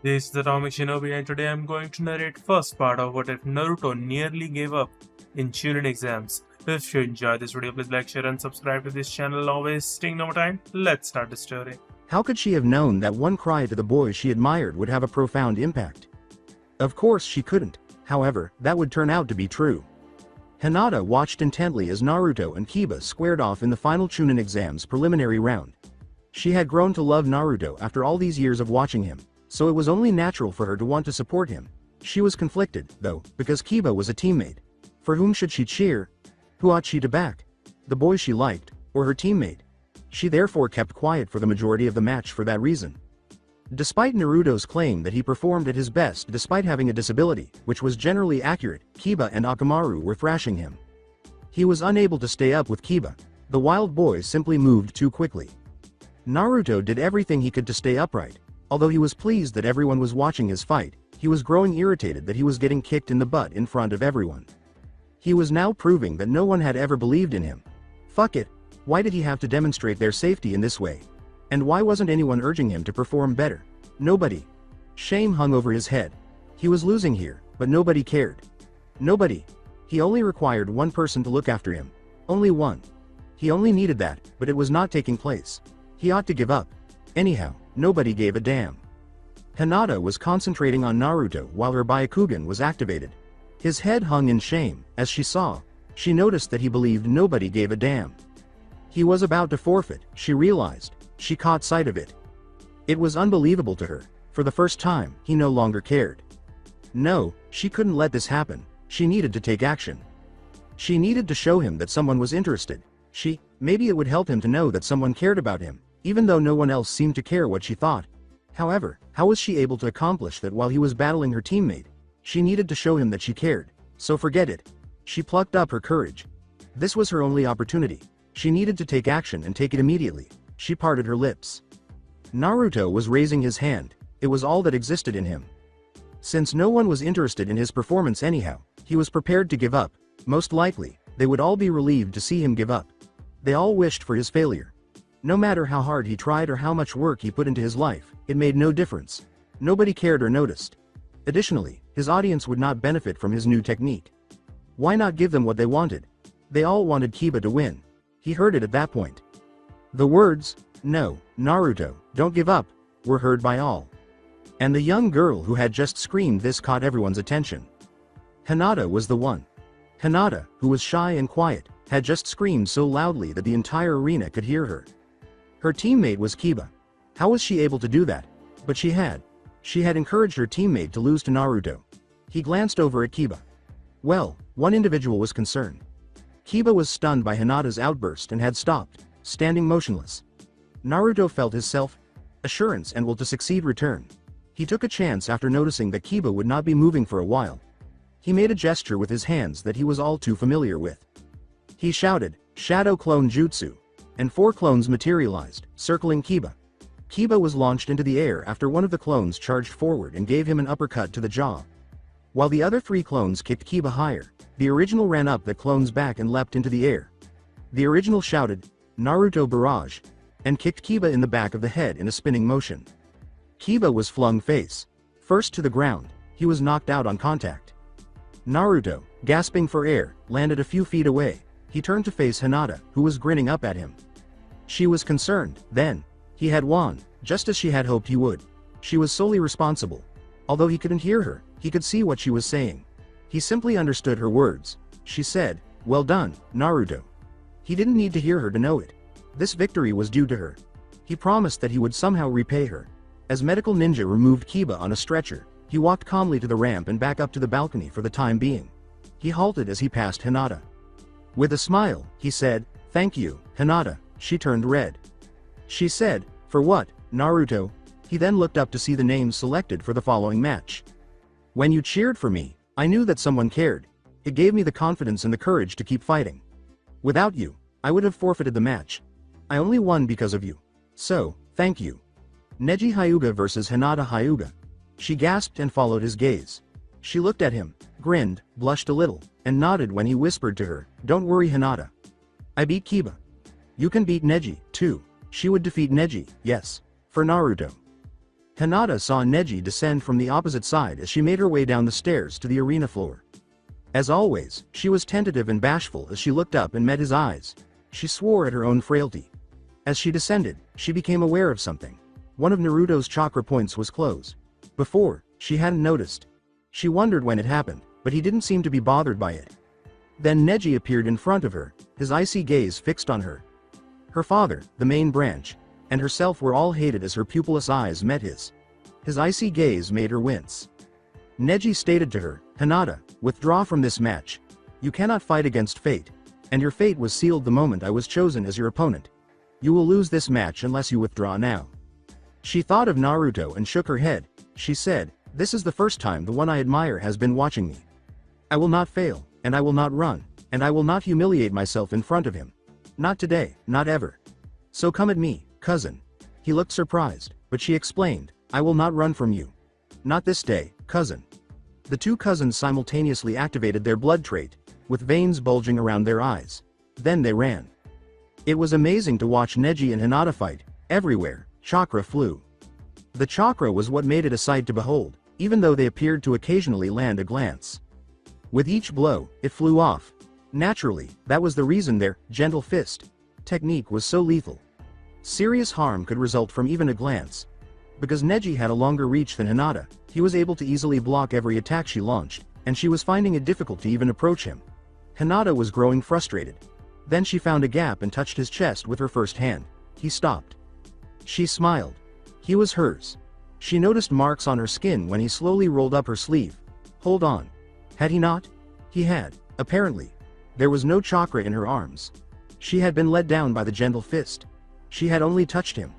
This is the Atomic Shinobi, and today I'm going to narrate first part of what if Naruto nearly gave up in Chunin exams. If you enjoy this video, please like, share, and subscribe to this channel. Always wasting no more time. Let's start the story. How could she have known that one cry to the boy she admired would have a profound impact? Of course she couldn't. However, that would turn out to be true. Hinata watched intently as Naruto and Kiba squared off in the final Chunin exam's preliminary round. She had grown to love Naruto after all these years of watching him, so it was only natural for her to want to support him. She was conflicted, though, because Kiba was a teammate. For whom should she cheer? Who ought she to back? The boy she liked, or her teammate? She therefore kept quiet for the majority of the match for that reason. Despite Naruto's claim that he performed at his best despite having a disability, which was generally accurate, Kiba and Orochimaru were thrashing him. He was unable to stay up with Kiba. The wild boy simply moved too quickly. Naruto did everything he could to stay upright. Although he was pleased that everyone was watching his fight, he was growing irritated that he was getting kicked in the butt in front of everyone. He was now proving that no one had ever believed in him. Fuck it, why did he have to demonstrate their safety in this way? And why wasn't anyone urging him to perform better? Nobody. Shame hung over his head. He was losing here, but nobody cared. Nobody. He only required one person to look after him. Only one. He only needed that, but it was not taking place. He ought to give up. Anyhow, nobody gave a damn. Hinata was concentrating on Naruto while her Byakugan was activated. His head hung in shame, as she saw. She noticed that he believed nobody gave a damn. He was about to forfeit, she realized. She caught sight of it. It was unbelievable to her. For the first time, he no longer cared. No, she couldn't let this happen. She needed to take action. She needed to show him that someone was interested. Maybe it would help him to know that someone cared about him, even though no one else seemed to care what she thought. However, how was she able to accomplish that while he was battling her teammate? She needed to show him that she cared. So forget it. She plucked up her courage. This was her only opportunity. She needed to take action and take it immediately. She parted her lips. Naruto was raising his hand. It was all that existed in him. Since no one was interested in his performance anyhow, he was prepared to give up. Most likely, they would all be relieved to see him give up. They all wished for his failure. No matter how hard he tried or how much work he put into his life, it made no difference. Nobody cared or noticed. Additionally, his audience would not benefit from his new technique. Why not give them what they wanted? They all wanted Kiba to win. He heard it at that point. The words, "No, Naruto, don't give up," were heard by all. And the young girl who had just screamed this caught everyone's attention. Hinata was the one. Hinata, who was shy and quiet, had just screamed so loudly that the entire arena could hear her. Her teammate was Kiba. How was she able to do that? But she had. She had encouraged her teammate to lose to Naruto. He glanced over at Kiba. Well, one individual was concerned. Kiba was stunned by Hinata's outburst and had stopped, standing motionless. Naruto felt his self-assurance and will to succeed return. He took a chance after noticing that Kiba would not be moving for a while. He made a gesture with his hands that he was all too familiar with. He shouted, "Shadow Clone Jutsu," and 4 clones materialized, circling Kiba. Kiba was launched into the air after one of the clones charged forward and gave him an uppercut to the jaw. While the other 3 clones kicked Kiba higher, the original ran up the clone's back and leapt into the air. The original shouted, "Naruto Barrage," and kicked Kiba in the back of the head in a spinning motion. Kiba was flung face first to the ground. He was knocked out on contact. Naruto, gasping for air, landed a few feet away. He turned to face Hinata, who was grinning up at him. She was concerned, then. He had won, just as she had hoped he would. She was solely responsible. Although he couldn't hear her, he could see what she was saying. He simply understood her words. She said, "Well done, Naruto." He didn't need to hear her to know it. This victory was due to her. He promised that he would somehow repay her. As Medical Ninja removed Kiba on a stretcher, he walked calmly to the ramp and back up to the balcony for the time being. He halted as he passed Hinata. With a smile, he said, "Thank you, Hinata." She turned red. She said, "For what, Naruto?" He then looked up to see the names selected for the following match. "When you cheered for me, I knew that someone cared. It gave me the confidence and the courage to keep fighting. Without you, I would have forfeited the match. I only won because of you. So, thank you." Neji Hyuga versus Hinata Hyuga. She gasped and followed his gaze. She looked at him, grinned, blushed a little, and nodded when he whispered to her, "Don't worry, Hinata. I beat Kiba. You can beat Neji, too." She would defeat Neji, yes. For Naruto. Hinata saw Neji descend from the opposite side as she made her way down the stairs to the arena floor. As always, she was tentative and bashful as she looked up and met his eyes. She swore at her own frailty. As she descended, she became aware of something. One of Naruto's chakra points was closed. Before, she hadn't noticed. She wondered when it happened, but he didn't seem to be bothered by it. Then Neji appeared in front of her, his icy gaze fixed on her. Her father, the main branch, and herself were all hated as her pupilless eyes met his. His icy gaze made her wince. Neji stated to her, "Hinata, withdraw from this match. You cannot fight against fate, and your fate was sealed the moment I was chosen as your opponent. You will lose this match unless you withdraw now." She thought of Naruto and shook her head. She said, "This is the first time the one I admire has been watching me. I will not fail, and I will not run, and I will not humiliate myself in front of him. Not today, not ever. So come at me, cousin." He looked surprised, but she explained, "I will not run from you. Not this day, cousin." The two cousins simultaneously activated their blood trait, with veins bulging around their eyes. Then they ran. It was amazing to watch Neji and Hinata fight. Everywhere, chakra flew. The chakra was what made it a sight to behold, even though they appeared to occasionally land a glance. With each blow, it flew off. Naturally, that was the reason their gentle fist technique was so lethal. Serious harm could result from even a glance. Because Neji had a longer reach than Hinata, he was able to easily block every attack she launched, and she was finding it difficult to even approach him. Hinata was growing frustrated. Then she found a gap and touched his chest with her first hand. He stopped. She smiled. He was hers. She noticed marks on her skin when he slowly rolled up her sleeve. Hold on. Had he not? He had, apparently. There was no chakra in her arms. She had been let down by the gentle fist. She had only touched him.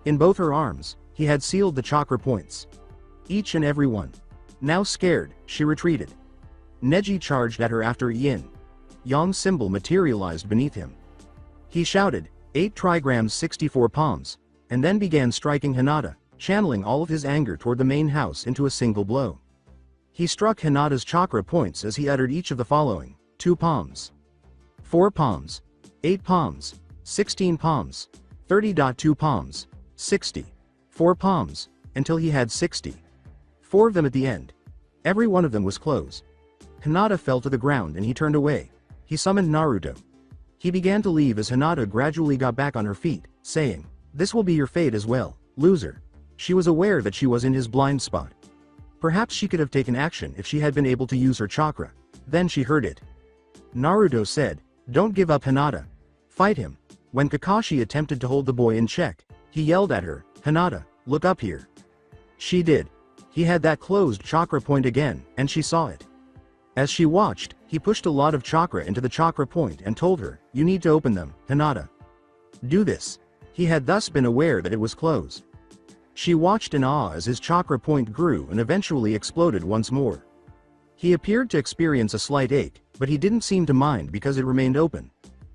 In both her arms, he had sealed the chakra points. Each and every one. Now scared, she retreated. Neji charged at her after yin yang symbol materialized beneath him. He shouted, 8 trigrams 64 palms, and then began striking Hinata, channeling all of his anger toward the main house into a single blow. He struck Hinata's chakra points as he uttered each of the following: 2 palms, 4 palms, 8 palms, 16 palms, 30.2 palms, 60, 4 palms, until he had 60. 4 of them at the end. Every one of them was closed. Hinata fell to the ground and he turned away. He summoned Naruto. He began to leave as Hinata gradually got back on her feet, saying, "This will be your fate as well, loser." She was aware that she was in his blind spot. Perhaps she could have taken action if she had been able to use her chakra. Then she heard it. Naruto said, "Don't give up, Hinata. Fight him." When Kakashi attempted to hold the boy in check, he yelled at her, "Hinata, look up here." She did. He had that closed chakra point again, and she saw it. As she watched, he pushed a lot of chakra into the chakra point and told her, "You need to open them, Hinata. Do this." He had thus been aware that it was closed. She watched in awe as his chakra point grew and eventually exploded once more. He appeared to experience a slight ache, but he didn't seem to mind because it remained open.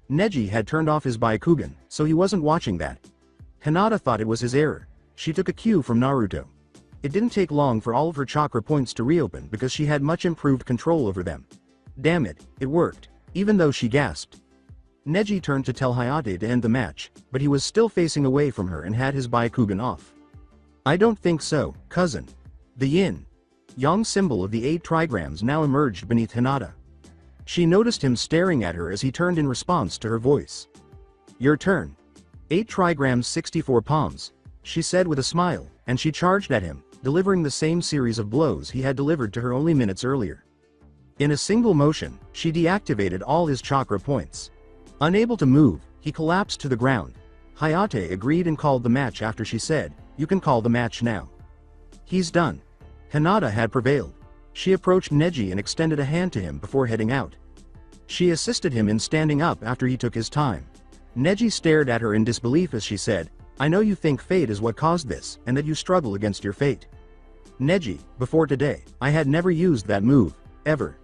Neji had turned off his Byakugan, so he wasn't watching that. Hinata thought it was his error. She took a cue from Naruto. It didn't take long for all of her chakra points to reopen because she had much improved control over them. Damn it, it worked, even though she gasped. Neji turned to tell Hyuga to end the match, but he was still facing away from her and had his Byakugan off. "I don't think so, cousin." The yin yang symbol of the 8 trigrams now emerged beneath Hinata. She noticed him staring at her as he turned in response to her voice. "Your turn. 8 trigrams 64 palms," she said with a smile, and she charged at him, delivering the same series of blows he had delivered to her only minutes earlier. In a single motion, she deactivated all his chakra points. Unable to move, he collapsed to the ground. Hyuga agreed and called the match after she said, "You can call the match now." He's done. Hinata had prevailed. She approached Neji and extended a hand to him before heading out. She assisted him in standing up after he took his time. Neji stared at her in disbelief as she said, "I know you think fate is what caused this, and that you struggle against your fate. Neji, before today, I had never used that move, ever."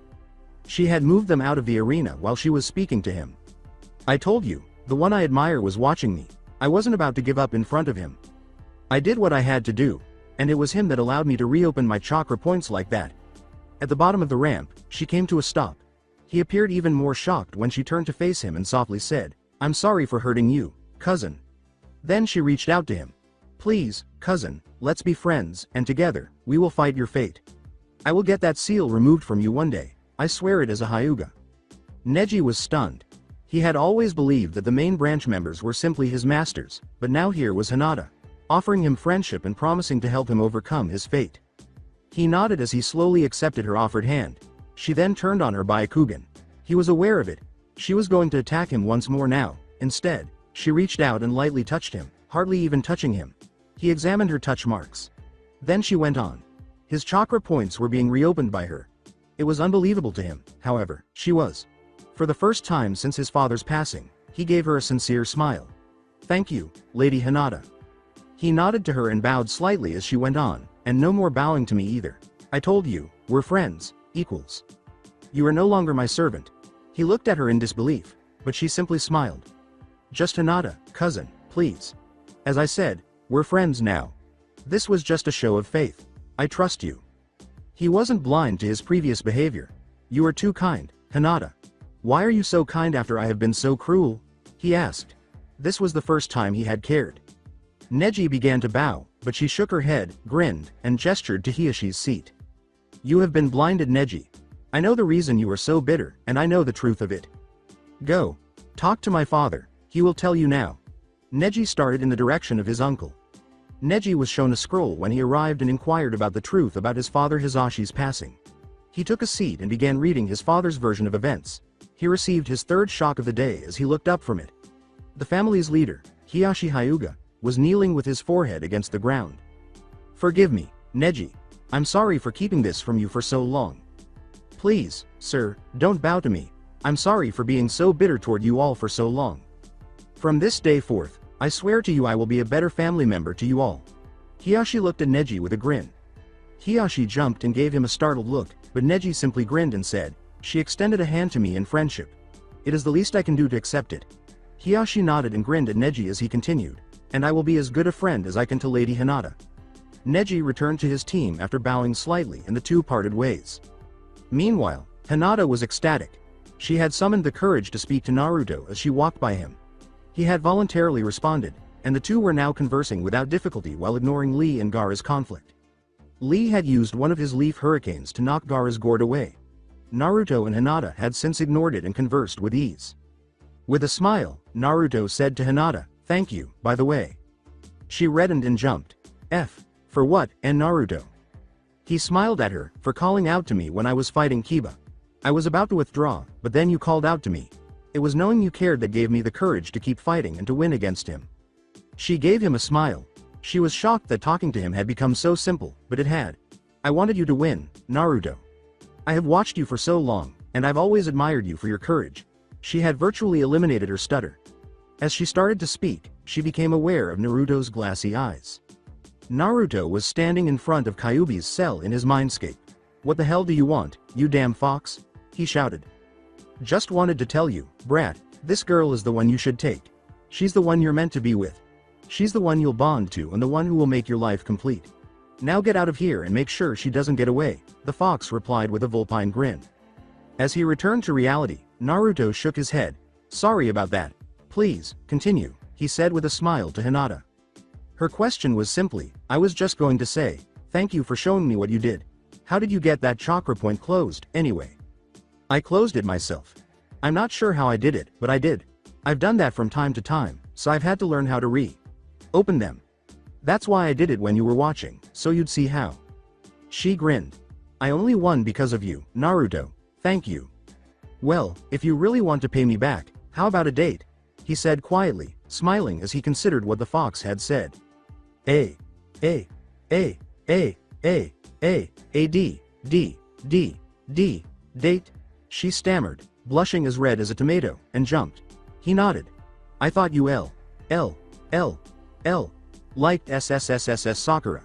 She had moved them out of the arena while she was speaking to him. "I told you, the one I admire was watching me. I wasn't about to give up in front of him. I did what I had to do, and it was him that allowed me to reopen my chakra points like that." At the bottom of the ramp, she came to a stop. He appeared even more shocked when she turned to face him and softly said, "I'm sorry for hurting you, cousin." Then she reached out to him. Please, cousin, let's be friends, and together, we will fight your fate. I will get that seal removed from you one day, I swear it as a Hyuga. Neji was stunned. He had always believed that the main branch members were simply his masters, but now here was Hinata, offering him friendship and promising to help him overcome his fate. He nodded as he slowly accepted her offered hand. She then turned on her Byakugan. He was aware of it. She was going to attack him once more now. Instead, she reached out and lightly touched him, hardly even touching him. He examined her touch marks. Then she went on. His chakra points were being reopened by her. It was unbelievable to him, however, she was. For the first time since his father's passing, he gave her a sincere smile. Thank you, Lady Hinata. He nodded to her and bowed slightly as she went on, and no more bowing to me either. I told you, we're friends, equals. You are no longer my servant. He looked at her in disbelief, but she simply smiled. Just Hinata, cousin, please. As I said, we're friends now. This was just a show of faith. I trust you. He wasn't blind to his previous behavior. You are too kind, Hinata. Why are you so kind after I have been so cruel? He asked. This was the first time he had cared. Neji began to bow, but she shook her head, grinned, and gestured to Hyoshi's seat. You have been blinded, Neji. I know the reason you are so bitter, and I know the truth of it. Go. Talk to my father, he will tell you now. Neji started in the direction of his uncle. Neji was shown a scroll when he arrived and inquired about the truth about his father Hisashi's passing. He took a seat and began reading his father's version of events. He received his third shock of the day as he looked up from it. The family's leader, Hisashi Hyuga, was kneeling with his forehead against the ground. Forgive me, Neji. I'm sorry for keeping this from you for so long. Please, sir, don't bow to me. I'm sorry for being so bitter toward you all for so long. From this day forth, I swear to you I will be a better family member to you all. Hisashi looked at Neji with a grin. Hisashi jumped and gave him a startled look, but Neji simply grinned and said, she extended a hand to me in friendship. It is the least I can do to accept it. Hisashi nodded and grinned at Neji as he continued, and I will be as good a friend as I can to Lady Hinata. Neji returned to his team after bowing slightly and the two parted ways. Meanwhile, Hinata was ecstatic. She had summoned the courage to speak to Naruto as she walked by him. He had voluntarily responded, and the two were now conversing without difficulty while ignoring Lee and Gaara's conflict. Lee had used one of his leaf hurricanes to knock Gaara's gourd away. Naruto and Hinata had since ignored it and conversed with ease. With a smile, Naruto said to Hinata, thank you, by the way. She reddened and jumped. F. For what, and Naruto? He smiled at her, for calling out to me when I was fighting Kiba. I was about to withdraw, but then you called out to me. It was knowing you cared that gave me the courage to keep fighting and to win against him. She gave him a smile. She was shocked that talking to him had become so simple, but it had. I wanted you to win, Naruto. I have watched you for so long, and I've always admired you for your courage. She had virtually eliminated her stutter. As she started to speak, she became aware of Naruto's glassy eyes. Naruto was standing in front of Kyuubi's cell in his mindscape. What the hell do you want, you damn fox? He shouted. Just wanted to tell you, brat, this girl is the one you should take. She's the one you're meant to be with. She's the one you'll bond to and the one who will make your life complete. Now get out of here and make sure she doesn't get away, the fox replied with a vulpine grin. As he returned to reality, Naruto shook his head. Sorry about that. Please, continue, he said with a smile to Hinata. Her question was simply, I was just going to say, thank you for showing me what you did. How did you get that chakra point closed, anyway? I closed it myself. I'm not sure how I did it, but I did. I've done that from time to time, so I've had to learn how to open them. That's why I did it when you were watching, so you'd see how. She grinned. I only won because of you, Naruto, thank you. Well, if you really want to pay me back, how about a date? He said quietly, smiling as he considered what the fox had said. A D, date, she stammered, blushing as red as a tomato, and jumped. He nodded. I thought you liked SSSSS Sakura.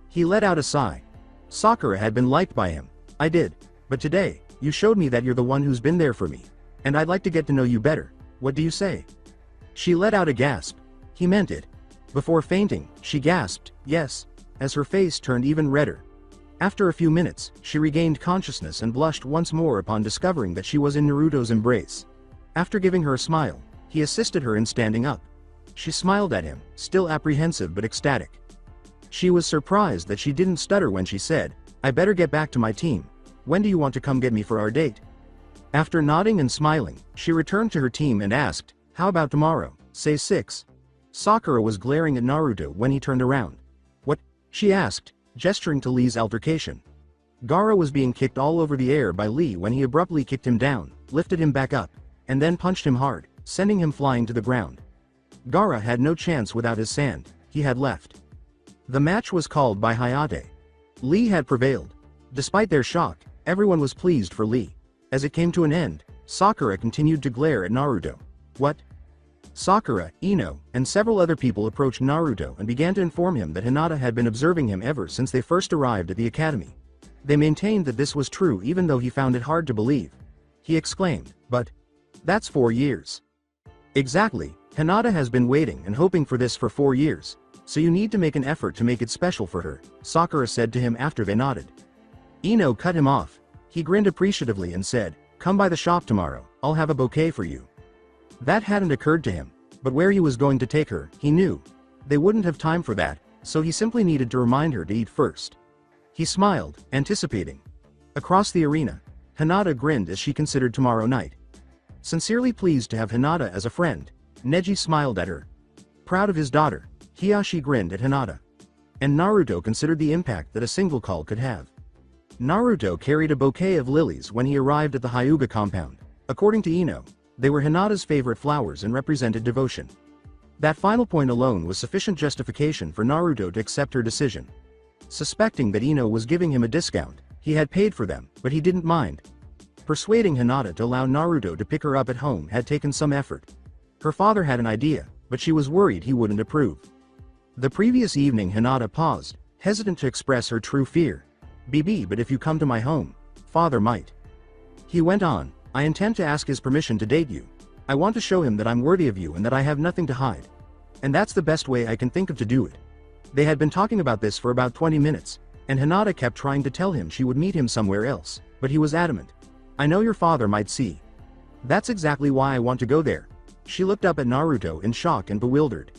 He let out a sigh. Sakura had been liked by him. I did. But today, you showed me that you're the one who's been there for me. And I'd like to get to know you better. What do you say? She let out a gasp. He meant it. Before fainting, she gasped, yes, as her face turned even redder. After a few minutes, she regained consciousness and blushed once more upon discovering that she was in Naruto's embrace. After giving her a smile, he assisted her in standing up. She smiled at him, still apprehensive but ecstatic. She was surprised that she didn't stutter when she said, "I better get back to my team. When do you want to come get me for our date?" After nodding and smiling, she returned to her team and asked, "How about tomorrow, say 6? Sakura was glaring at Naruto when he turned around. "What?" she asked, gesturing to Lee's altercation. Gaara was being kicked all over the air by Lee when he abruptly kicked him down, lifted him back up, and then punched him hard, sending him flying to the ground. Gaara had no chance without his sand, he had left. The match was called by Hayate. Lee had prevailed. Despite their shock, everyone was pleased for Lee. As it came to an end, Sakura continued to glare at Naruto. "What?" Sakura, Ino, and several other people approached Naruto and began to inform him that Hinata had been observing him ever since they first arrived at the academy. They maintained that this was true even though he found it hard to believe. He exclaimed, "But that's 4 years." "Exactly, Hinata has been waiting and hoping for this for 4 years, so you need to make an effort to make it special for her," Sakura said to him after they nodded. Ino cut him off. He grinned appreciatively and said, "Come by the shop tomorrow, I'll have a bouquet for you." That hadn't occurred to him, but where he was going to take her, he knew. They wouldn't have time for that, so he simply needed to remind her to eat first. He smiled, anticipating. Across the arena, Hinata grinned as she considered tomorrow night. Sincerely pleased to have Hinata as a friend, Neji smiled at her. Proud of his daughter, Hiyashi grinned at Hinata. And Naruto considered the impact that a single call could have. Naruto carried a bouquet of lilies when he arrived at the Hyuga compound. According to Ino, they were Hinata's favorite flowers and represented devotion. That final point alone was sufficient justification for Naruto to accept her decision. Suspecting that Ino was giving him a discount, he had paid for them, but he didn't mind. Persuading Hinata to allow Naruto to pick her up at home had taken some effort. Her father had an idea, but she was worried he wouldn't approve. The previous evening Hinata paused, hesitant to express her true fear. "BB, but if you come to my home, father might." He went on, "I intend to ask his permission to date you. I want to show him that I'm worthy of you and that I have nothing to hide. And that's the best way I can think of to do it." They had been talking about this for about 20 minutes, and Hinata kept trying to tell him she would meet him somewhere else, but he was adamant. "I know your father might see. That's exactly why I want to go there." She looked up at Naruto in shock and bewildered.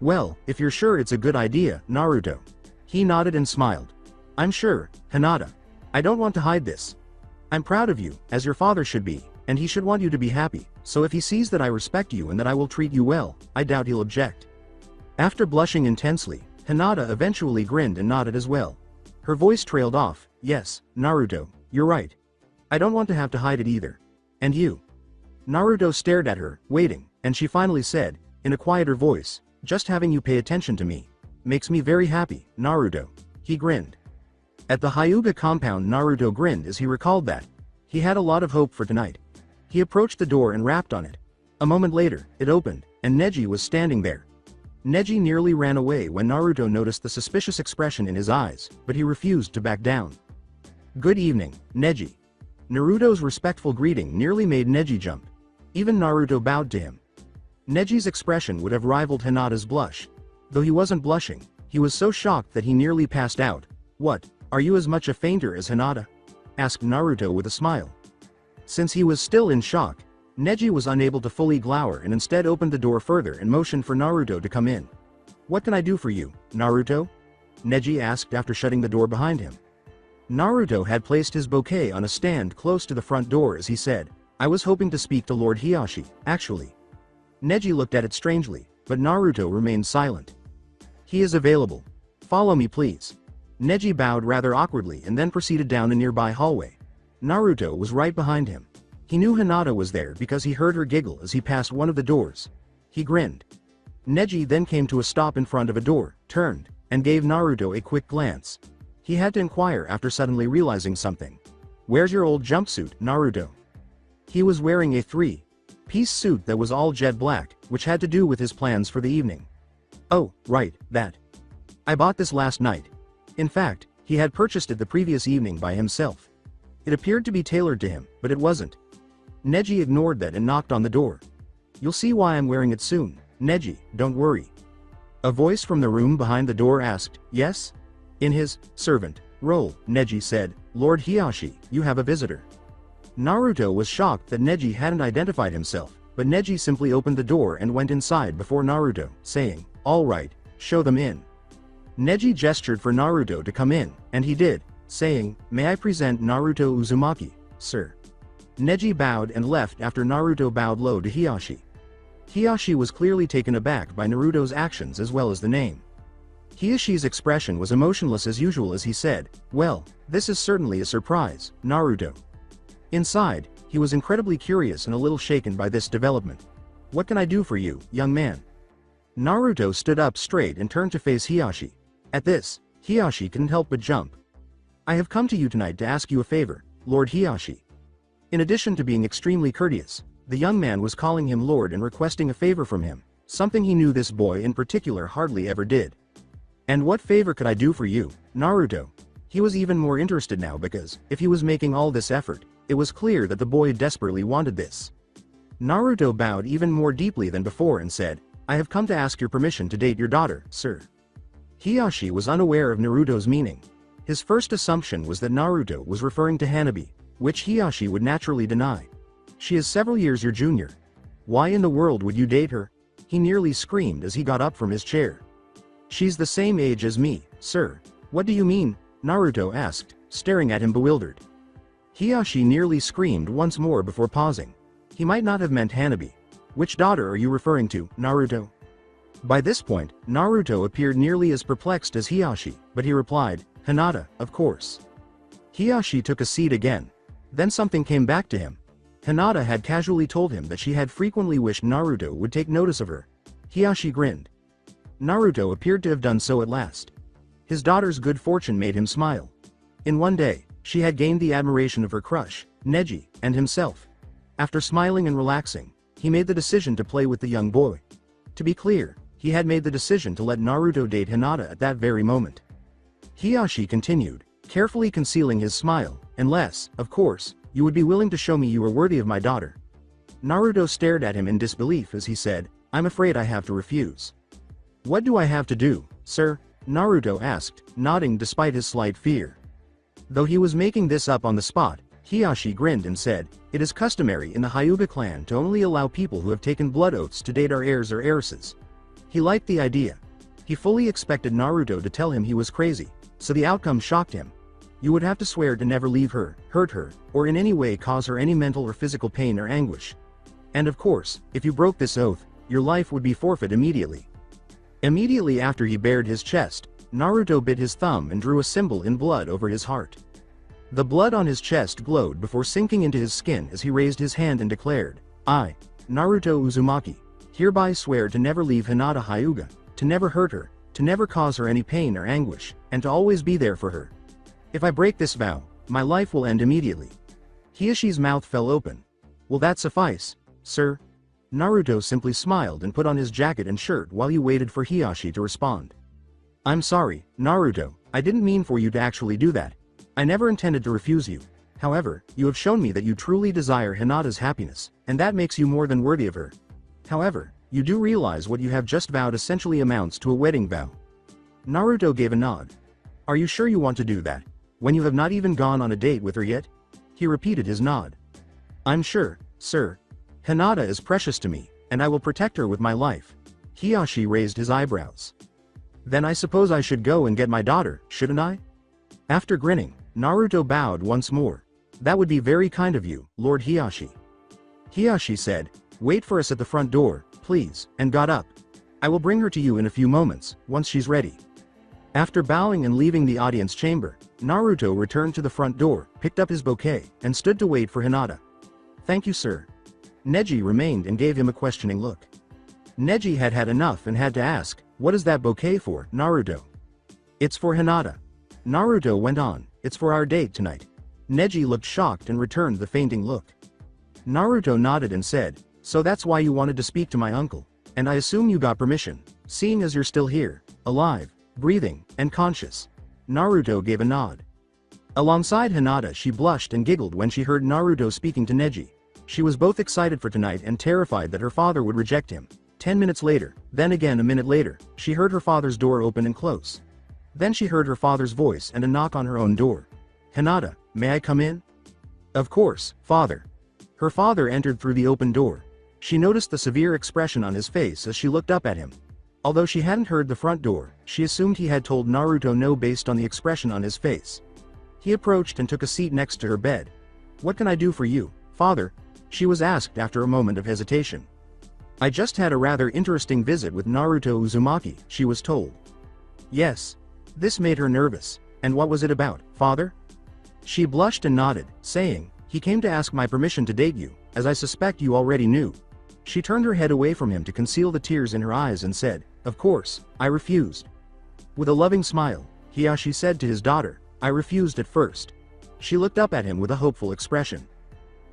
"Well, if you're sure it's a good idea, Naruto." He nodded and smiled. "I'm sure, Hinata. I don't want to hide this. I'm proud of you, as your father should be, and he should want you to be happy, so if he sees that I respect you and that I will treat you well, I doubt he'll object." After blushing intensely, Hinata eventually grinned and nodded as well. Her voice trailed off, "Yes, Naruto, you're right. I don't want to have to hide it either. And you?" Naruto stared at her, waiting, and she finally said, in a quieter voice, "Just having you pay attention to me makes me very happy, Naruto." He grinned. At the Hyuga compound, Naruto grinned as he recalled that. He had a lot of hope for tonight. He approached the door and rapped on it. A moment later, it opened, and Neji was standing there. Neji nearly ran away when Naruto noticed the suspicious expression in his eyes, but he refused to back down. "Good evening, Neji." Naruto's respectful greeting nearly made Neji jump. Even Naruto bowed to him. Neji's expression would have rivaled Hinata's blush. Though he wasn't blushing, he was so shocked that he nearly passed out. "What, are you as much a fainter as Hinata?" asked Naruto with a smile. Since he was still in shock, Neji was unable to fully glower and instead opened the door further and motioned for Naruto to come in. "What can I do for you, Naruto?" Neji asked after shutting the door behind him. Naruto had placed his bouquet on a stand close to the front door as he said, "I was hoping to speak to Lord Hiyashi, actually." Neji looked at it strangely, but Naruto remained silent. "He is available. Follow me please." Neji bowed rather awkwardly and then proceeded down a nearby hallway. Naruto was right behind him. He knew Hinata was there because he heard her giggle as he passed one of the doors. He grinned. Neji then came to a stop in front of a door, turned, and gave Naruto a quick glance. He had to inquire after suddenly realizing something. "Where's your old jumpsuit, Naruto?" He was wearing a three-piece suit that was all jet black, which had to do with his plans for the evening. "Oh, right, that. I bought this last night." In fact, he had purchased it the previous evening by himself. It appeared to be tailored to him, but it wasn't. Neji ignored that and knocked on the door. "You'll see why I'm wearing it soon, Neji, don't worry." A voice from the room behind the door asked, "Yes?" In his servant role, Neji said, "Lord Hiyashi, you have a visitor." Naruto was shocked that Neji hadn't identified himself. but Neji simply opened the door and went inside before Naruto, saying, "Alright, show them in." Neji gestured for Naruto to come in, and he did, saying, "May I present Naruto Uzumaki, sir?" Neji bowed and left after Naruto bowed low to Hiyashi. Hiyashi was clearly taken aback by Naruto's actions as well as the name. Hiyashi's expression was emotionless as usual as he said, "Well, this is certainly a surprise, Naruto." Inside, he was incredibly curious and a little shaken by this development. "What can I do for you, young man?" Naruto stood up straight and turned to face Hiyashi. At this, Hiyashi couldn't help but jump. "I have come to you tonight to ask you a favor, Lord Hiyashi." In addition to being extremely courteous, the young man was calling him Lord and requesting a favor from him, something he knew this boy in particular hardly ever did. "And what favor could I do for you, Naruto?" He was even more interested now because, if he was making all this effort, it was clear that the boy desperately wanted this. Naruto bowed even more deeply than before and said, "I have come to ask your permission to date your daughter, sir." Hiyashi was unaware of Naruto's meaning. His first assumption was that Naruto was referring to Hanabi, which Hiyashi would naturally deny. "She is several years your junior. Why in the world would you date her?" He nearly screamed as he got up from his chair. "She's the same age as me, sir." "What do you mean?" Naruto asked, staring at him bewildered. Hiyashi nearly screamed once more before pausing. He might not have meant Hanabi. "Which daughter are you referring to, Naruto?" By this point, Naruto appeared nearly as perplexed as Hiyashi, but he replied, "Hinata, of course." Hiyashi took a seat again. Then something came back to him. Hinata had casually told him that she had frequently wished Naruto would take notice of her. Hiyashi grinned. Naruto appeared to have done so at last. His daughter's good fortune made him smile. In one day, she had gained the admiration of her crush, Neji, and himself. After smiling and relaxing, he made the decision to play with the young boy. To be clear, he had made the decision to let Naruto date Hinata at that very moment. Hiyashi continued, carefully concealing his smile, "Unless, of course, you would be willing to show me you are worthy of my daughter." Naruto stared at him in disbelief as he said, "I'm afraid I have to refuse." "What do I have to do, sir?" Naruto asked, nodding despite his slight fear. Though he was making this up on the spot, Hiyashi grinned and said, "It is customary in the Hyuga clan to only allow people who have taken blood oaths to date our heirs or heiresses." He liked the idea. He fully expected Naruto to tell him he was crazy, so the outcome shocked him. "You would have to swear to never leave her, hurt her, or in any way cause her any mental or physical pain or anguish. And of course, if you broke this oath, your life would be forfeit immediately." Immediately after he bared his chest, Naruto bit his thumb and drew a symbol in blood over his heart. The blood on his chest glowed before sinking into his skin as he raised his hand and declared, "I, Naruto Uzumaki, hereby swear to never leave Hinata Hyuga, to never hurt her, to never cause her any pain or anguish, and to always be there for her. If I break this vow, my life will end immediately." Hiyashi's mouth fell open. "Will that suffice, sir?" Naruto simply smiled and put on his jacket and shirt while he waited for Hiyashi to respond. "I'm sorry, Naruto, I didn't mean for you to actually do that. I never intended to refuse you. However, you have shown me that you truly desire Hinata's happiness, and that makes you more than worthy of her. However, you do realize what you have just vowed essentially amounts to a wedding vow." Naruto gave a nod. "Are you sure you want to do that, when you have not even gone on a date with her yet?" He repeated his nod. "I'm sure, sir. Hinata is precious to me, and I will protect her with my life." Hiyashi raised his eyebrows. "Then I suppose I should go and get my daughter, shouldn't I?" After grinning, Naruto bowed once more. "That would be very kind of you, Lord Hiyashi." Hiyashi said, "Wait for us at the front door, please," and got up. "I will bring her to you in a few moments, once she's ready." After bowing and leaving the audience chamber, Naruto returned to the front door, picked up his bouquet, and stood to wait for Hinata. "Thank you, sir." Neji remained and gave him a questioning look. Neji had had enough and had to ask, "What is that bouquet for, Naruto?" "It's for Hinata." Naruto went on, "It's for our date tonight." Neji looked shocked and returned the fainting look. Naruto nodded and said, "So that's why you wanted to speak to my uncle, and I assume you got permission, seeing as you're still here, alive, breathing, and conscious." Naruto gave a nod. Alongside Hinata, she blushed and giggled when she heard Naruto speaking to Neji. She was both excited for tonight and terrified that her father would reject him. 10 minutes later, then again a minute later, she heard her father's door open and close. Then she heard her father's voice and a knock on her own door. "Hinata, may I come in?" "Of course, father." Her father entered through the open door. She noticed the severe expression on his face as she looked up at him. Although she hadn't heard the front door, she assumed he had told Naruto no based on the expression on his face. He approached and took a seat next to her bed. "What can I do for you, father?" she was asked after a moment of hesitation. "I just had a rather interesting visit with Naruto Uzumaki," she was told. "Yes." This made her nervous. "And what was it about, father?" She blushed and nodded, saying, "He came to ask my permission to date you, as I suspect you already knew." She turned her head away from him to conceal the tears in her eyes and said, "Of course, I refused." With a loving smile, Hiyashi said to his daughter, "I refused at first." She looked up at him with a hopeful expression.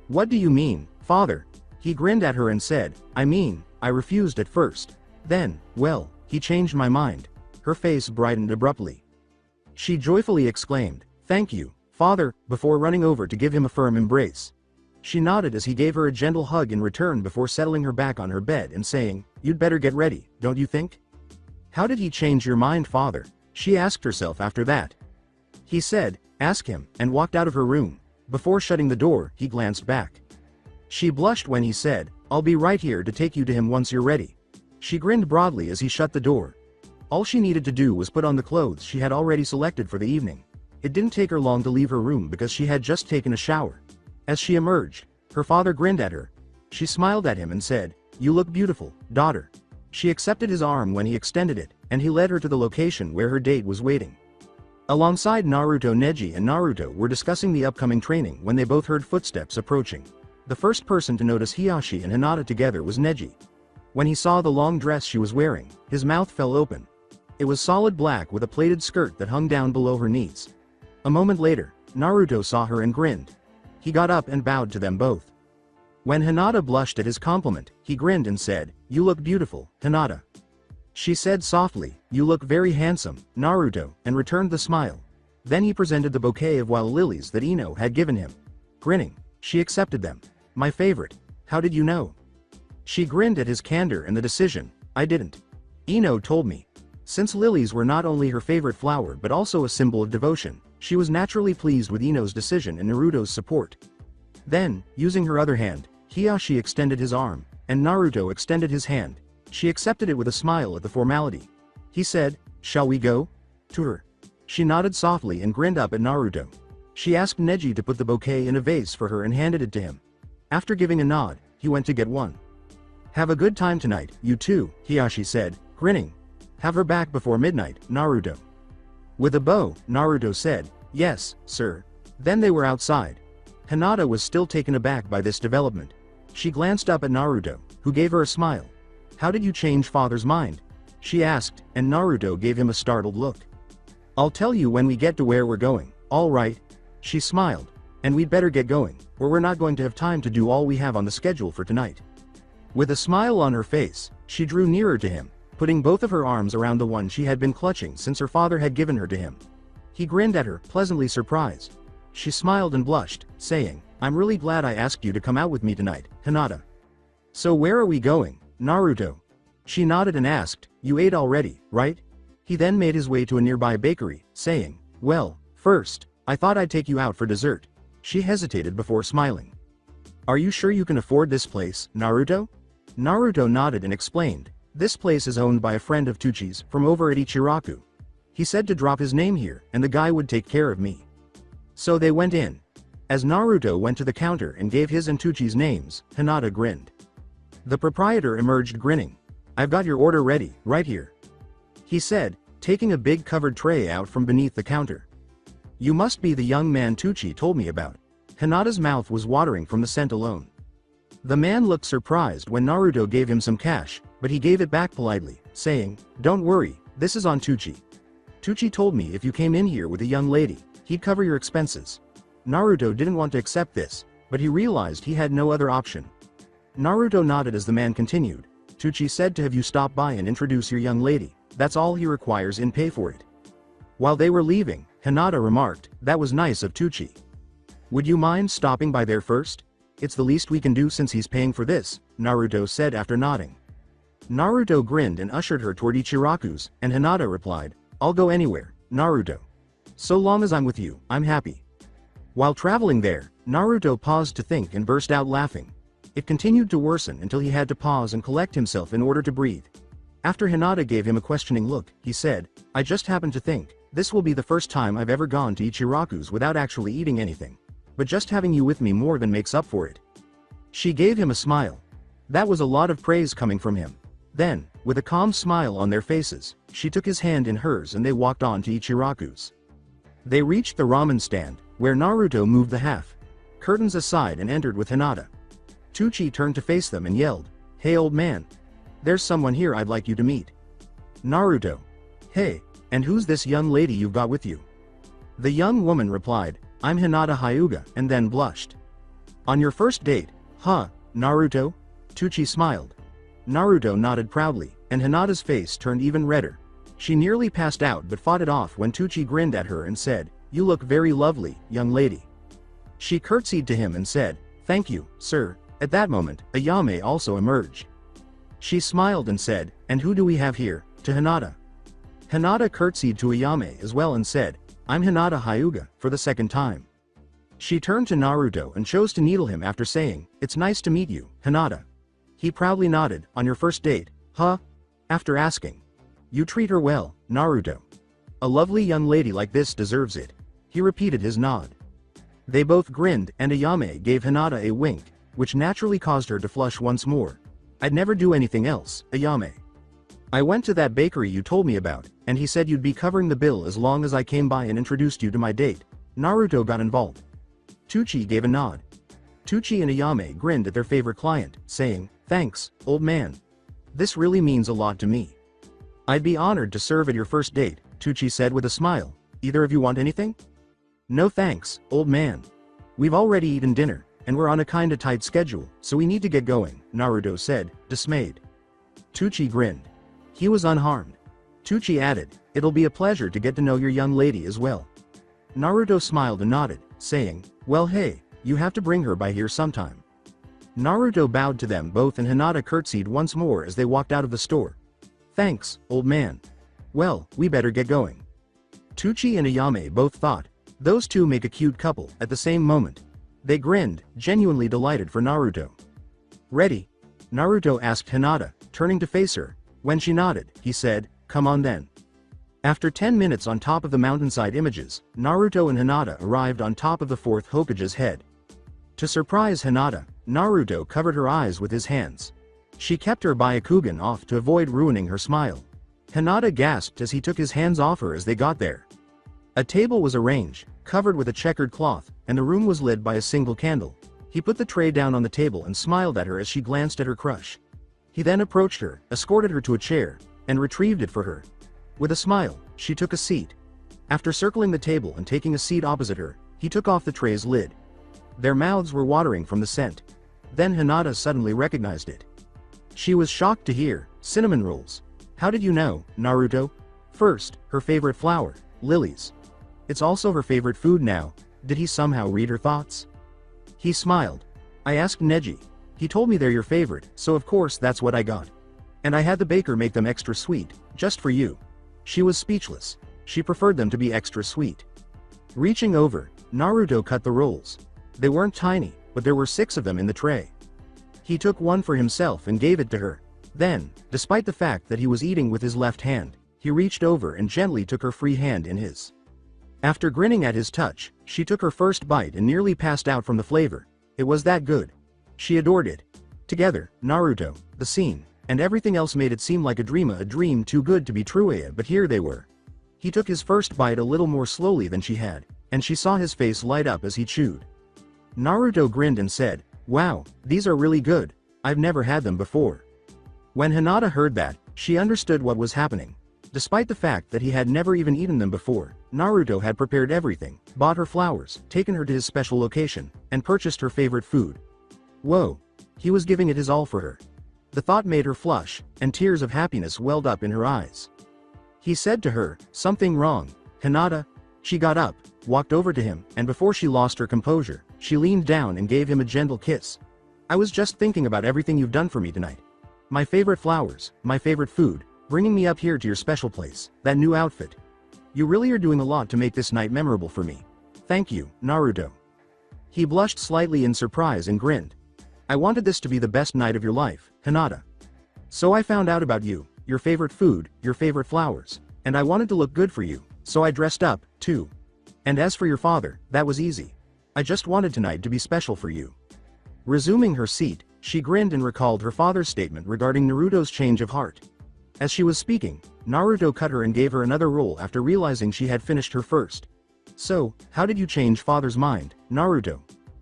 "What do you mean, father?" He grinned at her and said, "I mean, I refused at first. Then, well, he changed my mind." Her face brightened abruptly. She joyfully exclaimed, "Thank you, father," before running over to give him a firm embrace. She nodded as he gave her a gentle hug in return before settling her back on her bed and saying, "You'd better get ready, don't you think?" "How did he change your mind, father?" she asked herself after that. He said, "Ask him," and walked out of her room. Before shutting the door, he glanced back. She blushed when he said, "I'll be right here to take you to him once you're ready." She grinned broadly as he shut the door. All she needed to do was put on the clothes she had already selected for the evening. It didn't take her long to leave her room because she had just taken a shower. As she emerged, her father grinned at her. She smiled at him and said, "You look beautiful, daughter." She accepted his arm when he extended it, and he led her to the location where her date was waiting. Alongside Naruto, Neji and Naruto were discussing the upcoming training when they both heard footsteps approaching. The first person to notice Hiyashi and Hinata together was Neji. When he saw the long dress she was wearing, his mouth fell open. It was solid black with a plaited skirt that hung down below her knees. A moment later, Naruto saw her and grinned. He got up and bowed to them both. When Hinata blushed at his compliment, he grinned and said, "You look beautiful, Hinata." She said softly, "You look very handsome, Naruto," and returned the smile. Then he presented the bouquet of wild lilies that Ino had given him. Grinning, she accepted them. "My favorite. How did you know?" She grinned at his candor and the decision. "I didn't. Ino told me." Since lilies were not only her favorite flower but also a symbol of devotion, she was naturally pleased with Ino's decision and Naruto's support. Then, using her other hand, Hiyashi extended his arm, and Naruto extended his hand. She accepted it with a smile at the formality. He said, "Shall we go?" to her. She nodded softly and grinned up at Naruto. She asked Neji to put the bouquet in a vase for her and handed it to him. After giving a nod, he went to get one. "Have a good time tonight, you two," Hiyashi said, grinning. "Have her back before midnight, Naruto." With a bow, Naruto said, "Yes, sir." Then they were outside. Hinata was still taken aback by this development. She glanced up at Naruto, who gave her a smile. "How did you change father's mind?" she asked, and Naruto gave him a startled look. "I'll tell you when we get to where we're going, all right?" She smiled. "And we'd better get going, or we're not going to have time to do all we have on the schedule for tonight." With a smile on her face, she drew nearer to him, putting both of her arms around the one she had been clutching since her father had given her to him. He grinned at her, pleasantly surprised. She smiled and blushed, saying, "I'm really glad I asked you to come out with me tonight, Hinata." "So where are we going, Naruto?" She nodded and asked, "You ate already, right?" He then made his way to a nearby bakery, saying, "Well, first, I thought I'd take you out for dessert." She hesitated before smiling. "Are you sure you can afford this place, Naruto?" Naruto nodded and explained, "This place is owned by a friend of Tuchi's from over at Ichiraku. He said to drop his name here and the guy would take care of me." So they went in. As Naruto went to the counter and gave his and Tuchi's names, Hinata grinned. The proprietor emerged grinning. "I've got your order ready, right here," he said, taking a big covered tray out from beneath the counter. "You must be the young man Tuchi told me about." Hinata's mouth was watering from the scent alone. The man looked surprised when Naruto gave him some cash, but he gave it back politely, saying, "Don't worry, this is on Tuchi. Tuchi told me if you came in here with a young lady, he'd cover your expenses." Naruto didn't want to accept this, but he realized he had no other option. Naruto nodded as the man continued. "Tuchi said to have you stop by and introduce your young lady. That's all he requires in pay for it." While they were leaving, Hinata remarked, "That was nice of Tuchi. Would you mind stopping by there first? It's the least we can do since he's paying for this," Naruto said after nodding. Naruto grinned and ushered her toward Ichiraku's, and Hinata replied, "I'll go anywhere, Naruto. So long as I'm with you, I'm happy." While traveling there, Naruto paused to think and burst out laughing. It continued to worsen until he had to pause and collect himself in order to breathe. After Hinata gave him a questioning look, he said, I just happened to think, this will be the first time I've ever gone to Ichiraku's without actually eating anything. But just having you with me more than makes up for it. She gave him a smile. That was a lot of praise coming from him. Then, with a calm smile on their faces, she took his hand in hers and they walked on to Ichiraku's. They reached the ramen stand, where Naruto moved the half curtains aside and entered with Hinata. Tucci turned to face them and yelled, Hey old man. There's someone here I'd like you to meet. Naruto. Hey, and who's this young lady you've got with you? The young woman replied, I'm Hinata Hyuga, and then blushed. On your first date, huh, Naruto? Tucci smiled. Naruto nodded proudly, and Hinata's face turned even redder. She nearly passed out but fought it off when Tucci grinned at her and said, You look very lovely, young lady. She curtsied to him and said, Thank you, sir. At that moment, Ayame also emerged. She smiled and said, And who do we have here? To Hinata. Hinata curtsied to Ayame as well and said, I'm Hinata Hyuga, for the second time. She turned to Naruto and chose to needle him after saying, It's nice to meet you, Hinata. He proudly nodded, On your first date, huh? After asking. You treat her well, Naruto. A lovely young lady like this deserves it. He repeated his nod. They both grinned and Ayame gave Hinata a wink, which naturally caused her to flush once more. I'd never do anything else, Ayame. I went to that bakery you told me about, and he said you'd be covering the bill as long as I came by and introduced you to my date. Naruto got involved. Tucci gave a nod. Tucci and Ayame grinned at their favorite client, saying, Thanks, old man. This really means a lot to me. I'd be honored to serve at your first date, Tucci said with a smile. Either of you want anything? No thanks, old man. We've already eaten dinner, and we're on a kinda tight schedule, so we need to get going, Naruto said, dismayed. Tucci grinned. He was unharmed. Tucci added, It'll be a pleasure to get to know your young lady as well. Naruto smiled and nodded, saying, Well hey, you have to bring her by here sometime. Naruto bowed to them both and Hinata curtsied once more as they walked out of the store. Thanks, old man. Well, we better get going. Tucci and Ayame both thought, those two make a cute couple, at the same moment. They grinned, genuinely delighted for Naruto. Ready? Naruto asked Hinata, turning to face her. When she nodded, he said, Come on then. After 10 minutes on top of the mountainside images, Naruto and Hinata arrived on top of the fourth Hokage's head. To surprise Hinata, Naruto covered her eyes with his hands. She kept her Byakugan off to avoid ruining her smile. Hinata gasped as he took his hands off her as they got there. A table was arranged, covered with a checkered cloth, and the room was lit by a single candle. He put the tray down on the table and smiled at her as she glanced at her crush. He then approached her, escorted her to a chair, and retrieved it for her. With a smile, she took a seat. After circling the table and taking a seat opposite her, he took off the tray's lid. Their mouths were watering from the scent. Then Hinata suddenly recognized it. She was shocked to hear, cinnamon rolls. How did you know, Naruto? First, her favorite flower, lilies. It's also her favorite food now. Did he somehow read her thoughts? He smiled. I asked Neji. He told me they're your favorite, so of course that's what I got. And I had the baker make them extra sweet, just for you. She was speechless. She preferred them to be extra sweet. Reaching over, Naruto cut the rolls. They weren't tiny, but there were 6 of them in the tray. He took one for himself and gave it to her. Then, despite the fact that he was eating with his left hand, he reached over and gently took her free hand in his. After grinning at his touch, she took her first bite and nearly passed out from the flavor. It was that good. She adored it. Together, Naruto, the scene, and everything else made it seem like a dream too good to be true, but here they were. He took his first bite a little more slowly than she had, and she saw his face light up as he chewed. Naruto grinned and said, Wow, these are really good. I've never had them before. When Hinata heard that, she understood what was happening. Despite the fact that he had never even eaten them before, Naruto had prepared everything, bought her flowers, taken her to his special location, and purchased her favorite food. Whoa! He was giving it his all for her. The thought made her flush, and tears of happiness welled up in her eyes. He said to her, Something wrong, Hinata? She got up, walked over to him, and before she lost her composure, she leaned down and gave him a gentle kiss. I was just thinking about everything you've done for me tonight. My favorite flowers, my favorite food, bringing me up here to your special place, that new outfit. You really are doing a lot to make this night memorable for me. Thank you, Naruto. He blushed slightly in surprise and grinned. I wanted this to be the best night of your life, Hinata. So I found out about you, your favorite food, your favorite flowers, and I wanted to look good for you, so I dressed up, too. And as for your father, that was easy. I just wanted tonight to be special for you. Resuming her seat, she grinned and recalled her father's statement regarding Naruto's change of heart. As she was speaking, Naruto cut her and gave her another roll after realizing she had finished her first. So, how did you change father's mind, Naruto?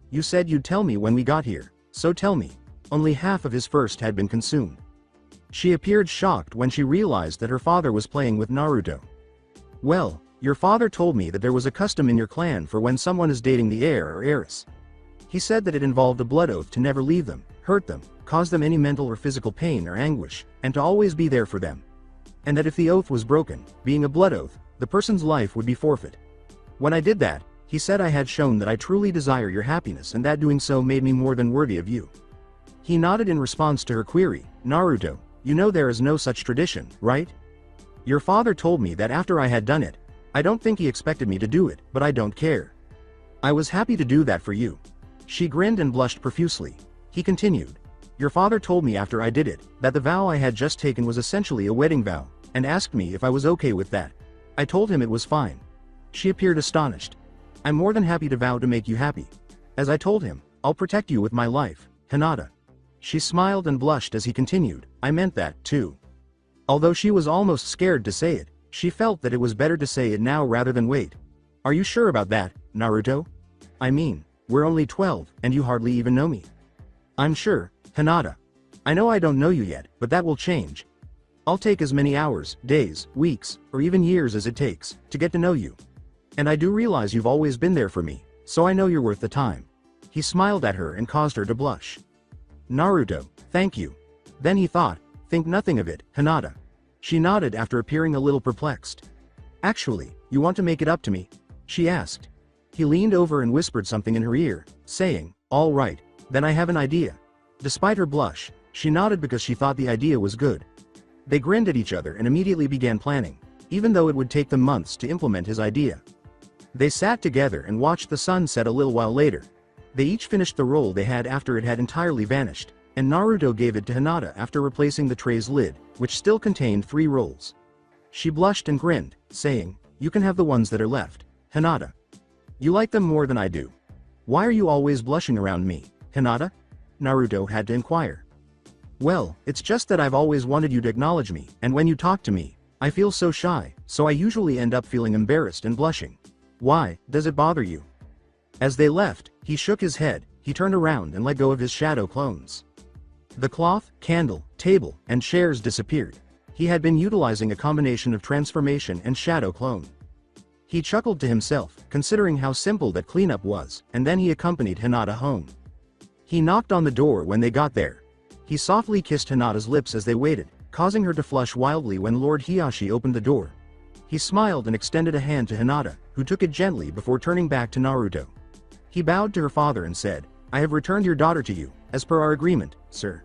You said you'd tell me when we got here, so tell me. Only half of his first had been consumed. She appeared shocked when she realized that her father was playing with Naruto. Well, your father told me that there was a custom in your clan for when someone is dating the heir or heiress. He said that it involved a blood oath to never leave them, hurt them, cause them any mental or physical pain or anguish, and to always be there for them. And that if the oath was broken, being a blood oath, the person's life would be forfeit. When I did that, he said I had shown that I truly desire your happiness and that doing so made me more than worthy of you. He nodded in response to her query. Naruto, you know there is no such tradition, right? Your father told me that after I had done it. I don't think he expected me to do it, but I don't care. I was happy to do that for you. She grinned and blushed profusely. He continued. Your father told me after I did it, that the vow I had just taken was essentially a wedding vow, and asked me if I was okay with that. I told him it was fine. She appeared astonished. I'm more than happy to vow to make you happy. As I told him, I'll protect you with my life, Hinata. She smiled and blushed as he continued, I meant that, too. Although she was almost scared to say it, she felt that it was better to say it now rather than wait. Are you sure about that, Naruto? I mean, we're only 12, and you hardly even know me. I'm sure, Hinata. I know I don't know you yet, but that will change. I'll take as many hours, days, weeks, or even years as it takes, to get to know you. And I do realize you've always been there for me, so I know you're worth the time. He smiled at her and caused her to blush. Naruto, thank you. Then he thought, think nothing of it, Hinata. She nodded after appearing a little perplexed. Actually, you want to make it up to me? She asked. He leaned over and whispered something in her ear, saying, all right, then I have an idea. Despite her blush, she nodded because she thought the idea was good. They grinned at each other and immediately began planning, even though it would take them months to implement his idea. They sat together and watched the sun set a little while later. They each finished the roll they had after it had entirely vanished, and Naruto gave it to Hinata after replacing the tray's lid, which still contained 3 rolls. She blushed and grinned, saying, you can have the ones that are left, Hinata. You like them more than I do. Why are you always blushing around me, Hinata? Naruto had to inquire. Well, it's just that I've always wanted you to acknowledge me, and when you talk to me, I feel so shy, so I usually end up feeling embarrassed and blushing. Why, does it bother you? As they left, he shook his head, he turned around and let go of his shadow clones. The cloth, candle, table, and chairs disappeared. He had been utilizing a combination of transformation and shadow clone. He chuckled to himself, considering how simple that cleanup was, and then he accompanied Hinata home. He knocked on the door when they got there. He softly kissed Hinata's lips as they waited, causing her to flush wildly when Lord Hiyashi opened the door. He smiled and extended a hand to Hinata, who took it gently before turning back to Naruto. He bowed to her father and said, I have returned your daughter to you, as per our agreement, sir.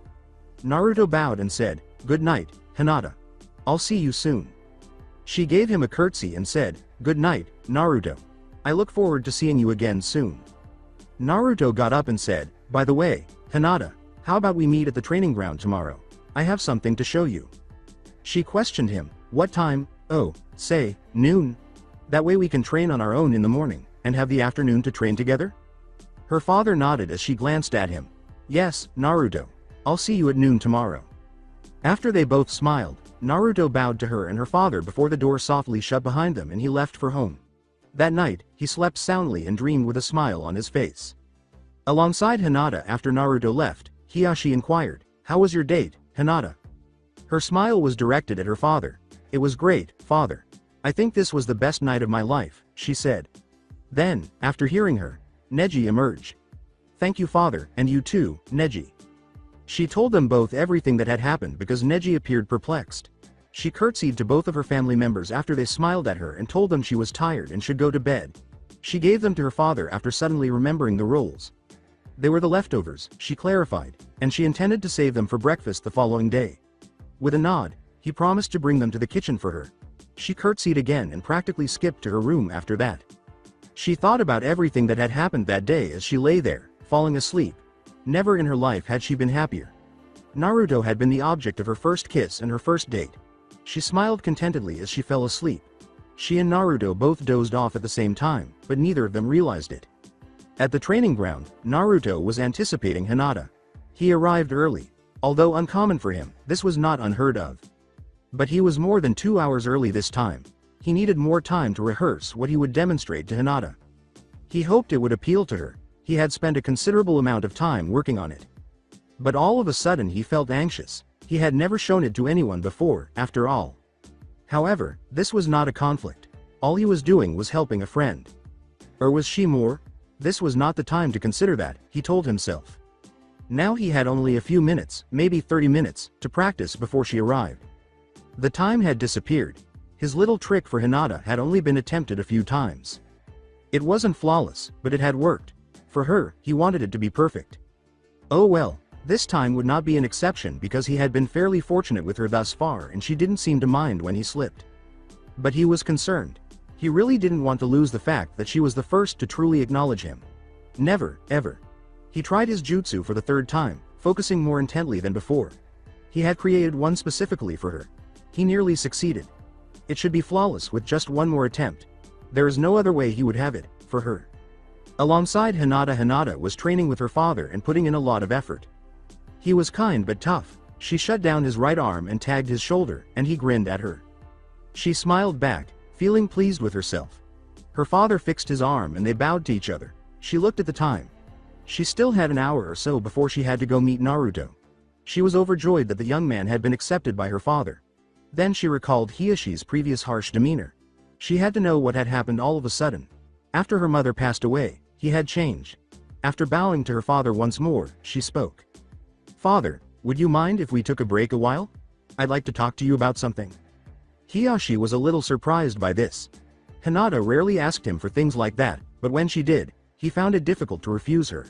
Naruto bowed and said, good night, Hinata. I'll see you soon. She gave him a curtsy and said, good night, Naruto. I look forward to seeing you again soon. Naruto got up and said, by the way, Hinata, how about we meet at the training ground tomorrow? I have something to show you. She questioned him, what time? Oh, say, noon. That way we can train on our own in the morning, and have the afternoon to train together? Her father nodded as she glanced at him. Yes, Naruto. I'll see you at noon tomorrow. After they both smiled, Naruto bowed to her and her father before the door softly shut behind them and he left for home. That night, he slept soundly and dreamed with a smile on his face. Alongside Hinata after Naruto left, Hiyashi inquired, how was your date, Hinata? Her smile was directed at her father. It was great, father. I think this was the best night of my life, she said. Then, after hearing her, Neji emerged. Thank you father, and you too, Neji. She told them both everything that had happened because Neji appeared perplexed. She curtsied to both of her family members after they smiled at her and told them she was tired and should go to bed. She gave them to her father after suddenly remembering the rolls. They were the leftovers, she clarified, and she intended to save them for breakfast the following day. With a nod, he promised to bring them to the kitchen for her. She curtsied again and practically skipped to her room after that. She thought about everything that had happened that day as she lay there, falling asleep. Never in her life had she been happier. Naruto had been the object of her first kiss and her first date. She smiled contentedly as she fell asleep. She and Naruto both dozed off at the same time, but neither of them realized it. At the training ground, Naruto was anticipating Hinata. He arrived early. Although uncommon for him, this was not unheard of. But he was more than 2 hours early this time. He needed more time to rehearse what he would demonstrate to Hinata. He hoped it would appeal to her. He had spent a considerable amount of time working on it. But all of a sudden he felt anxious. He had never shown it to anyone before, after all. However, this was not a conflict. All he was doing was helping a friend. Or was she more? This was not the time to consider that, he told himself. Now he had only a few minutes, maybe 30 minutes, to practice before she arrived. The time had disappeared. His little trick for Hinata had only been attempted a few times. It wasn't flawless, but it had worked. For her, he wanted it to be perfect. Oh well, this time would not be an exception because he had been fairly fortunate with her thus far and she didn't seem to mind when he slipped. But he was concerned. He really didn't want to lose the fact that she was the first to truly acknowledge him. Never, ever. He tried his jutsu for the third time, focusing more intently than before. He had created one specifically for her. He nearly succeeded. It should be flawless with just one more attempt. There is no other way he would have it, for her. Alongside Hinata was training with her father and putting in a lot of effort. He was kind but tough. She shut down his right arm and tagged his shoulder, and he grinned at her. She smiled back, feeling pleased with herself. Her father fixed his arm and they bowed to each other. She looked at the time. She still had an hour or so before she had to go meet Naruto. She was overjoyed that the young man had been accepted by her father. Then she recalled Hyushi's previous harsh demeanor. She had to know what had happened all of a sudden. After her mother passed away, he had changed. After bowing to her father once more, she spoke. "Father, would you mind if we took a break a while? I'd like to talk to you about something." Hyuga was a little surprised by this. Hinata rarely asked him for things like that, but when she did, he found it difficult to refuse her.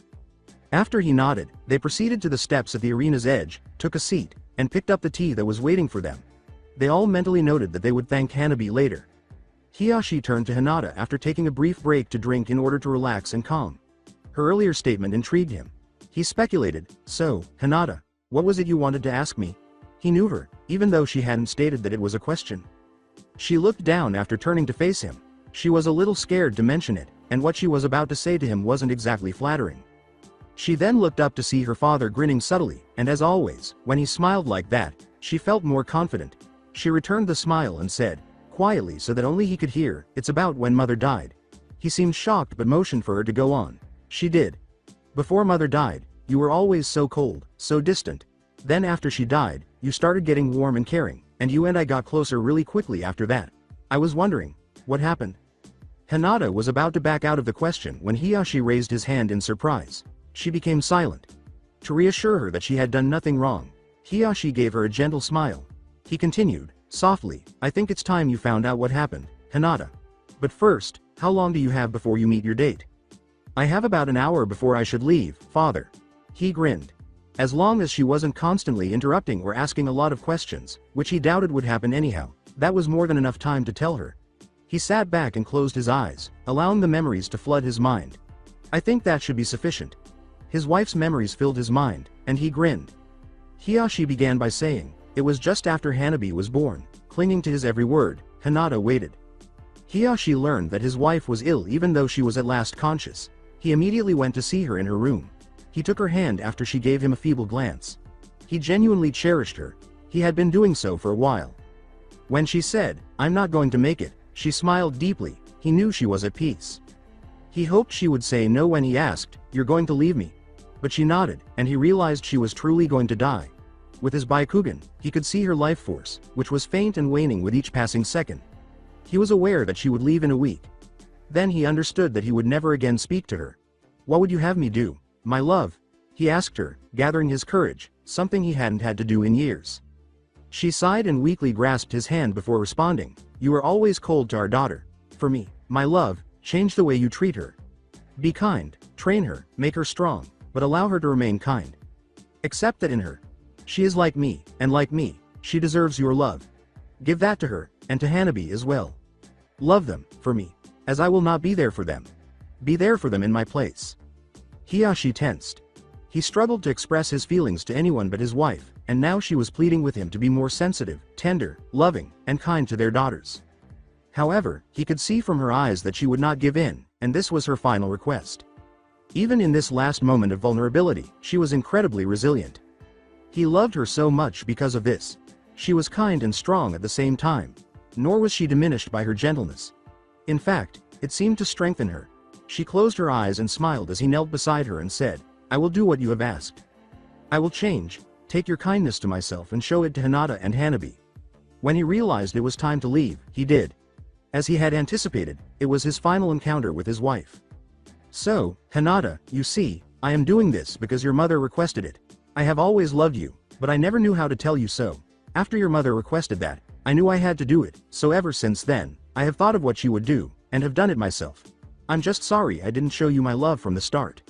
After he nodded, they proceeded to the steps at the arena's edge, took a seat, and picked up the tea that was waiting for them. They all mentally noted that they would thank Hanabi later. Hyuga turned to Hinata after taking a brief break to drink in order to relax and calm. Her earlier statement intrigued him. He speculated, "So, Hinata, what was it you wanted to ask me?" He knew her, even though she hadn't stated that it was a question. She looked down after turning to face him. She was a little scared to mention it, and what she was about to say to him wasn't exactly flattering. She then looked up to see her father grinning subtly, and as always, when he smiled like that, she felt more confident. She returned the smile and said, quietly so that only he could hear, "It's about when Mother died." He seemed shocked but motioned for her to go on. She did. "Before Mother died, you were always so cold, so distant. Then after she died, you started getting warm and caring, and you and I got closer really quickly after that. I was wondering, what happened?" Hinata was about to back out of the question when Hyuga raised his hand in surprise. She became silent. To reassure her that she had done nothing wrong, Hyuga gave her a gentle smile. He continued, softly, "I think it's time you found out what happened, Hinata. But first, how long do you have before you meet your date?" "I have about an hour before I should leave, father." He grinned. As long as she wasn't constantly interrupting or asking a lot of questions, which he doubted would happen anyhow, that was more than enough time to tell her. He sat back and closed his eyes, allowing the memories to flood his mind. "I think that should be sufficient." His wife's memories filled his mind, and he grinned. Hyuga began by saying, "It was just after Hanabi was born." Clinging to his every word, Hinata waited. Hyuga learned that his wife was ill even though she was at last conscious. He immediately went to see her in her room. He took her hand after she gave him a feeble glance. He genuinely cherished her. He had been doing so for a while. When she said, "I'm not going to make it," she smiled deeply. He knew she was at peace. He hoped she would say no when he asked, "You're going to leave me?" But she nodded, and he realized she was truly going to die. With his Byakugan, he could see her life force, which was faint and waning with each passing second. He was aware that she would leave in a week. Then he understood that he would never again speak to her. "What would you have me do, my love?" he asked her, gathering his courage, something he hadn't had to do in years. She sighed and weakly grasped his hand before responding, "You are always cold to our daughter. For me, my love, change the way you treat her. Be kind, train her, make her strong, but allow her to remain kind. Accept that in her. She is like me, and like me, she deserves your love. Give that to her, and to Hanabi as well. Love them, for me, as I will not be there for them. Be there for them in my place." Hyuga tensed. He struggled to express his feelings to anyone but his wife, and now she was pleading with him to be more sensitive, tender, loving, and kind to their daughters. However, he could see from her eyes that she would not give in, and this was her final request. Even in this last moment of vulnerability, she was incredibly resilient. He loved her so much because of this. She was kind and strong at the same time, nor was she diminished by her gentleness. In fact, it seemed to strengthen her. She closed her eyes and smiled as he knelt beside her and said, "I will do what you have asked. I will change, take your kindness to myself and show it to Hinata and Hanabi." When he realized it was time to leave, he did. As he had anticipated, it was his final encounter with his wife. "So, Hinata, you see, I am doing this because your mother requested it. I have always loved you, but I never knew how to tell you so. After your mother requested that, I knew I had to do it, so ever since then, I have thought of what she would do, and have done it myself. I'm just sorry I didn't show you my love from the start."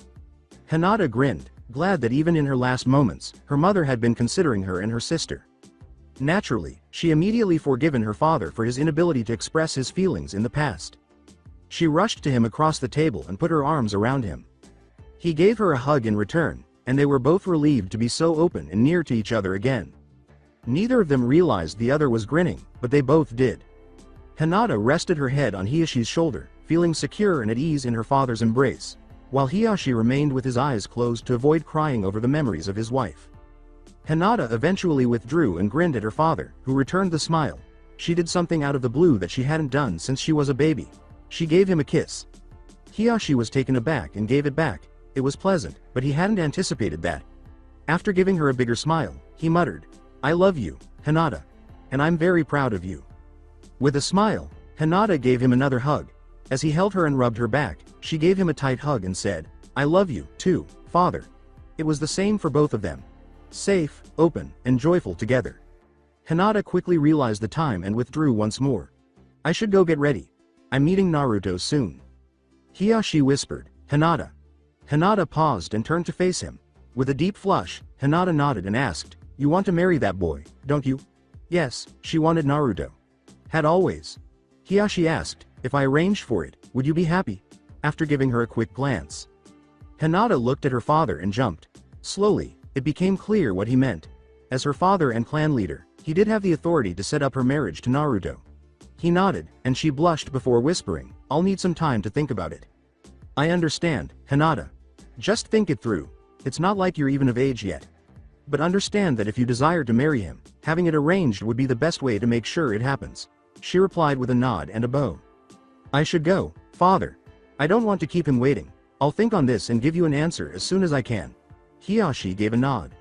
Hinata grinned, glad that even in her last moments, her mother had been considering her and her sister. Naturally, she immediately forgiven her father for his inability to express his feelings in the past. She rushed to him across the table and put her arms around him. He gave her a hug in return, and they were both relieved to be so open and near to each other again. Neither of them realized the other was grinning, but they both did. Hinata rested her head on Hiyashi's shoulder, feeling secure and at ease in her father's embrace, while Hiyashi remained with his eyes closed to avoid crying over the memories of his wife. Hinata eventually withdrew and grinned at her father, who returned the smile. She did something out of the blue that she hadn't done since she was a baby. She gave him a kiss. Hiyashi was taken aback and gave it back. It was pleasant, but he hadn't anticipated that. After giving her a bigger smile, he muttered, "I love you, Hinata. And I'm very proud of you." With a smile, Hinata gave him another hug. As he held her and rubbed her back, she gave him a tight hug and said, "I love you, too, father." It was the same for both of them. Safe, open, and joyful together. Hinata quickly realized the time and withdrew once more. "I should go get ready. I'm meeting Naruto soon." Hiyashi whispered, "Hinata." Hinata paused and turned to face him. With a deep flush, Hinata nodded and asked, "You want to marry that boy, don't you?" Yes, she wanted Naruto. Had always. Hiyashi asked, "If I arranged for it, would you be happy?" After giving her a quick glance. Hinata looked at her father and jumped. Slowly, it became clear what he meant. As her father and clan leader, he did have the authority to set up her marriage to Naruto. He nodded, and she blushed before whispering, "I'll need some time to think about it." "I understand, Hinata. Just think it through. It's not like you're even of age yet. But understand that if you desire to marry him, having it arranged would be the best way to make sure it happens," she replied with a nod and a bow. "I should go, father. I don't want to keep him waiting. I'll think on this and give you an answer as soon as I can." Hiyashi gave a nod.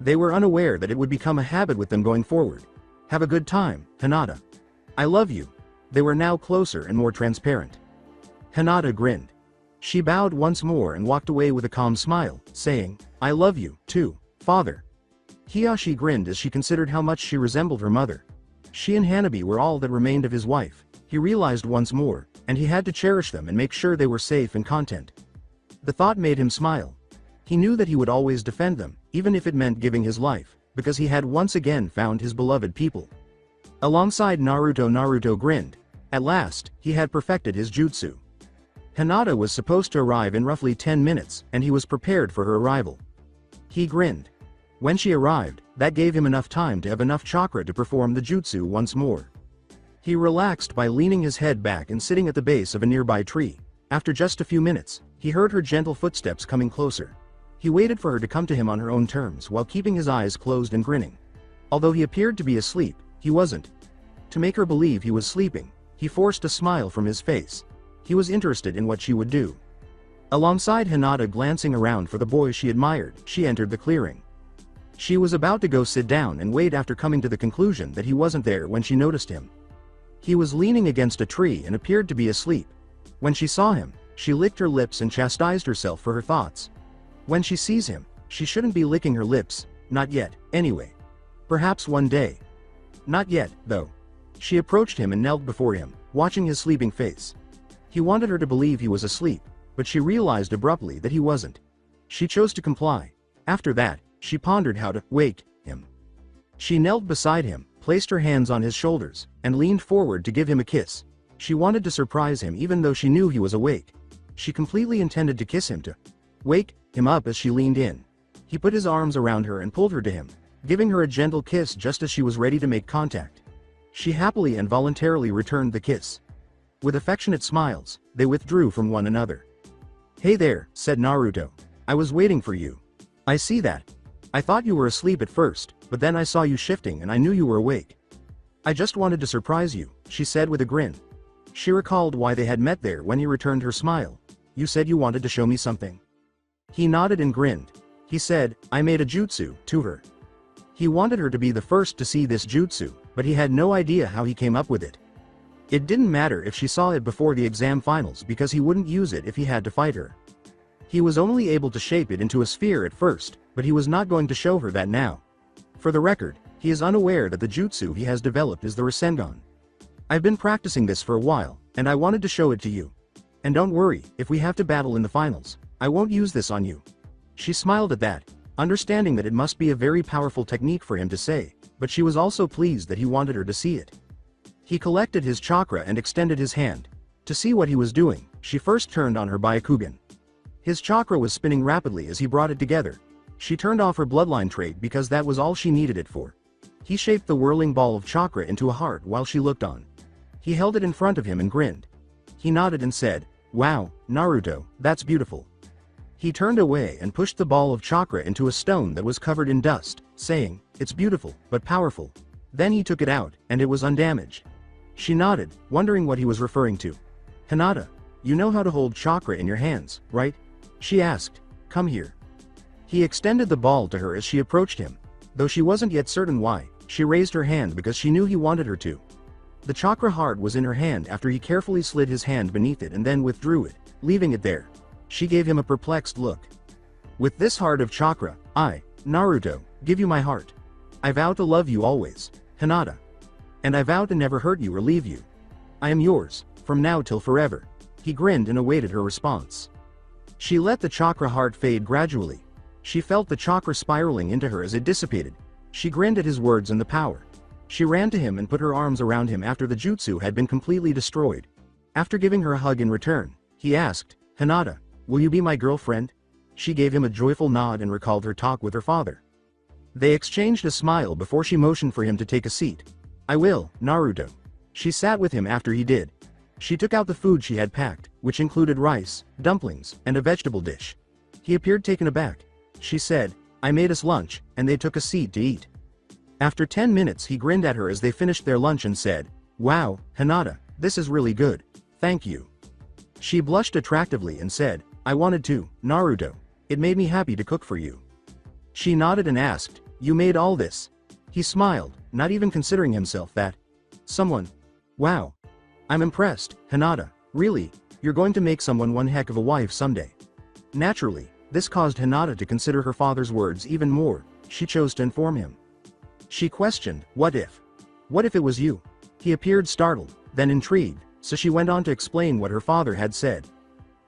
They were unaware that it would become a habit with them going forward. "Have a good time, Hinata. I love you." They were now closer and more transparent. Hinata grinned. She bowed once more and walked away with a calm smile, saying, "I love you, too, father." Hiyashi grinned as she considered how much she resembled her mother. She and Hanabi were all that remained of his wife, he realized once more, and he had to cherish them and make sure they were safe and content. The thought made him smile. He knew that he would always defend them, even if it meant giving his life, because he had once again found his beloved people. Alongside Naruto grinned. At last, he had perfected his jutsu. Hinata was supposed to arrive in roughly 10 minutes, and he was prepared for her arrival. He grinned. When she arrived, that gave him enough time to have enough chakra to perform the jutsu once more. He relaxed by leaning his head back and sitting at the base of a nearby tree. After just a few minutes, he heard her gentle footsteps coming closer. He waited for her to come to him on her own terms while keeping his eyes closed and grinning. Although he appeared to be asleep, he wasn't. To make her believe he was sleeping, he forced a smile from his face. He was interested in what she would do. Alongside Hinata glancing around for the boy she admired, she entered the clearing. She was about to go sit down and wait after coming to the conclusion that he wasn't there when she noticed him. He was leaning against a tree and appeared to be asleep. When she saw him, she licked her lips and chastised herself for her thoughts. When she sees him, she shouldn't be licking her lips, not yet, anyway. Perhaps one day. Not yet, though. She approached him and knelt before him, watching his sleeping face. He wanted her to believe he was asleep, but she realized abruptly that he wasn't. She chose to comply. After that, she pondered how to wake him. She knelt beside him, placed her hands on his shoulders, and leaned forward to give him a kiss. She wanted to surprise him even though she knew he was awake. She completely intended to kiss him to wake him up as she leaned in, He put his arms around her and pulled her to him, giving her a gentle kiss just as she was ready to make contact. She happily and voluntarily returned the kiss. With affectionate smiles, they withdrew from one another. "Hey there," said Naruto. "I was waiting for you. I see that. I thought you were asleep at first, but then I saw you shifting and I knew you were awake. I just wanted to surprise you," she said with a grin. She recalled why they had met there when he returned her smile. "You said you wanted to show me something." He nodded and grinned. He said, "I made a jutsu," to her. He wanted her to be the first to see this jutsu, but he had no idea how he came up with it. It didn't matter if she saw it before the exam finals because he wouldn't use it if he had to fight her. He was only able to shape it into a sphere at first, but he was not going to show her that now. For the record, he is unaware that the jutsu he has developed is the Rasengan. "I've been practicing this for a while, and I wanted to show it to you. And don't worry, if we have to battle in the finals, I won't use this on you." She smiled at that, understanding that it must be a very powerful technique for him to say, but she was also pleased that he wanted her to see it. He collected his chakra and extended his hand. To see what he was doing, she first turned on her Byakugan. His chakra was spinning rapidly as he brought it together. She turned off her bloodline trait because that was all she needed it for. He shaped the whirling ball of chakra into a heart while she looked on. He held it in front of him and grinned. He nodded and said, "Wow, Naruto, that's beautiful." He turned away and pushed the ball of chakra into a stone that was covered in dust, saying, "It's beautiful, but powerful." Then he took it out, and it was undamaged. She nodded, wondering what he was referring to. "Hinata, you know how to hold chakra in your hands, right?" she asked. "Come here." He extended the ball to her as she approached him. Though she wasn't yet certain why, she raised her hand because she knew he wanted her to. The chakra heart was in her hand after he carefully slid his hand beneath it and then withdrew it, leaving it there. She gave him a perplexed look. "With this heart of chakra, I, Naruto, give you my heart. I vow to love you always, Hinata. And I vow to never hurt you or leave you. I am yours, from now till forever." He grinned and awaited her response. She let the chakra heart fade gradually. She felt the chakra spiraling into her as it dissipated. She grinned at his words and the power. She ran to him and put her arms around him after the jutsu had been completely destroyed. After giving her a hug in return, he asked, "Hinata, will you be my girlfriend?" She gave him a joyful nod and recalled her talk with her father. They exchanged a smile before she motioned for him to take a seat. "I will, Naruto." She sat with him after he did. She took out the food she had packed, which included rice, dumplings, and a vegetable dish. He appeared taken aback. She said, "I made us lunch," and they took a seat to eat. After 10 minutes he grinned at her as they finished their lunch and said, "Wow, Hinata, this is really good. Thank you." She blushed attractively and said, "I wanted to, Naruto. It made me happy to cook for you." She nodded and asked, "You made all this?" He smiled, not even considering himself that someone. "Wow. I'm impressed, Hinata. Really, you're going to make someone one heck of a wife someday." Naturally, this caused Hinata to consider her father's words even more. She chose to inform him. She questioned, "What if? What if it was you?" He appeared startled, then intrigued, so she went on to explain what her father had said.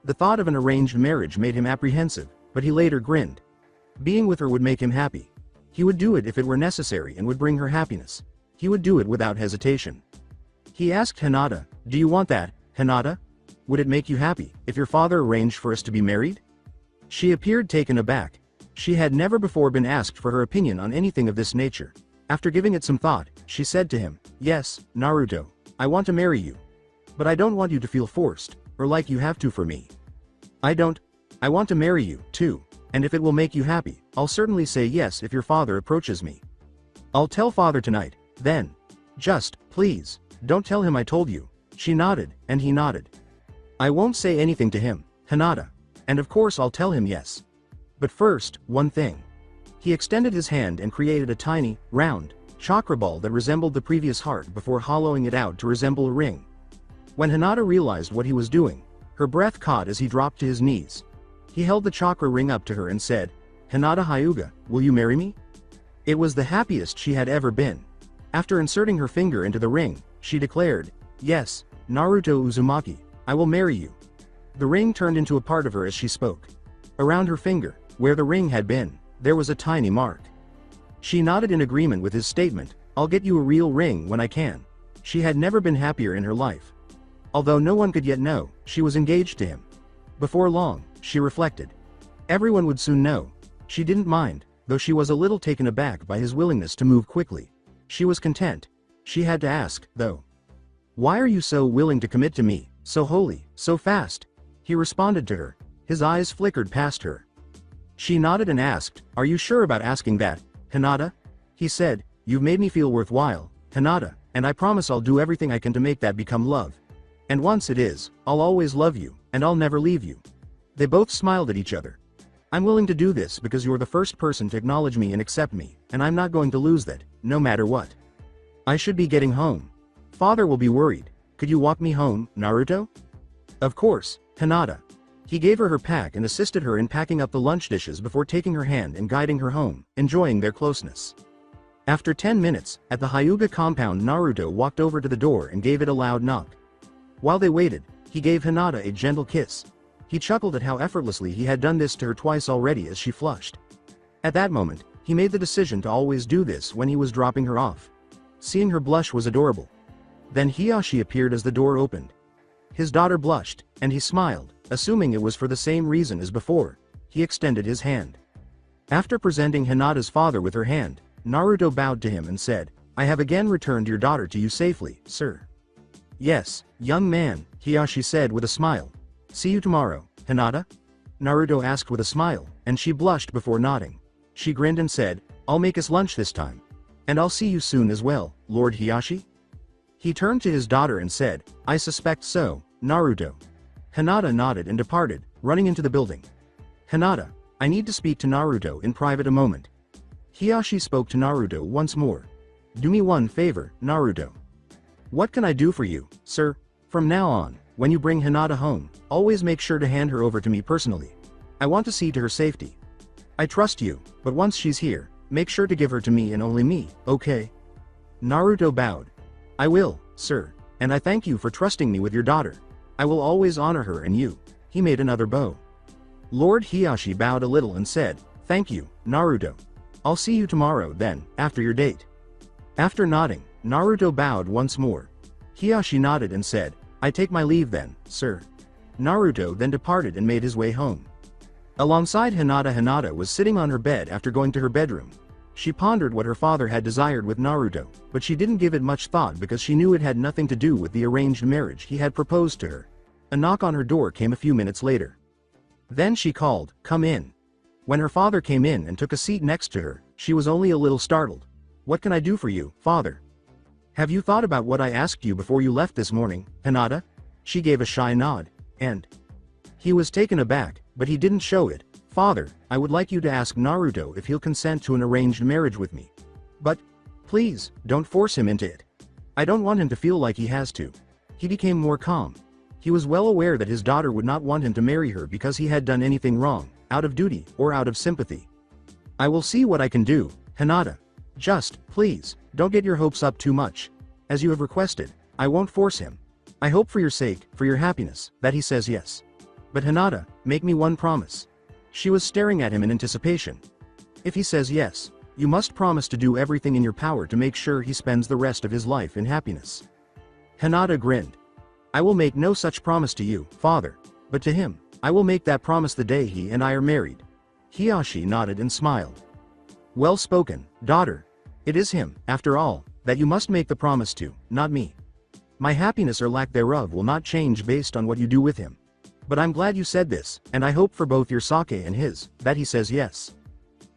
The thought of an arranged marriage made him apprehensive, but he later grinned. Being with her would make him happy. He would do it if it were necessary and would bring her happiness. He would do it without hesitation. He asked Hinata, "Do you want that, Hinata? Would it make you happy if your father arranged for us to be married?" She appeared taken aback. She had never before been asked for her opinion on anything of this nature. After giving it some thought, she said to him, "Yes, Naruto, I want to marry you. But I don't want you to feel forced, or like you have to for me. I want to marry you, too, and if it will make you happy, I'll certainly say yes if your father approaches me. I'll tell father tonight, then. Just, please, don't tell him I told you." She nodded, and he nodded. "I won't say anything to him, Hinata. And of course I'll tell him yes. But first, one thing." He extended his hand and created a tiny, round, chakra ball that resembled the previous heart before hollowing it out to resemble a ring. When Hinata realized what he was doing, her breath caught as he dropped to his knees. He held the chakra ring up to her and said, "Hinata Hyuga, will you marry me?" It was the happiest she had ever been. After inserting her finger into the ring, she declared, "Yes, Naruto Uzumaki, I will marry you." The ring turned into a part of her as she spoke. Around her finger, where the ring had been, there was a tiny mark. She nodded in agreement with his statement, "I'll get you a real ring when I can." She had never been happier in her life. Although no one could yet know, she was engaged to him. Before long, she reflected. Everyone would soon know. She didn't mind, though she was a little taken aback by his willingness to move quickly. She was content. She had to ask, though. Why are you so willing to commit to me, so wholly, so fast? He responded to her. His eyes flickered past her. She nodded and asked, are you sure about asking that, Hinata? He said, you've made me feel worthwhile, Hinata, and I promise I'll do everything I can to make that become love. And once it is, I'll always love you, and I'll never leave you. They both smiled at each other. I'm willing to do this because you're the first person to acknowledge me and accept me, and I'm not going to lose that, no matter what. I should be getting home. Father will be worried. Could you walk me home, Naruto? Of course, Hinata. He gave her her pack and assisted her in packing up the lunch dishes before taking her hand and guiding her home, enjoying their closeness. After 10 minutes, at the Hyuga compound, Naruto walked over to the door and gave it a loud knock. While they waited, he gave Hinata a gentle kiss. He chuckled at how effortlessly he had done this to her twice already as she flushed. At that moment, he made the decision to always do this when he was dropping her off. Seeing her blush was adorable. Then Hiyashi appeared as the door opened. His daughter blushed, and he smiled, assuming it was for the same reason as before. He extended his hand. After presenting Hinata's father with her hand, Naruto bowed to him and said, I have again returned your daughter to you safely, sir. Yes, young man, Hiyashi said with a smile. See you tomorrow, Hinata? Naruto asked with a smile, and she blushed before nodding. She grinned and said, I'll make us lunch this time. And I'll see you soon as well, Lord Hiyashi? He turned to his daughter and said, I suspect so, Naruto. Hinata nodded and departed, running into the building. Hinata, I need to speak to Naruto in private a moment. Hiyashi spoke to Naruto once more. Do me one favor, Naruto. What can I do for you, sir? From now on, when you bring Hinata home, always make sure to hand her over to me personally. I want to see to her safety. I trust you, but once she's here, make sure to give her to me and only me, okay? Naruto bowed. I will, sir, and I thank you for trusting me with your daughter. I will always honor her and you. He made another bow. Lord Hiyashi bowed a little and said, Thank you, Naruto. I'll see you tomorrow then, after your date. After nodding, Naruto bowed once more. Hiyashi nodded and said, I take my leave then, sir. Naruto then departed and made his way home. Alongside Hinata, Hinata was sitting on her bed after going to her bedroom. She pondered what her father had desired with Naruto, but she didn't give it much thought because she knew it had nothing to do with the arranged marriage he had proposed to her. A knock on her door came a few minutes later. Then she called, Come in. When her father came in and took a seat next to her, she was only a little startled. What can I do for you, father? Have you thought about what I asked you before you left this morning, Hinata? She gave a shy nod, and he was taken aback, but he didn't show it. Father, I would like you to ask Naruto if he'll consent to an arranged marriage with me. But, please, don't force him into it. I don't want him to feel like he has to. He became more calm. He was well aware that his daughter would not want him to marry her because he had done anything wrong, out of duty, or out of sympathy. I will see what I can do, Hinata. Just, please, don't get your hopes up too much. As you have requested, I won't force him. I hope for your sake, for your happiness, that he says yes. But Hinata, make me one promise. She was staring at him in anticipation. If he says yes, you must promise to do everything in your power to make sure he spends the rest of his life in happiness. Hinata grinned. I will make no such promise to you, father, but to him, I will make that promise the day he and I are married. Hiyashi nodded and smiled. Well spoken, daughter. It is him, after all, that you must make the promise to, not me. My happiness or lack thereof will not change based on what you do with him. But I'm glad you said this, and I hope for both your sake and his, that he says yes.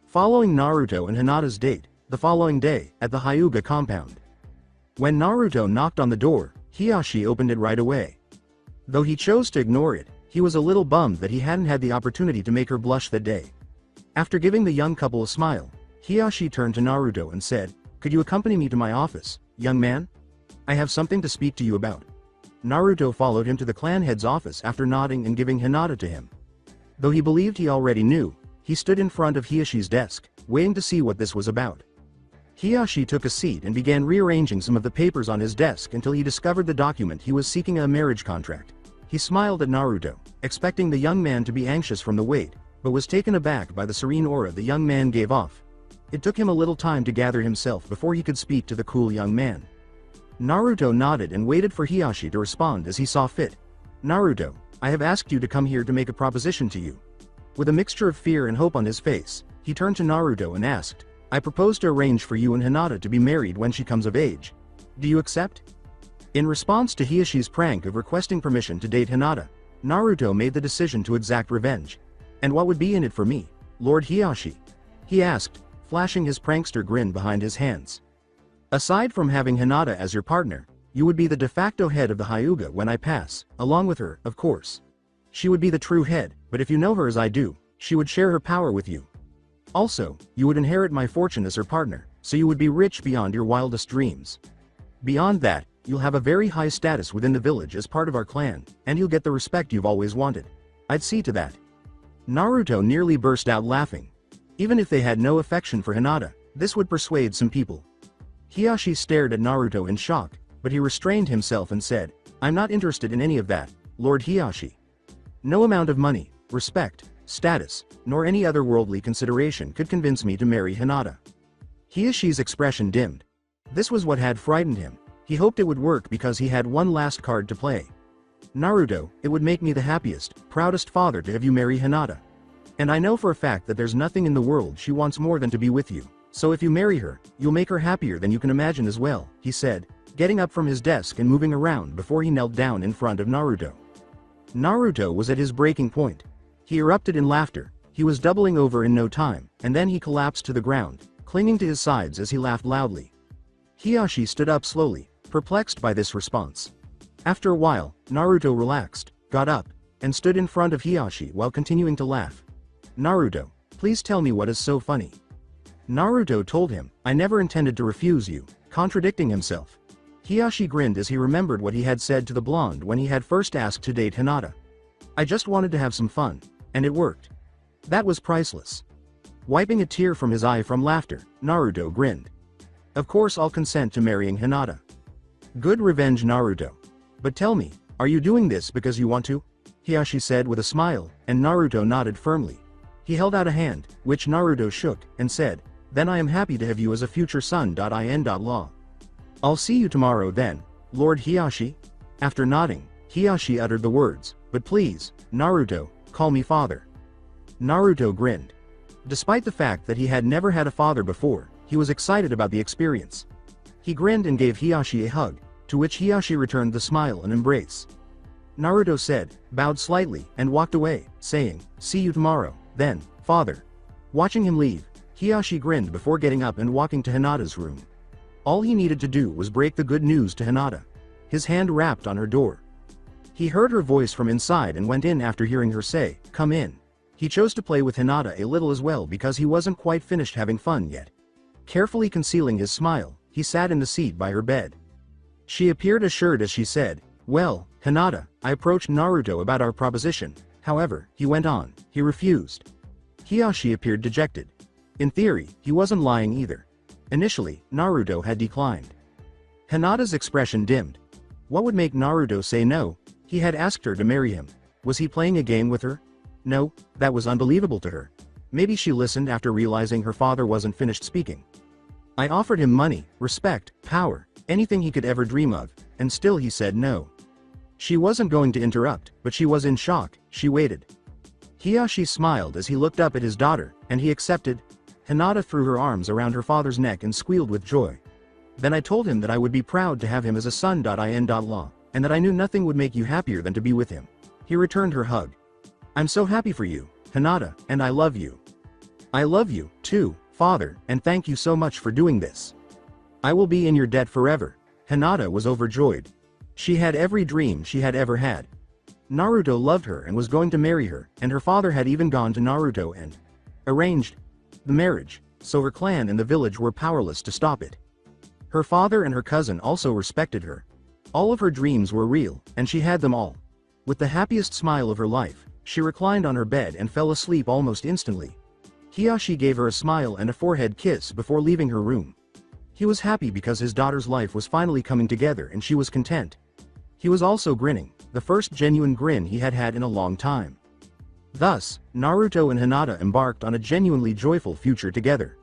Following Naruto and Hinata's date, the following day, at the Hyuga compound. When Naruto knocked on the door, Hiyashi opened it right away. Though he chose to ignore it, he was a little bummed that he hadn't had the opportunity to make her blush that day. After giving the young couple a smile, Hiyashi turned to Naruto and said, Could you accompany me to my office, young man? I have something to speak to you about. Naruto followed him to the clan head's office after nodding and giving Hinata to him. Though he believed he already knew, he stood in front of Hiyashi's desk, waiting to see what this was about. Hiyashi took a seat and began rearranging some of the papers on his desk until he discovered the document he was seeking, a marriage contract. He smiled at Naruto, expecting the young man to be anxious from the wait, but was taken aback by the serene aura the young man gave off. It took him a little time to gather himself before he could speak to the cool young man. Naruto nodded and waited for Hiyashi to respond as he saw fit. Naruto, I have asked you to come here to make a proposition to you. With a mixture of fear and hope on his face, he turned to Naruto and asked, I propose to arrange for you and Hinata to be married when she comes of age. Do you accept? In response to Hiyoshi's prank of requesting permission to date Hinata, Naruto made the decision to exact revenge. And what would be in it for me, Lord Hiyoshi? He asked, flashing his prankster grin behind his hands. Aside from having Hinata as your partner, you would be the de facto head of the Hyuga when I pass, along with her, of course. She would be the true head, but if you know her as I do, she would share her power with you. Also, you would inherit my fortune as her partner, so you would be rich beyond your wildest dreams. Beyond that, you'll have a very high status within the village as part of our clan, and you'll get the respect you've always wanted. I'd see to that. Naruto nearly burst out laughing. Even if they had no affection for Hinata, this would persuade some people. Hiyoshi stared at Naruto in shock, but he restrained himself and said, I'm not interested in any of that, Lord Hiyoshi. No amount of money, respect, status, nor any other worldly consideration could convince me to marry Hinata. Hiyoshi's expression dimmed. This was what had frightened him. He hoped it would work because he had one last card to play. Naruto, it would make me the happiest, proudest father to have you marry Hinata. And I know for a fact that there's nothing in the world she wants more than to be with you. So if you marry her, you'll make her happier than you can imagine as well, he said, getting up from his desk and moving around before he knelt down in front of Naruto. Naruto was at his breaking point. He erupted in laughter, he was doubling over in no time, and then he collapsed to the ground, clinging to his sides as he laughed loudly. Hiyoshi stood up slowly, perplexed by this response. After a while, Naruto relaxed, got up, and stood in front of Hiyoshi while continuing to laugh. Naruto, please tell me what is so funny. Naruto told him, I never intended to refuse you, contradicting himself. Hiyoshi grinned as he remembered what he had said to the blonde when he had first asked to date Hinata. I just wanted to have some fun, and it worked. That was priceless. Wiping a tear from his eye from laughter, Naruto grinned. Of course I'll consent to marrying Hinata. Good revenge, Naruto. But tell me, are you doing this because you want to? Hiyoshi said with a smile, and Naruto nodded firmly. He held out a hand, which Naruto shook, and said, Then I am happy to have you as a future son.in.law. I'll see you tomorrow then, Lord Hiyoshi? After nodding, Hiyoshi uttered the words, But please, Naruto, call me father. Naruto grinned. Despite the fact that he had never had a father before, he was excited about the experience. He grinned and gave Hiyoshi a hug, to which Hiyoshi returned the smile and embrace. Naruto said, bowed slightly, and walked away, saying, See you tomorrow, then, father. Watching him leave, Hiyoshi grinned before getting up and walking to Hinata's room. All he needed to do was break the good news to Hinata. His hand rapped on her door. He heard her voice from inside and went in after hearing her say, Come in. He chose to play with Hinata a little as well because he wasn't quite finished having fun yet. Carefully concealing his smile, he sat in the seat by her bed. She appeared assured as she said, Well, Hinata, I approached Naruto about our proposition, however, he went on, he refused. Hiyoshi appeared dejected. In theory, he wasn't lying either. Initially, Naruto had declined. Hinata's expression dimmed. What would make Naruto say no? He had asked her to marry him. Was he playing a game with her? No, that was unbelievable to her. Maybe she listened after realizing her father wasn't finished speaking. I offered him money, respect, power, anything he could ever dream of, and still he said no. She wasn't going to interrupt, but she was in shock. She waited. Hiyoshi smiled as he looked up at his daughter, and he accepted. Hinata threw her arms around her father's neck and squealed with joy. Then I told him that I would be proud to have him as a son.in.law, and that I knew nothing would make you happier than to be with him. He returned her hug. I'm so happy for you, Hinata, and I love you. I love you, too, father, and thank you so much for doing this. I will be in your debt forever. Hinata was overjoyed. She had every dream she had ever had. Naruto loved her and was going to marry her, and her father had even gone to Naruto and arranged the marriage, so her clan and the village were powerless to stop it. Her father and her cousin also respected her. All of her dreams were real, and she had them all. With the happiest smile of her life, she reclined on her bed and fell asleep almost instantly. Hiyoshi gave her a smile and a forehead kiss before leaving her room. He was happy because his daughter's life was finally coming together and she was content. He was also grinning, the first genuine grin he had had in a long time. Thus, Naruto and Hinata embarked on a genuinely joyful future together.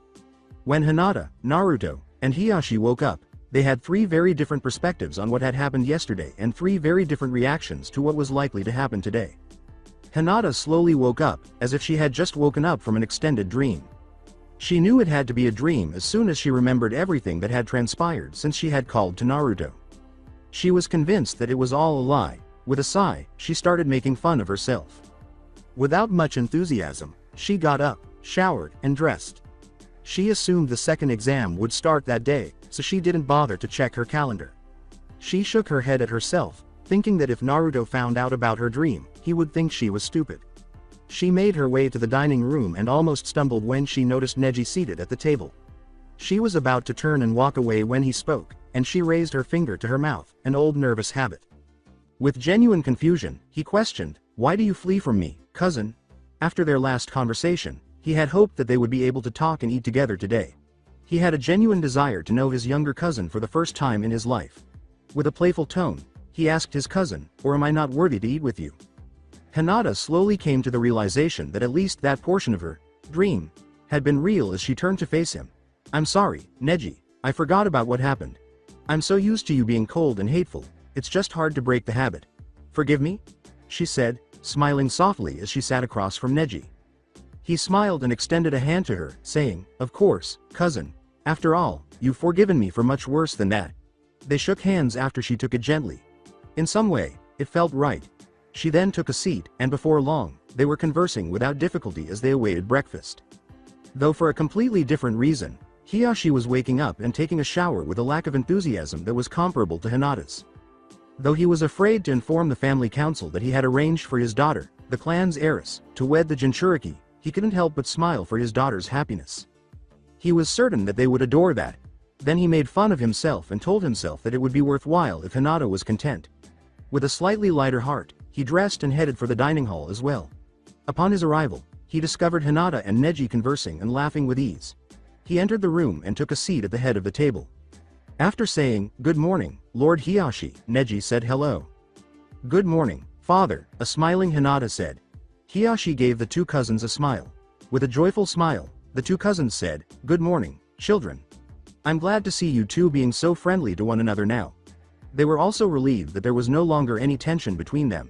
When Hinata, Naruto, and Hiyoshi woke up, they had three very different perspectives on what had happened yesterday and three very different reactions to what was likely to happen today. Hinata slowly woke up, as if she had just woken up from an extended dream. She knew it had to be a dream as soon as she remembered everything that had transpired since she had called to Naruto. She was convinced that it was all a lie. With a sigh, she started making fun of herself. Without much enthusiasm, she got up, showered, and dressed. She assumed the second exam would start that day, so she didn't bother to check her calendar. She shook her head at herself, thinking that if Naruto found out about her dream, he would think she was stupid. She made her way to the dining room and almost stumbled when she noticed Neji seated at the table. She was about to turn and walk away when he spoke, and she raised her finger to her mouth, an old nervous habit. With genuine confusion, he questioned, "Why do you flee from me, cousin?" After their last conversation, he had hoped that they would be able to talk and eat together today. He had a genuine desire to know his younger cousin for the first time in his life. With a playful tone, he asked his cousin, "Or am I not worthy to eat with you?" Hinata slowly came to the realization that at least that portion of her dream had been real as she turned to face him. "I'm sorry, Neji, I forgot about what happened. I'm so used to you being cold and hateful, it's just hard to break the habit. Forgive me?" she said, smiling softly as she sat across from Neji. He smiled and extended a hand to her, saying, "Of course, cousin. After all, you've forgiven me for much worse than that." They shook hands after she took it gently. In some way, it felt right. She then took a seat, and before long, they were conversing without difficulty as they awaited breakfast. Though for a completely different reason, Hiyashi was waking up and taking a shower with a lack of enthusiasm that was comparable to Hinata's. Though he was afraid to inform the family council that he had arranged for his daughter, the clan's heiress, to wed the Jinchuriki, he couldn't help but smile for his daughter's happiness. He was certain that they would adore that. Then he made fun of himself and told himself that it would be worthwhile if Hinata was content. With a slightly lighter heart, he dressed and headed for the dining hall as well. Upon his arrival, he discovered Hinata and Neji conversing and laughing with ease. He entered the room and took a seat at the head of the table. After saying, "Good morning, Lord Hiyashi," Neji said hello. "Good morning, father," a smiling Hinata said. Hiyashi gave the two cousins a smile. With a joyful smile, the two cousins said, "Good morning, children. I'm glad to see you two being so friendly to one another now." They were also relieved that there was no longer any tension between them.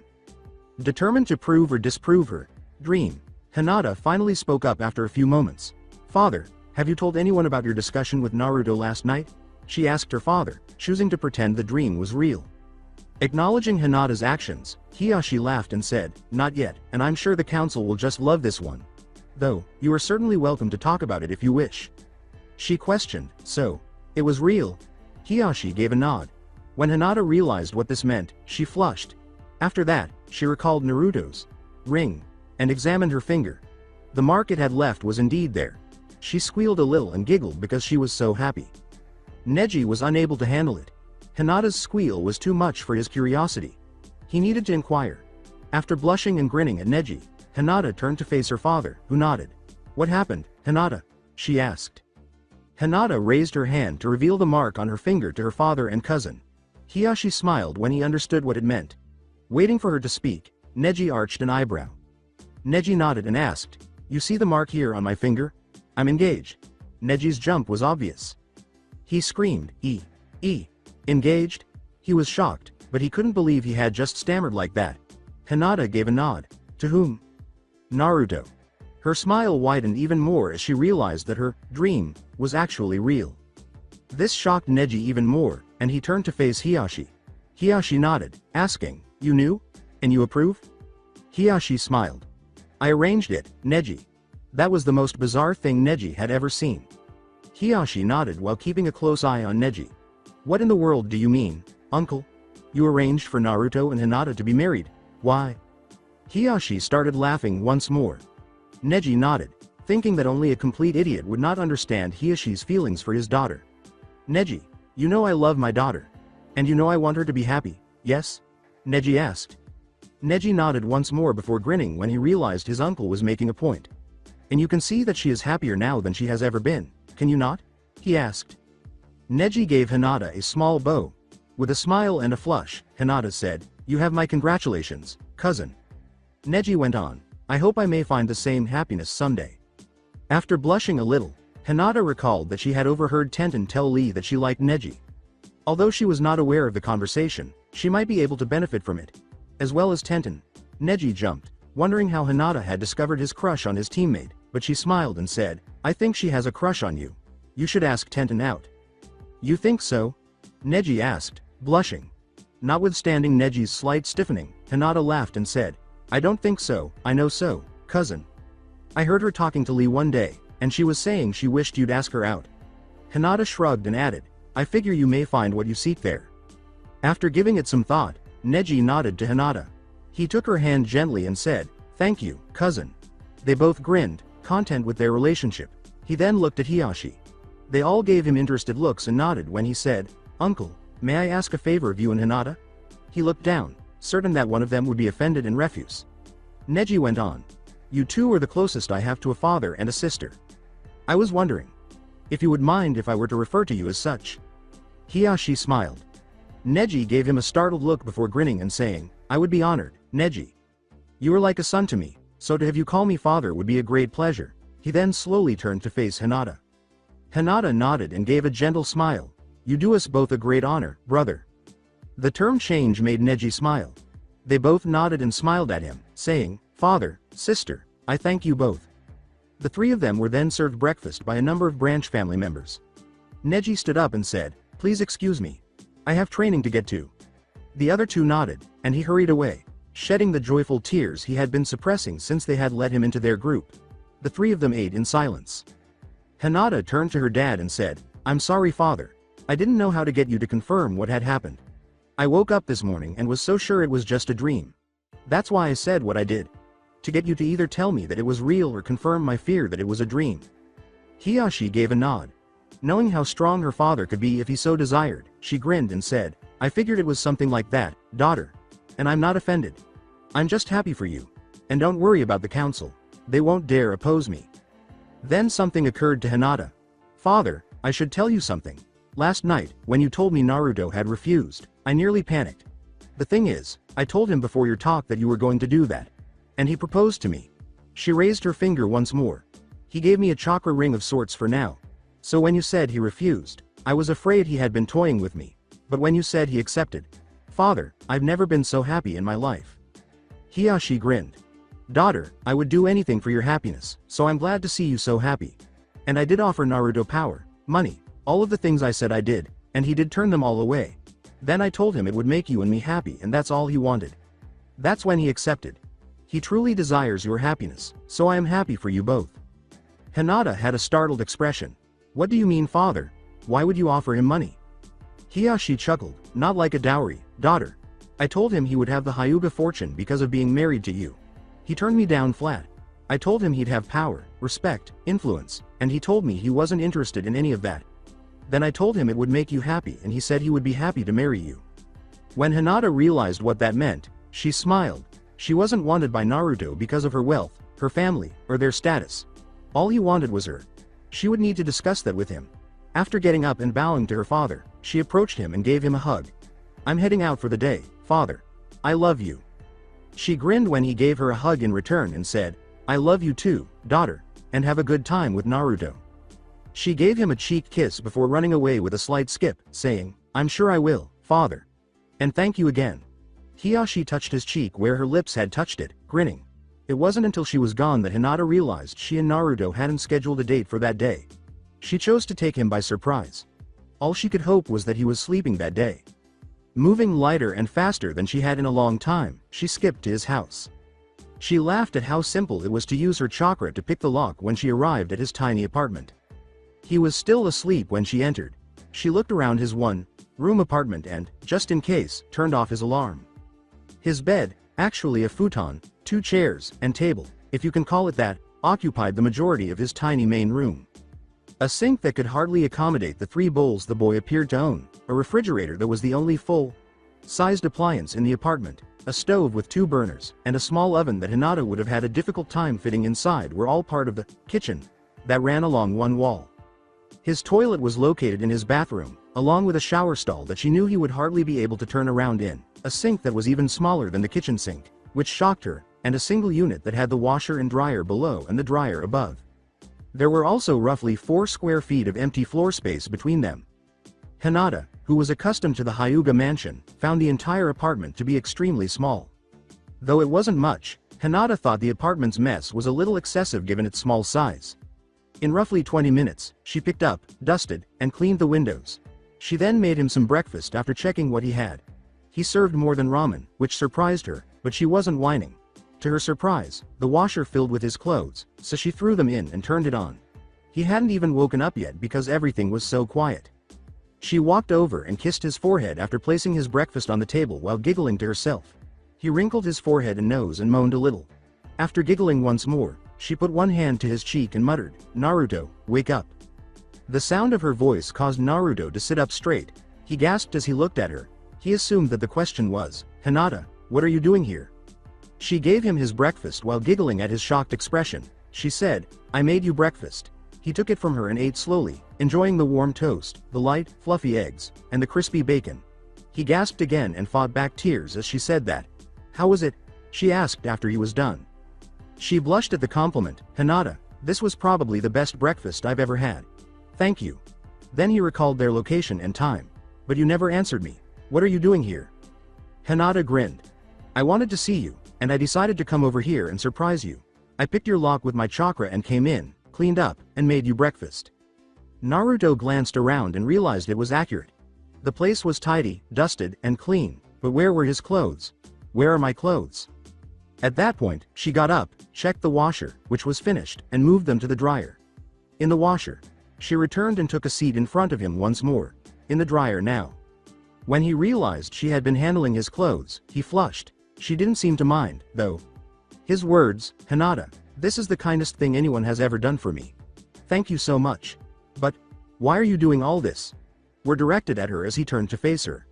Determined to prove or disprove her dream, Hinata finally spoke up after a few moments. "Father, have you told anyone about your discussion with Naruto last night?" she asked her father, choosing to pretend the dream was real. Acknowledging Hinata's actions, Hiyashi laughed and said, "Not yet, and I'm sure the council will just love this one. Though, you are certainly welcome to talk about it if you wish." She questioned, "So, it was real?" Hiyashi gave a nod. When Hinata realized what this meant, she flushed. After that, she recalled Naruto's ring and examined her finger. The mark it had left was indeed there. She squealed a little and giggled because she was so happy. Neji was unable to handle it. Hinata's squeal was too much for his curiosity. He needed to inquire. After blushing and grinning at Neji, Hinata turned to face her father, who nodded. "What happened, Hinata?" she asked. Hinata raised her hand to reveal the mark on her finger to her father and cousin. Hiyashi smiled when he understood what it meant. Waiting for her to speak, Neji arched an eyebrow. Neji nodded and asked, "You see the mark here on my finger? I'm engaged." Neji's jump was obvious. He screamed, Engaged?" He was shocked, but he couldn't believe he had just stammered like that. Hinata gave a nod. "To whom?" "Naruto." Her smile widened even more as she realized that her dream was actually real. This shocked Neji even more, and he turned to face Hiyashi. Hiyashi nodded, asking, "You knew? And you approve?" Hiyashi smiled. "I arranged it, Neji." That was the most bizarre thing Neji had ever seen. Hiyashi nodded while keeping a close eye on Neji. "What in the world do you mean, uncle? You arranged for Naruto and Hinata to be married? Why?" Hiyashi started laughing once more. Neji nodded, thinking that only a complete idiot would not understand Hiyashi's feelings for his daughter. "Neji, you know I love my daughter. And you know I want her to be happy, yes?" Neji asked. Neji nodded once more before grinning when he realized his uncle was making a point. "And you can see that she is happier now than she has ever been, can you not?" he asked. Neji gave Hinata a small bow. With a smile and a flush, Hinata said, "You have my congratulations, cousin." Neji went on, "I hope I may find the same happiness someday." After blushing a little, Hinata recalled that she had overheard Tenten tell Lee that she liked Neji. Although she was not aware of the conversation, she might be able to benefit from it. As well as Tenten. Neji jumped, wondering how Hinata had discovered his crush on his teammate. but she smiled and said, I think she has a crush on you. You should ask Tenten out. You think so? Neji asked, blushing. Notwithstanding Neji's slight stiffening, Hinata laughed and said, I don't think so, I know so, cousin. I heard her talking to Lee one day, and she was saying she wished you'd ask her out. Hinata shrugged and added, I figure you may find what you seek there. After giving it some thought, Neji nodded to Hinata. He took her hand gently and said, Thank you, cousin. They both grinned, content with their relationship. He then looked at Hiyashi. They all gave him interested looks and nodded when he said, Uncle, may I ask a favor of you and Hinata? He looked down, certain that one of them would be offended and refuse. Neji went on. You two are the closest I have to a father and a sister. I was wondering if you would mind if I were to refer to you as such. Hiyashi smiled. Neji gave him a startled look before grinning and saying, I would be honored, Neji. You are like a son to me, so to have you call me father would be a great pleasure. He then slowly turned to face Hinata. Hinata nodded and gave a gentle smile. You do us both a great honor, brother. The term change made Neji smile. They both nodded and smiled at him, saying, Father, sister, I thank you both. The three of them were then served breakfast by a number of branch family members. Neji stood up and said, Please excuse me. I have training to get to. The other two nodded, and he hurried away, shedding the joyful tears he had been suppressing since they had let him into their group. The three of them ate in silence. Hinata turned to her dad and said, I'm sorry, father. I didn't know how to get you to confirm what had happened. I woke up this morning and was so sure it was just a dream. That's why I said what I did. To get you to either tell me that it was real or confirm my fear that it was a dream. Hiyashi gave a nod. Knowing how strong her father could be if he so desired, she grinned and said, I figured it was something like that, daughter. And I'm not offended. I'm just happy for you. And don't worry about the council. They won't dare oppose me. Then something occurred to Hinata. Father, I should tell you something. Last night, when you told me Naruto had refused, I nearly panicked. The thing is, I told him before your talk that you were going to do that. And he proposed to me. She raised her finger once more. He gave me a chakra ring of sorts for now. So when you said he refused, I was afraid he had been toying with me. But when you said he accepted, Father, I've never been so happy in my life. Hiyashi grinned. Daughter, I would do anything for your happiness, so I'm glad to see you so happy. And I did offer Naruto power, money, all of the things I said I did, and he did turn them all away. Then I told him it would make you and me happy and that's all he wanted. That's when he accepted. He truly desires your happiness, so I am happy for you both. Hinata had a startled expression. What do you mean, father? Why would you offer him money? Hiyashi chuckled, not like a dowry, daughter. I told him he would have the Hyuga fortune because of being married to you. He turned me down flat. I told him he'd have power, respect, influence, and he told me he wasn't interested in any of that. Then I told him it would make you happy and he said he would be happy to marry you. When Hinata realized what that meant, she smiled. She wasn't wanted by Naruto because of her wealth, her family, or their status. All he wanted was her. She would need to discuss that with him. After getting up and bowing to her father, she approached him and gave him a hug. I'm heading out for the day, father. I love you. She grinned when he gave her a hug in return and said, I love you too, daughter, and have a good time with Naruto. She gave him a cheek kiss before running away with a slight skip, saying, I'm sure I will, father. And thank you again. Hiyashi touched his cheek where her lips had touched it, grinning. It wasn't until she was gone that Hinata realized she and Naruto hadn't scheduled a date for that day. She chose to take him by surprise. All she could hope was that he was sleeping that day. Moving lighter and faster than she had in a long time, she skipped to his house. She laughed at how simple it was to use her chakra to pick the lock when she arrived at his tiny apartment. He was still asleep when she entered. She looked around his one-room apartment and, just in case, turned off his alarm. His bed, actually a futon, 2 chairs, and table, if you can call it that, occupied the majority of his tiny main room. A sink that could hardly accommodate the 3 bowls the boy appeared to own, a refrigerator that was the only full-sized appliance in the apartment, a stove with 2 burners, and a small oven that Hinata would have had a difficult time fitting inside were all part of the kitchen that ran along one wall. His toilet was located in his bathroom, along with a shower stall that she knew he would hardly be able to turn around in, a sink that was even smaller than the kitchen sink, which shocked her, and a single unit that had the washer and dryer below and the dryer above. There were also roughly 4 square feet of empty floor space between them. Hinata, who was accustomed to the Hyuga mansion, found the entire apartment to be extremely small. Though it wasn't much, Hinata thought the apartment's mess was a little excessive given its small size. In roughly 20 minutes, she picked up, dusted, and cleaned the windows. She then made him some breakfast after checking what he had. He served more than ramen, which surprised her, but she wasn't whining. To her surprise, the washer filled with his clothes, so she threw them in and turned it on. He hadn't even woken up yet because everything was so quiet. She walked over and kissed his forehead after placing his breakfast on the table while giggling to herself. He wrinkled his forehead and nose and moaned a little. After giggling once more, she put one hand to his cheek and muttered, "Naruto, wake up." The sound of her voice caused Naruto to sit up straight. He gasped as he looked at her. He assumed that the question was, "Hinata, what are you doing here?" She gave him his breakfast while giggling at his shocked expression. She said, "I made you breakfast." He took it from her and ate slowly, enjoying the warm toast, the light, fluffy eggs, and the crispy bacon. He gasped again and fought back tears as she said that. "How was it?" she asked after he was done. She blushed at the compliment. "Hinata, this was probably the best breakfast I've ever had. Thank you." Then he recalled their location and time. "But you never answered me. What are you doing here?" Hinata grinned. "I wanted to see you, and I decided to come over here and surprise you. I picked your lock with my chakra and came in, cleaned up, and made you breakfast." Naruto glanced around and realized it was accurate. The place was tidy, dusted, and clean, but where were his clothes? "Where are my clothes?" At that point, she got up, checked the washer, which was finished, and moved them to the dryer. In the washer, she returned and took a seat in front of him once more. In the dryer now. When he realized she had been handling his clothes, he flushed. She didn't seem to mind, though. His words, "Hinata, this is the kindest thing anyone has ever done for me. Thank you so much. But, why are you doing all this?" were directed at her as he turned to face her.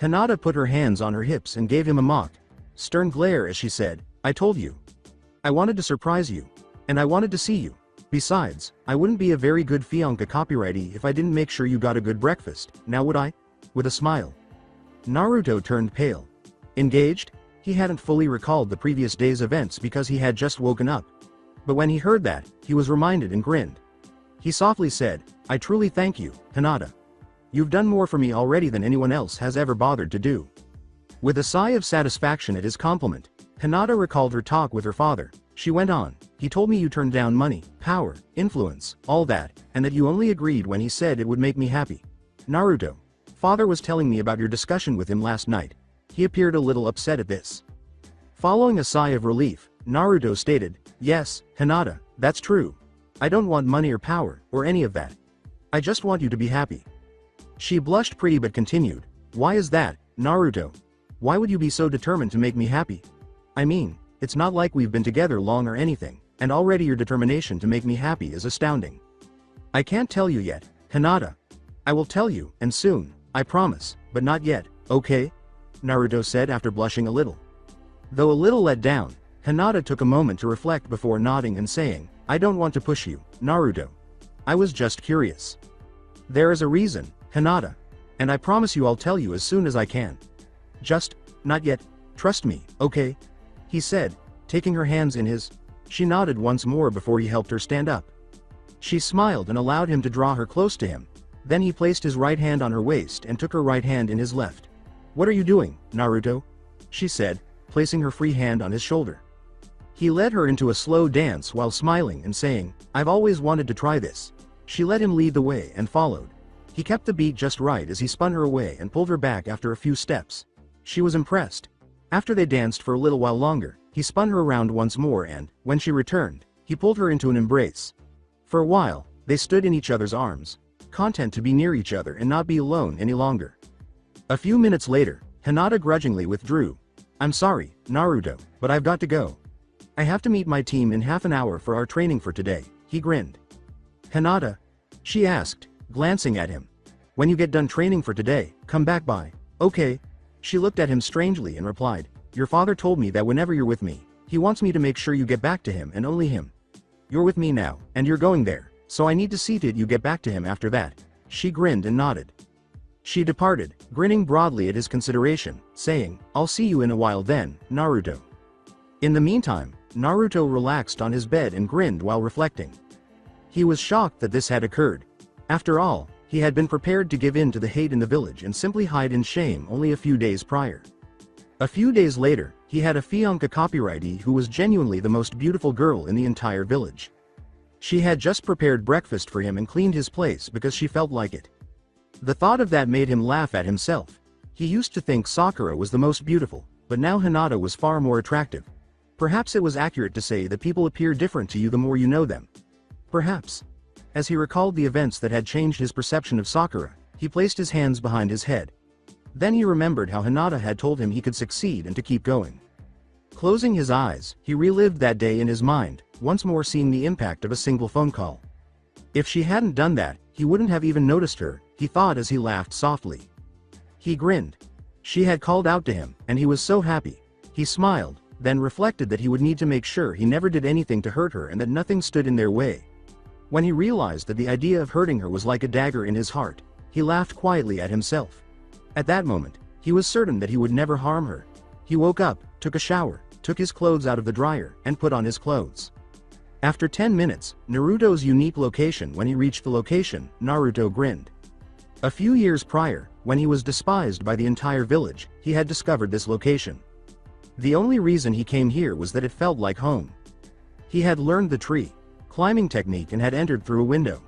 Hinata put her hands on her hips and gave him a mock, stern glare as she said, "I told you. I wanted to surprise you. And I wanted to see you. Besides, I wouldn't be a very good fianca copywritey if I didn't make sure you got a good breakfast, now would I?" with a smile. Naruto turned pale. Engaged? He hadn't fully recalled the previous day's events because he had just woken up. But when he heard that, he was reminded and grinned. He softly said, "I truly thank you, Hinata. You've done more for me already than anyone else has ever bothered to do." With a sigh of satisfaction at his compliment, Hinata recalled her talk with her father. She went on, "He told me you turned down money, power, influence, all that, and that you only agreed when he said it would make me happy. Naruto, father was telling me about your discussion with him last night." He appeared a little upset at this. Following a sigh of relief, Naruto stated, "Yes, Hinata, that's true. I don't want money or power, or any of that. I just want you to be happy." She blushed pretty but continued, "Why is that, Naruto? Why would you be so determined to make me happy? I mean, it's not like we've been together long or anything, and already your determination to make me happy is astounding." "I can't tell you yet, Hinata. I will tell you, and soon, I promise, but not yet, okay?" Naruto said after blushing a little. Though a little let down, Hinata took a moment to reflect before nodding and saying, "I don't want to push you, Naruto. I was just curious. There is a reason, Hinata. And I promise you I'll tell you as soon as I can. Just, not yet, trust me, okay?" he said, taking her hands in his. She nodded once more before he helped her stand up. She smiled and allowed him to draw her close to him. Then he placed his right hand on her waist and took her right hand in his left. "What are you doing, Naruto?" she said, placing her free hand on his shoulder. He led her into a slow dance while smiling and saying, "I've always wanted to try this." She let him lead the way and followed. He kept the beat just right as he spun her away and pulled her back after a few steps. She was impressed. After they danced for a little while longer, he spun her around once more and, when she returned, he pulled her into an embrace. For a while, they stood in each other's arms, content to be near each other and not be alone any longer. A few minutes later, Hinata grudgingly withdrew. "I'm sorry, Naruto, but I've got to go. I have to meet my team in half an hour for our training for today," he grinned. "Hinata?" she asked, glancing at him. "When you get done training for today, come back by, okay?" She looked at him strangely and replied, "Your father told me that whenever you're with me, he wants me to make sure you get back to him and only him. You're with me now, and you're going there, so I need to see that you get back to him after that." She grinned and nodded. She departed, grinning broadly at his consideration, saying, "I'll see you in a while then, Naruto." In the meantime, Naruto relaxed on his bed and grinned while reflecting. He was shocked that this had occurred. After all, he had been prepared to give in to the hate in the village and simply hide in shame only a few days prior. A few days later, he had a fiancée copywritee who was genuinely the most beautiful girl in the entire village. She had just prepared breakfast for him and cleaned his place because she felt like it. The thought of that made him laugh at himself. He used to think Sakura was the most beautiful, but now Hinata was far more attractive. Perhaps it was accurate to say that people appear different to you the more you know them. Perhaps. As he recalled the events that had changed his perception of Sakura, he placed his hands behind his head. Then he remembered how Hinata had told him he could succeed and to keep going. Closing his eyes, he relived that day in his mind, once more seeing the impact of a single phone call. If she hadn't done that, he wouldn't have even noticed her, he thought as he laughed softly. He grinned. She had called out to him, and he was so happy. He smiled, then reflected that he would need to make sure he never did anything to hurt her and that nothing stood in their way. When he realized that the idea of hurting her was like a dagger in his heart, he laughed quietly at himself. At that moment, he was certain that he would never harm her. He woke up, took a shower, took his clothes out of the dryer, and put on his clothes. After 10 minutes, Naruto's unique location. When he reached the location, Naruto grinned. A few years prior, when he was despised by the entire village, he had discovered this location. The only reason he came here was that it felt like home. He had learned the tree climbing technique and had entered through a window.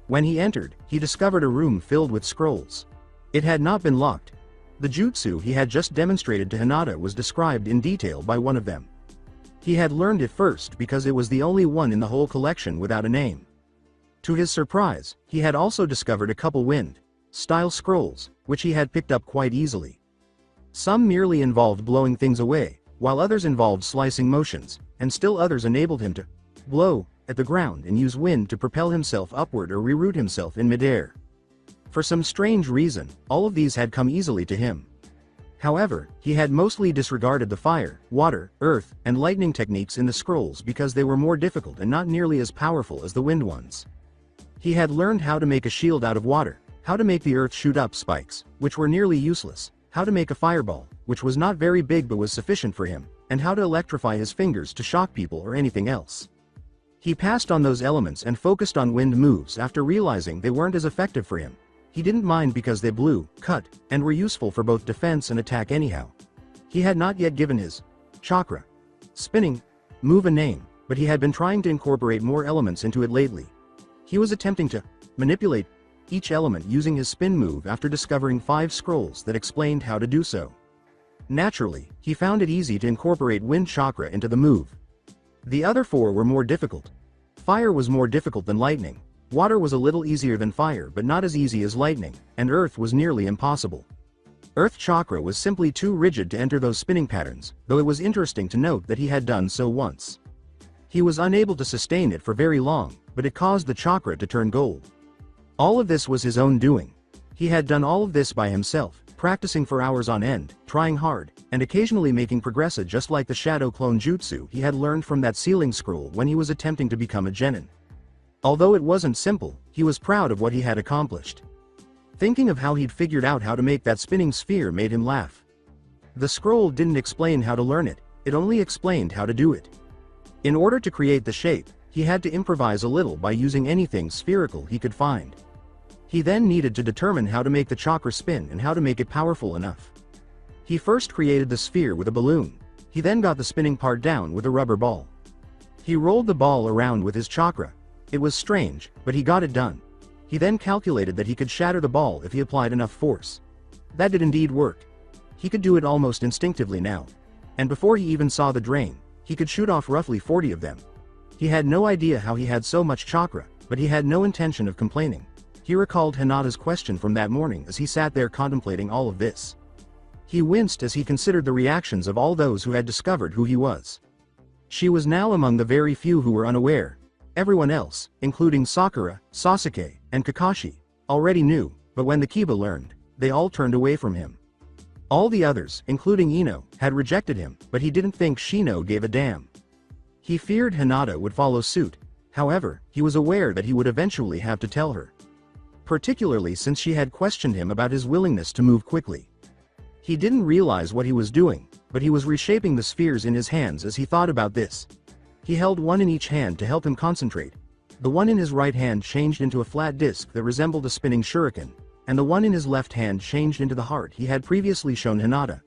When he entered, he discovered a room filled with scrolls. It had not been locked. The jutsu he had just demonstrated to Hinata was described in detail by one of them. He had learned it first because it was the only one in the whole collection without a name. To his surprise, he had also discovered a couple wind-style scrolls, which he had picked up quite easily. Some merely involved blowing things away, while others involved slicing motions, and still others enabled him to blow at the ground and use wind to propel himself upward or reroute himself in midair. For some strange reason, all of these had come easily to him. However, he had mostly disregarded the fire, water, earth, and lightning techniques in the scrolls because they were more difficult and not nearly as powerful as the wind ones. He had learned how to make a shield out of water, how to make the earth shoot up spikes, which were nearly useless, how to make a fireball, which was not very big but was sufficient for him, and how to electrify his fingers to shock people or anything else. He passed on those elements and focused on wind moves after realizing they weren't as effective for him. He didn't mind because they blew, cut, and were useful for both defense and attack anyhow. He had not yet given his chakra spinning move a name, but he had been trying to incorporate more elements into it lately. He was attempting to manipulate each element using his spin move after discovering 5 scrolls that explained how to do so. Naturally, he found it easy to incorporate wind chakra into the move. The other 4 were more difficult. Fire was more difficult than lightning. Water was a little easier than fire but not as easy as lightning, and earth was nearly impossible. Earth chakra was simply too rigid to enter those spinning patterns, though it was interesting to note that he had done so once. He was unable to sustain it for very long, but it caused the chakra to turn gold. All of this was his own doing. He had done all of this by himself, practicing for hours on end, trying hard, and occasionally making progress just like the shadow clone jutsu he had learned from that ceiling scroll when he was attempting to become a genin. Although it wasn't simple, he was proud of what he had accomplished. Thinking of how he'd figured out how to make that spinning sphere made him laugh. The scroll didn't explain how to learn it, it only explained how to do it. In order to create the shape, he had to improvise a little by using anything spherical he could find. He then needed to determine how to make the chakra spin and how to make it powerful enough. He first created the sphere with a balloon. He then got the spinning part down with a rubber ball. He rolled the ball around with his chakra. It was strange, but he got it done. He then calculated that he could shatter the ball if he applied enough force. That did indeed work. He could do it almost instinctively now. And before he even saw the drain, he could shoot off roughly 40 of them. He had no idea how he had so much chakra, but he had no intention of complaining. He recalled Hinata's question from that morning as he sat there contemplating all of this. He winced as he considered the reactions of all those who had discovered who he was. She was now among the very few who were unaware. Everyone else, including Sakura, Sasuke, and Kakashi, already knew, but when the Kiba learned, they all turned away from him. All the others, including Ino, had rejected him, but he didn't think Shino gave a damn. He feared Hinata would follow suit. However, he was aware that he would eventually have to tell her. Particularly since she had questioned him about his willingness to move quickly. He didn't realize what he was doing, but he was reshaping the spheres in his hands as he thought about this. He held one in each hand to help him concentrate. The one in his right hand changed into a flat disc that resembled a spinning shuriken, and the one in his left hand changed into the heart he had previously shown Hinata.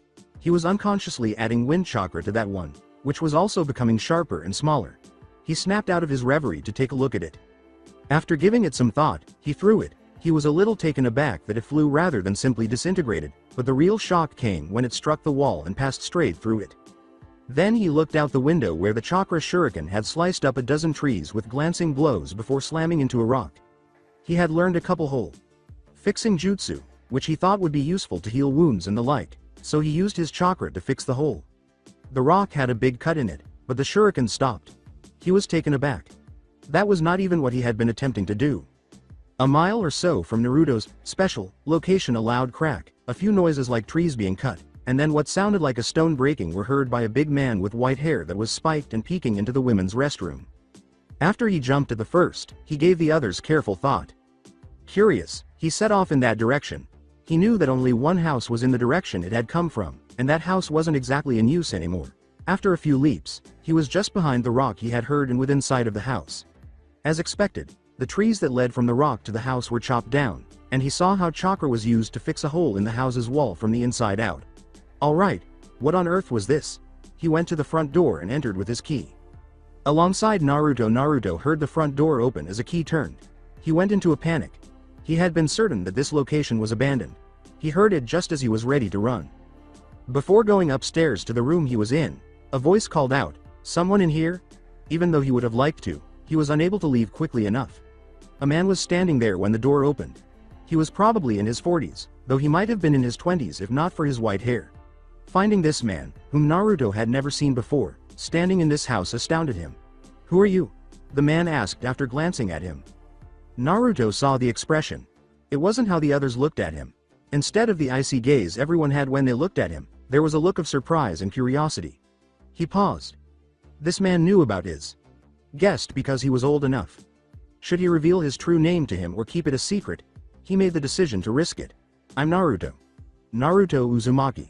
He was unconsciously adding wind chakra to that one, which was also becoming sharper and smaller. He snapped out of his reverie to take a look at it. After giving it some thought, he threw it. He was a little taken aback that it flew rather than simply disintegrated, but the real shock came when it struck the wall and passed straight through it. Then he looked out the window where the chakra shuriken had sliced up a dozen trees with glancing blows before slamming into a rock. He had learned a couple hole fixing jutsu, which he thought would be useful to heal wounds and the like, so he used his chakra to fix the hole. The rock had a big cut in it, but the shuriken stopped. He was taken aback. That was not even what he had been attempting to do. A mile or so from Naruto's special location, a loud crack, a few noises like trees being cut, and then what sounded like a stone breaking were heard by a big man with white hair that was spiked and peeking into the women's restroom. After he jumped at the first, he gave the others careful thought. Curious, he set off in that direction. He knew that only one house was in the direction it had come from, and that house wasn't exactly in use anymore. After a few leaps, he was just behind the rock he had heard and within sight of the house. As expected, the trees that led from the rock to the house were chopped down, and he saw how chakra was used to fix a hole in the house's wall from the inside out. Alright, what on earth was this? He went to the front door and entered with his key. Alongside Naruto heard the front door open as a key turned. He went into a panic. He had been certain that this location was abandoned. He heard it just as he was ready to run. Before going upstairs to the room he was in, a voice called out, "Someone in here?" Even though he would have liked to, he was unable to leave quickly enough. A man was standing there when the door opened. He was probably in his 40s, though he might have been in his 20s if not for his white hair. Finding this man, whom Naruto had never seen before, standing in this house astounded him. "Who are you?" the man asked after glancing at him. Naruto saw the expression. It wasn't how the others looked at him. Instead of the icy gaze everyone had when they looked at him, there was a look of surprise and curiosity. He paused. This man knew about his guest because he was old enough. Should he reveal his true name to him or keep it a secret? He made the decision to risk it. "I'm Naruto. Naruto Uzumaki."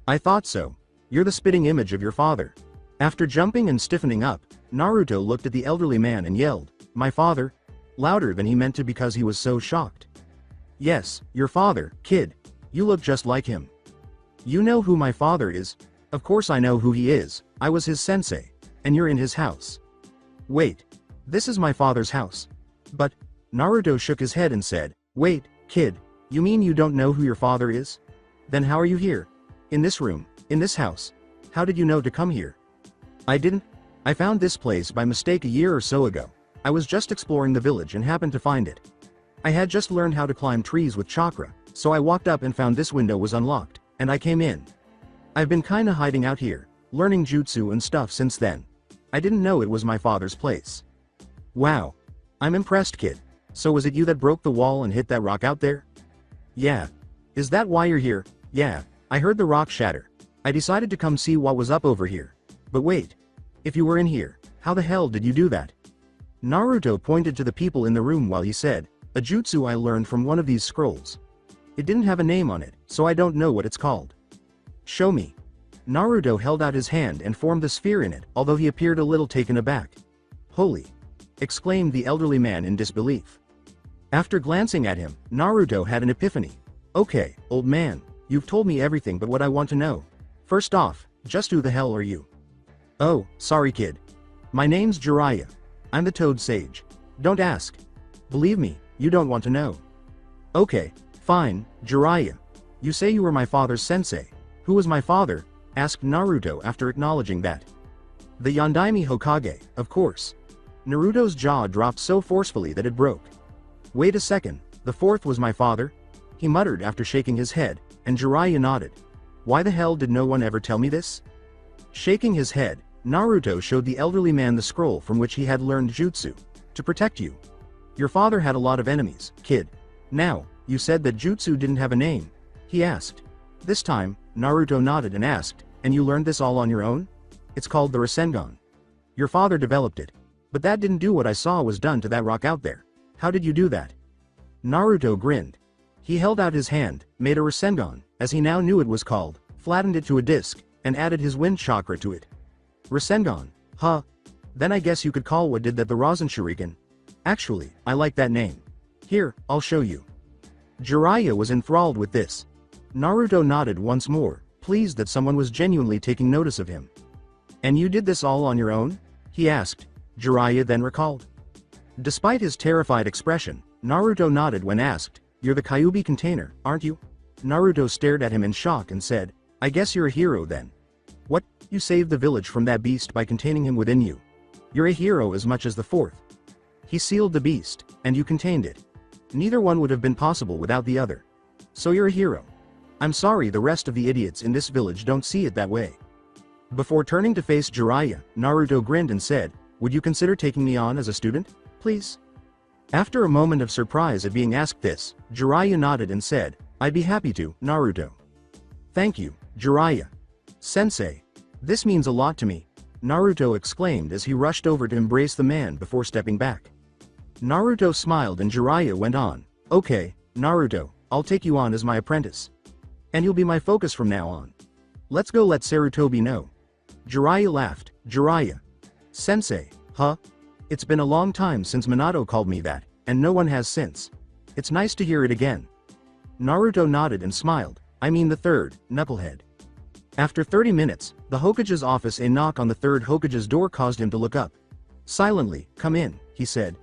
"I thought so. You're the spitting image of your father." After jumping and stiffening up, Naruto looked at the elderly man and yelled, "My father?" louder than he meant to because he was so shocked. "Yes, your father, kid. You look just like him." "You know who my father is?" "Of course I know who he is. I was his sensei. And you're in his house." "Wait. This is my father's house." "But," Naruto shook his head and said, "Wait, kid, you mean you don't know who your father is? Then how are you here? In this room, in this house? How did you know to come here?" "I didn't. I found this place by mistake a year or so ago. I was just exploring the village and happened to find it. I had just learned how to climb trees with chakra, so I walked up and found this window was unlocked, and I came in. I've been kinda hiding out here, learning jutsu and stuff since then. I didn't know it was my father's place." "Wow. I'm impressed, kid. So was it you that broke the wall and hit that rock out there?" "Yeah. Is that why you're here?" "Yeah. I heard the rock shatter. I decided to come see what was up over here. But wait. If you were in here, how the hell did you do that?" Naruto pointed to the people in the room while he said, "A jutsu I learned from one of these scrolls. It didn't have a name on it, so I don't know what it's called." "Show me." Naruto held out his hand and formed the sphere in it, although he appeared a little taken aback. "Holy!" exclaimed the elderly man in disbelief. After glancing at him, Naruto had an epiphany. "Okay, old man, you've told me everything but what I want to know. First off, just who the hell are you?" "Oh, sorry kid. My name's Jiraiya. I'm the Toad Sage. Don't ask. Believe me, you don't want to know." "Okay, fine, Jiraiya. You say you were my father's sensei. Who was my father?" asked Naruto after acknowledging that. "The Yondaime Hokage, of course." Naruto's jaw dropped so forcefully that it broke. "Wait a second, the fourth was my father?" he muttered after shaking his head, and Jiraiya nodded. "Why the hell did no one ever tell me this?" Shaking his head, Naruto showed the elderly man the scroll from which he had learned jutsu. "To protect you. Your father had a lot of enemies, kid. Now, you said that jutsu didn't have a name?" he asked. This time, Naruto nodded and asked, "And you learned this all on your own?" "It's called the Rasengan. Your father developed it. But that didn't do what I saw was done to that rock out there. How did you do that?" Naruto grinned. He held out his hand, made a Rasengan, as he now knew it was called, flattened it to a disc, and added his wind chakra to it. "Rasengan, huh? Then I guess you could call what did that the Rasen Shuriken. Actually, I like that name. Here, I'll show you." Jiraiya was enthralled with this. Naruto nodded once more, pleased that someone was genuinely taking notice of him. "And you did this all on your own?" he asked. Jiraiya then recalled. Despite his terrified expression, Naruto nodded when asked, "You're the Kyuubi container, aren't you?" Naruto stared at him in shock and said, "I guess you're a hero then. What, you saved the village from that beast by containing him within you? You're a hero as much as the fourth. He sealed the beast, and you contained it. Neither one would have been possible without the other. So you're a hero. I'm sorry the rest of the idiots in this village don't see it that way." Before turning to face Jiraiya, Naruto grinned and said, "Would you consider taking me on as a student, please?" After a moment of surprise at being asked this, Jiraiya nodded and said, "I'd be happy to, Naruto." "Thank you, Jiraiya. Sensei. This means a lot to me," Naruto exclaimed as he rushed over to embrace the man before stepping back. Naruto smiled and Jiraiya went on, "Okay, Naruto, I'll take you on as my apprentice. And you'll be my focus from now on. Let's go let Sarutobi know." Jiraiya laughed. "Jiraiya. Sensei, huh? It's been a long time since Minato called me that, and no one has since. It's nice to hear it again." Naruto nodded and smiled. "I mean the third, knucklehead." After 30 minutes, the Hokage's office. A knock on the third Hokage's door caused him to look up. Silently, "Come in," he said.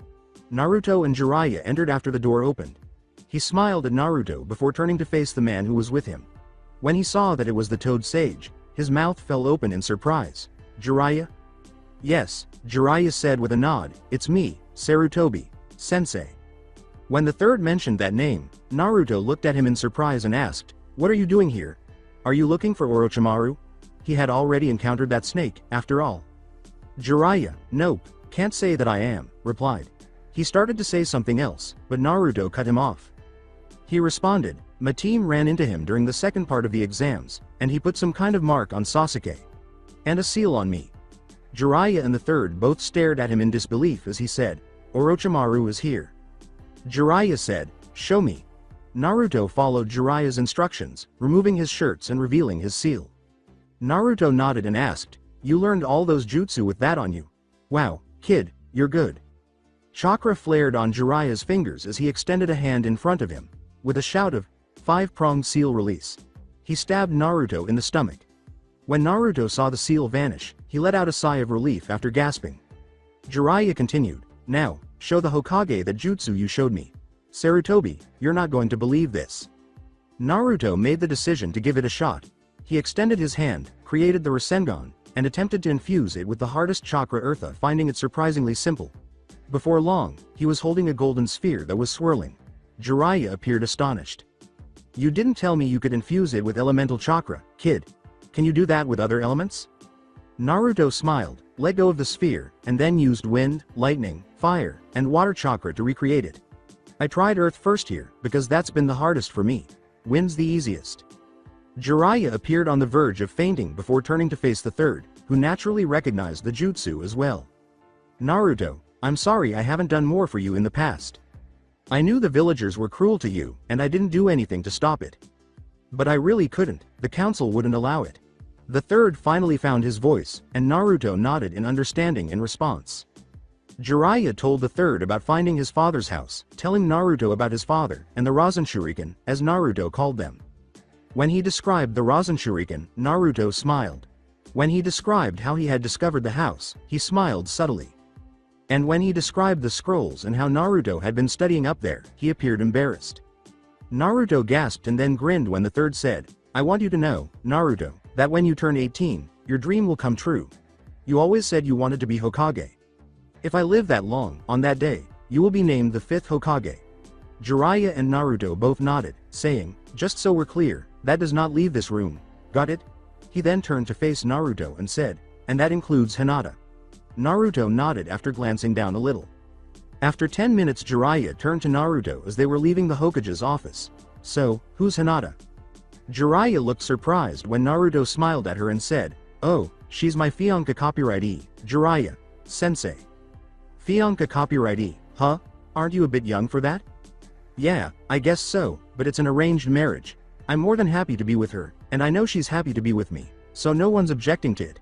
Naruto and Jiraiya entered after the door opened. He smiled at Naruto before turning to face the man who was with him. When he saw that it was the Toad Sage, his mouth fell open in surprise. "Jiraiya?" "Yes," Jiraiya said with a nod, "It's me, Sarutobi, sensei." When the third mentioned that name, Naruto looked at him in surprise and asked, "What are you doing here? Are you looking for Orochimaru?" He had already encountered that snake, after all. Jiraiya, "Nope, can't say that I am," replied. He started to say something else, but Naruto cut him off. He responded, "My team ran into him during the second part of the exams, and he put some kind of mark on Sasuke. And a seal on me." Jiraiya and the third both stared at him in disbelief as he said, "Orochimaru is here." Jiraiya said, "Show me." Naruto followed Jiraiya's instructions, removing his shirts and revealing his seal. Naruto nodded and asked, "You learned all those jutsu with that on you? Wow, kid, you're good." Chakra flared on Jiraiya's fingers as he extended a hand in front of him. With a shout of, "Five-pronged seal release," he stabbed Naruto in the stomach. When Naruto saw the seal vanish, he let out a sigh of relief after gasping. Jiraiya continued, "Now, show the Hokage that jutsu you showed me. Sarutobi, you're not going to believe this." Naruto made the decision to give it a shot. He extended his hand, created the Rasengan, and attempted to infuse it with the hardest chakra eartha, finding it surprisingly simple. Before long, he was holding a golden sphere that was swirling. Jiraiya appeared astonished. "You didn't tell me you could infuse it with elemental chakra, kid. Can you do that with other elements?" Naruto smiled, let go of the sphere, and then used wind, lightning, fire, and water chakra to recreate it. "I tried earth first here, because that's been the hardest for me. Wind's the easiest." Jiraiya appeared on the verge of fainting before turning to face the third, who naturally recognized the jutsu as well. "Naruto, I'm sorry I haven't done more for you in the past. I knew the villagers were cruel to you, and I didn't do anything to stop it. But I really couldn't, the council wouldn't allow it." The third finally found his voice, and Naruto nodded in understanding in response. Jiraiya told the third about finding his father's house, telling Naruto about his father, and the Rasenshuriken, as Naruto called them. When he described the Rasenshuriken, Naruto smiled. When he described how he had discovered the house, he smiled subtly. And when he described the scrolls and how Naruto had been studying up there, he appeared embarrassed. Naruto gasped and then grinned when the third said, "I want you to know, Naruto, that when you turn 18, your dream will come true. You always said you wanted to be Hokage. If I live that long, on that day, you will be named the 5th Hokage." Jiraiya and Naruto both nodded, saying, "Just so we're clear, that does not leave this room. Got it?" He then turned to face Naruto and said, "And that includes Hinata." Naruto nodded after glancing down a little. After 10 minutes, Jiraiya turned to Naruto as they were leaving the Hokage's office. "So, who's Hinata?" Jiraiya looked surprised when Naruto smiled at her and said, "Oh, she's my fiancé copyrightee, Jiraiya, sensei." "Fiancé copyrightee, huh? Aren't you a bit young for that?" "Yeah, I guess so, but it's an arranged marriage. I'm more than happy to be with her, and I know she's happy to be with me, so no one's objecting to it.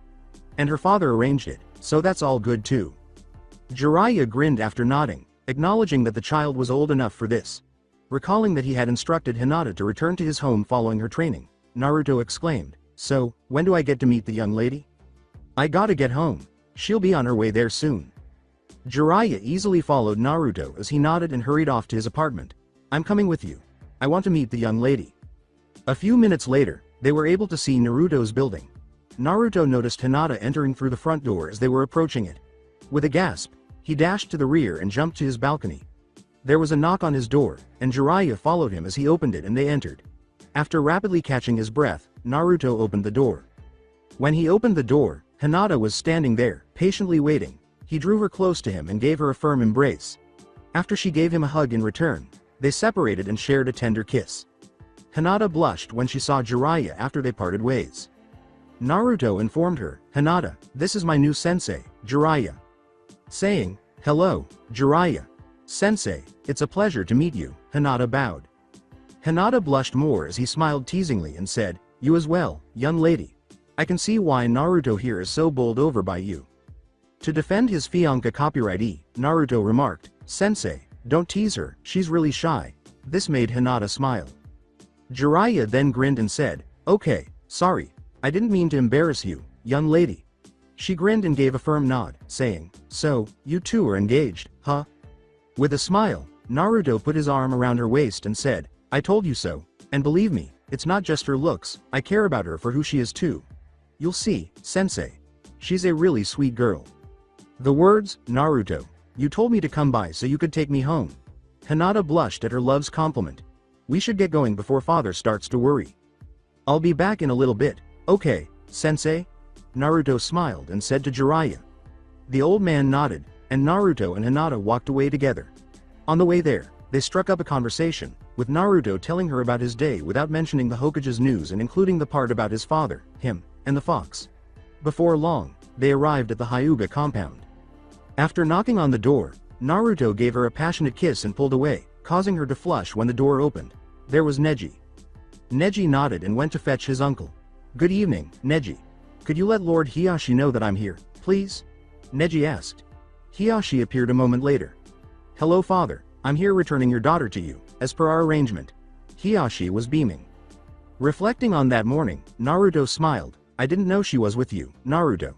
And her father arranged it, so that's all good too." Jiraiya grinned after nodding, acknowledging that the child was old enough for this. Recalling that he had instructed Hinata to return to his home following her training, Naruto exclaimed, So, when do I get to meet the young lady? I gotta get home. She'll be on her way there soon. Jiraiya easily followed Naruto as he nodded and hurried off to his apartment. I'm coming with you. I want to meet the young lady. A few minutes later, they were able to see Naruto's building. Naruto noticed Hinata entering through the front door as they were approaching it. With a gasp, he dashed to the rear and jumped to his balcony. There was a knock on his door, and Jiraiya followed him as he opened it and they entered. After rapidly catching his breath, Naruto opened the door. When he opened the door, Hinata was standing there, patiently waiting. He drew her close to him and gave her a firm embrace. After she gave him a hug in return, they separated and shared a tender kiss. Hinata blushed when she saw Jiraiya after they parted ways. Naruto informed her, Hinata, this is my new sensei, Jiraiya. Saying, hello, Jiraiya. Sensei, it's a pleasure to meet you, Hinata bowed. Hinata blushed more as he smiled teasingly and said, you as well, young lady. I can see why Naruto here is so bowled over by you. To defend his fiancé copyrightee, Naruto remarked, Sensei, don't tease her, she's really shy. This made Hinata smile. Jiraiya then grinned and said, okay, sorry, I didn't mean to embarrass you, young lady. She grinned and gave a firm nod, saying, so, you two are engaged, huh? With a smile, Naruto put his arm around her waist and said, I told you so, and believe me, it's not just her looks, I care about her for who she is too. You'll see, Sensei. She's a really sweet girl. The words, Naruto, you told me to come by so you could take me home. Hinata blushed at her love's compliment. We should get going before father starts to worry. I'll be back in a little bit, okay, Sensei? Naruto smiled and said to Jiraiya. The old man nodded, and Naruto and Hinata walked away together. On the way there, they struck up a conversation, with Naruto telling her about his day without mentioning the Hokage's news and including the part about his father, him, and the fox. Before long, they arrived at the Hyuga compound. After knocking on the door, Naruto gave her a passionate kiss and pulled away, causing her to flush when the door opened. There was Neji. Neji nodded and went to fetch his uncle. Good evening, Neji. Could you let Lord Hiyashi know that I'm here, please? Neji asked. Hiyashi appeared a moment later. Hello father, I'm here returning your daughter to you, as per our arrangement. Hiyashi was beaming. Reflecting on that morning, Naruto smiled. I didn't know she was with you, Naruto.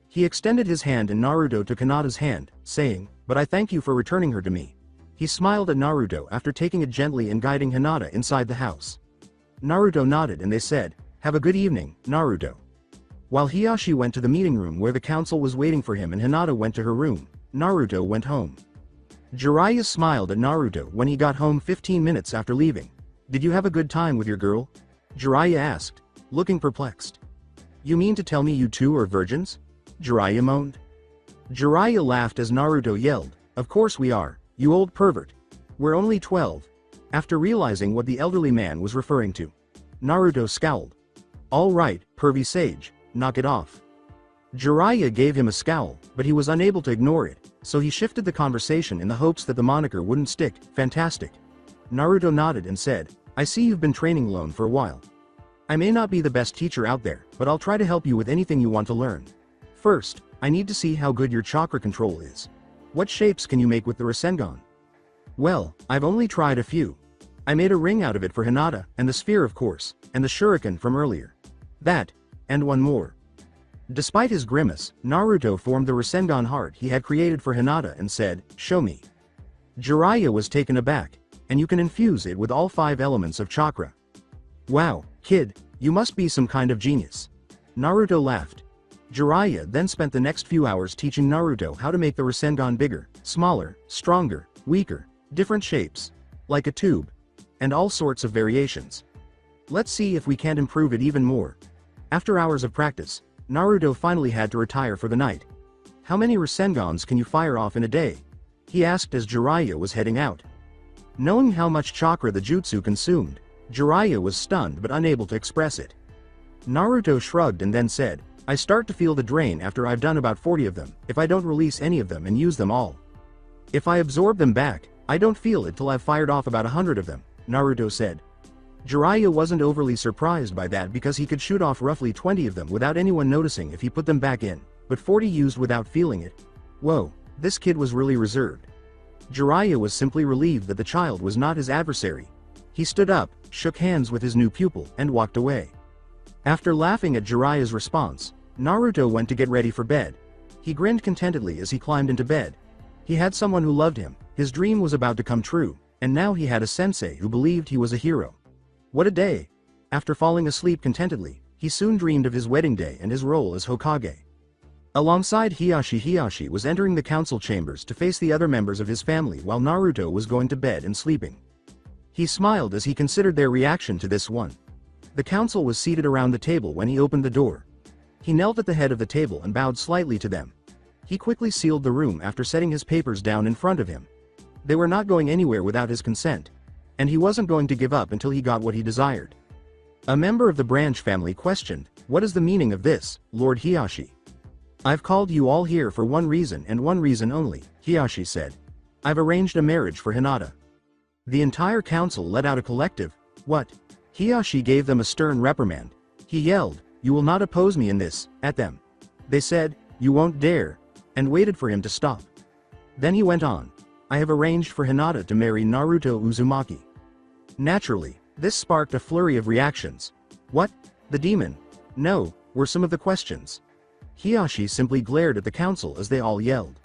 He extended his hand and Naruto took Hinata's hand, saying, but I thank you for returning her to me. He smiled at Naruto after taking it gently and guiding Hinata inside the house. Naruto nodded and they said, have a good evening, Naruto. While Hiyashi went to the meeting room where the council was waiting for him and Hinata went to her room, Naruto went home. Jiraiya smiled at Naruto when he got home 15 minutes after leaving. Did you have a good time with your girl? Jiraiya asked, looking perplexed. You mean to tell me you two are virgins? Jiraiya moaned. Jiraiya laughed as Naruto yelled, of course we are, you old pervert. We're only 12. After realizing what the elderly man was referring to, Naruto scowled. All right, pervy sage, knock it off. Jiraiya gave him a scowl, but he was unable to ignore it, so he shifted the conversation in the hopes that the moniker wouldn't stick. Fantastic. Naruto nodded and said, I see you've been training alone for a while. I may not be the best teacher out there, but I'll try to help you with anything you want to learn. First, I need to see how good your chakra control is. What shapes can you make with the Rasengan? Well, I've only tried a few. I made a ring out of it for Hinata, and the sphere of course, and the shuriken from earlier. That, and one more. Despite his grimace, Naruto formed the Rasengan heart he had created for Hinata and said, show me. Jiraiya was taken aback, and you can infuse it with all 5 elements of chakra. Wow, kid, you must be some kind of genius. Naruto laughed. Jiraiya then spent the next few hours teaching Naruto how to make the Rasengan bigger, smaller, stronger, weaker, different shapes, like a tube, and all sorts of variations. Let's see if we can't improve it even more. After hours of practice, Naruto finally had to retire for the night. How many Rasengans can you fire off in a day? He asked as Jiraiya was heading out. Knowing how much chakra the jutsu consumed, Jiraiya was stunned but unable to express it. Naruto shrugged and then said, I start to feel the drain after I've done about 40 of them, if I don't release any of them and use them all. If I absorb them back, I don't feel it till I've fired off about 100 of them, Naruto said. Jiraiya wasn't overly surprised by that because he could shoot off roughly 20 of them without anyone noticing if he put them back in, but 40 used without feeling it. Whoa, this kid was really reserved. Jiraiya was simply relieved that the child was not his adversary. He stood up, shook hands with his new pupil, and walked away. After laughing at Jiraiya's response, Naruto went to get ready for bed. He grinned contentedly as he climbed into bed. He had someone who loved him, his dream was about to come true, and now he had a sensei who believed he was a hero. What a day! After falling asleep contentedly, he soon dreamed of his wedding day and his role as Hokage. Alongside Hiyashi was entering the council chambers to face the other members of his family while Naruto was going to bed and sleeping. He smiled as he considered their reaction to this one. The council was seated around the table when he opened the door. He knelt at the head of the table and bowed slightly to them. He quickly sealed the room after setting his papers down in front of him. They were not going anywhere without his consent, and he wasn't going to give up until he got what he desired. A member of the branch family questioned, "What is the meaning of this, Lord Hiyashi?" "I've called you all here for one reason and one reason only," Hiyashi said. "I've arranged a marriage for Hinata." The entire council let out a collective, "What?" Hiyashi gave them a stern reprimand. He yelled, "You will not oppose me in this," at them. They said, "You won't dare," and waited for him to stop. Then he went on, "I have arranged for Hinata to marry Naruto Uzumaki." Naturally, this sparked a flurry of reactions. "What? The demon? No," were some of the questions. Hiyashi simply glared at the council as they all yelled.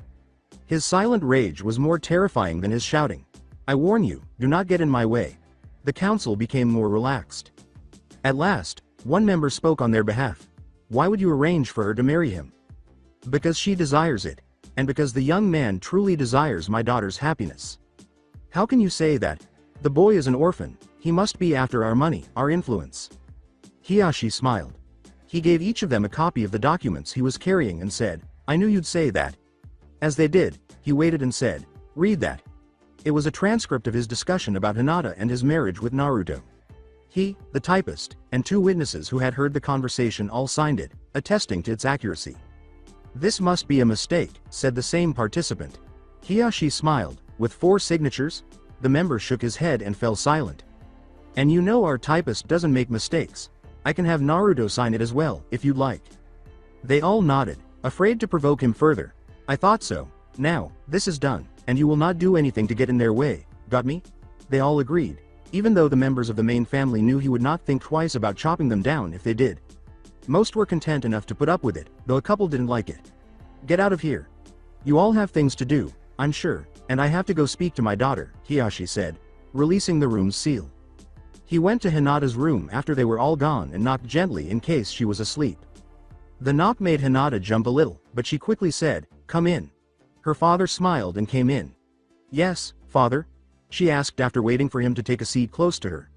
His silent rage was more terrifying than his shouting. "I warn you, do not get in my way." The council became more relaxed. At last, one member spoke on their behalf. "Why would you arrange for her to marry him?" "Because she desires it, and because the young man truly desires my daughter's happiness." "How can you say that? The boy is an orphan, he must be after our money, our influence." Hiyashi smiled. He gave each of them a copy of the documents he was carrying and said, "I knew you'd say that." As they did, he waited and said, "Read that." It was a transcript of his discussion about Hinata and his marriage with Naruto. He, the typist, and two witnesses who had heard the conversation all signed it, attesting to its accuracy. "This must be a mistake," said the same participant. Hiyashi smiled. "With 4 signatures?" The member shook his head and fell silent. "And you know our typist doesn't make mistakes. I can have Naruto sign it as well, if you'd like." They all nodded, afraid to provoke him further. "I thought so. Now, this is done, and you will not do anything to get in their way, got me?" They all agreed, even though the members of the main family knew he would not think twice about chopping them down if they did. Most were content enough to put up with it, though a couple didn't like it. "Get out of here. You all have things to do, I'm sure, and I have to go speak to my daughter," Hiyashi said, releasing the room's seal. He went to Hinata's room after they were all gone and knocked gently in case she was asleep. The knock made Hinata jump a little, but she quickly said, "Come in." Her father smiled and came in. "Yes, father?" she asked after waiting for him to take a seat close to her.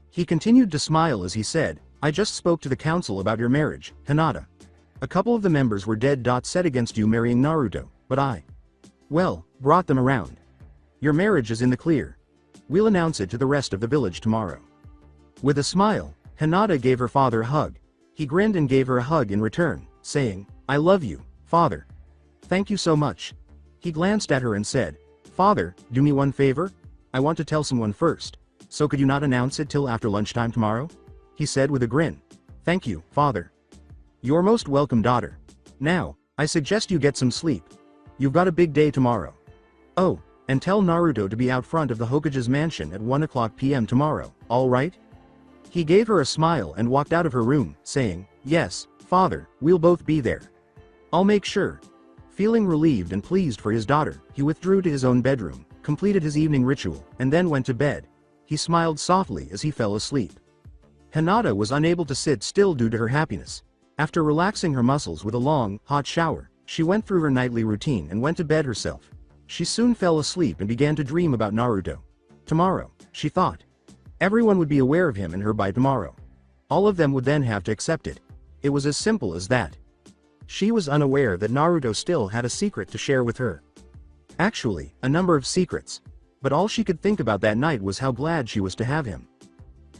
He continued to smile as he said, "I just spoke to the council about your marriage, Hinata. A couple of the members were dead set against you marrying Naruto, but I, well, brought them around. Your marriage is in the clear. We'll announce it to the rest of the village tomorrow." With a smile, Hinata gave her father a hug. He grinned and gave her a hug in return, saying, "I love you, father. Thank you so much." He glanced at her and said, "Father, do me one favor? I want to tell someone first, so could you not announce it till after lunchtime tomorrow?" He said with a grin. "Thank you, father. You're most welcome, daughter. Now, I suggest you get some sleep. You've got a big day tomorrow. Oh, and tell Naruto to be out front of the Hokage's mansion at 1:00 p.m. tomorrow, all right?" He gave her a smile and walked out of her room, saying, "Yes, father, we'll both be there. I'll make sure." Feeling relieved and pleased for his daughter, he withdrew to his own bedroom, completed his evening ritual, and then went to bed. He smiled softly as he fell asleep. Hinata was unable to sit still due to her happiness. After relaxing her muscles with a long, hot shower, she went through her nightly routine and went to bed herself. She soon fell asleep and began to dream about Naruto. Tomorrow, she thought. Everyone would be aware of him and her by tomorrow. All of them would then have to accept it. It was as simple as that. She was unaware that Naruto still had a secret to share with her. Actually, a number of secrets. But all she could think about that night was how glad she was to have him.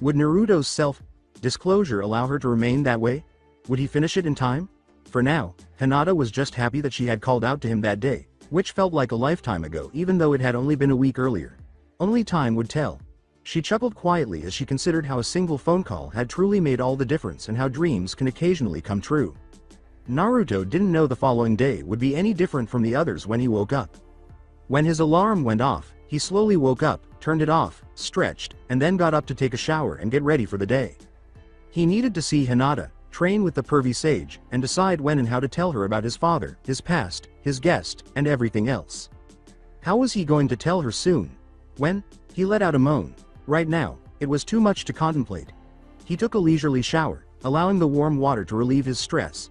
Would Naruto's self-disclosure allow her to remain that way? Would he finish it in time? For now, Hinata was just happy that she had called out to him that day, which felt like a lifetime ago even though it had only been a week earlier. Only time would tell. She chuckled quietly as she considered how a single phone call had truly made all the difference and how dreams can occasionally come true. Naruto didn't know the following day would be any different from the others when he woke up. When his alarm went off, he slowly woke up, turned it off, stretched, and then got up to take a shower and get ready for the day. He needed to see Hinata, train with the pervy sage, and decide when and how to tell her about his father, his past, his guest, and everything else. How was he going to tell her soon? When? He let out a moan. Right now, it was too much to contemplate. He took a leisurely shower, allowing the warm water to relieve his stress.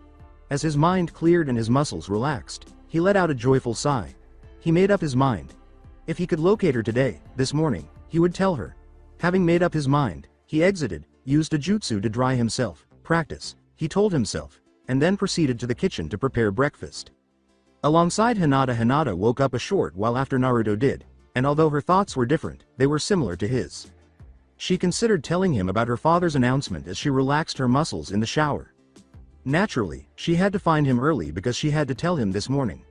As his mind cleared and his muscles relaxed, he let out a joyful sigh. He made up his mind. If he could locate her today, this morning, he would tell her. Having made up his mind, he exited, used a jutsu to dry himself, practice, he told himself, and then proceeded to the kitchen to prepare breakfast. Alongside Hinata, Hinata woke up a short while after Naruto did, and although her thoughts were different, they were similar to his. She considered telling him about her father's announcement as she relaxed her muscles in the shower. Naturally, she had to find him early because she had to tell him this morning.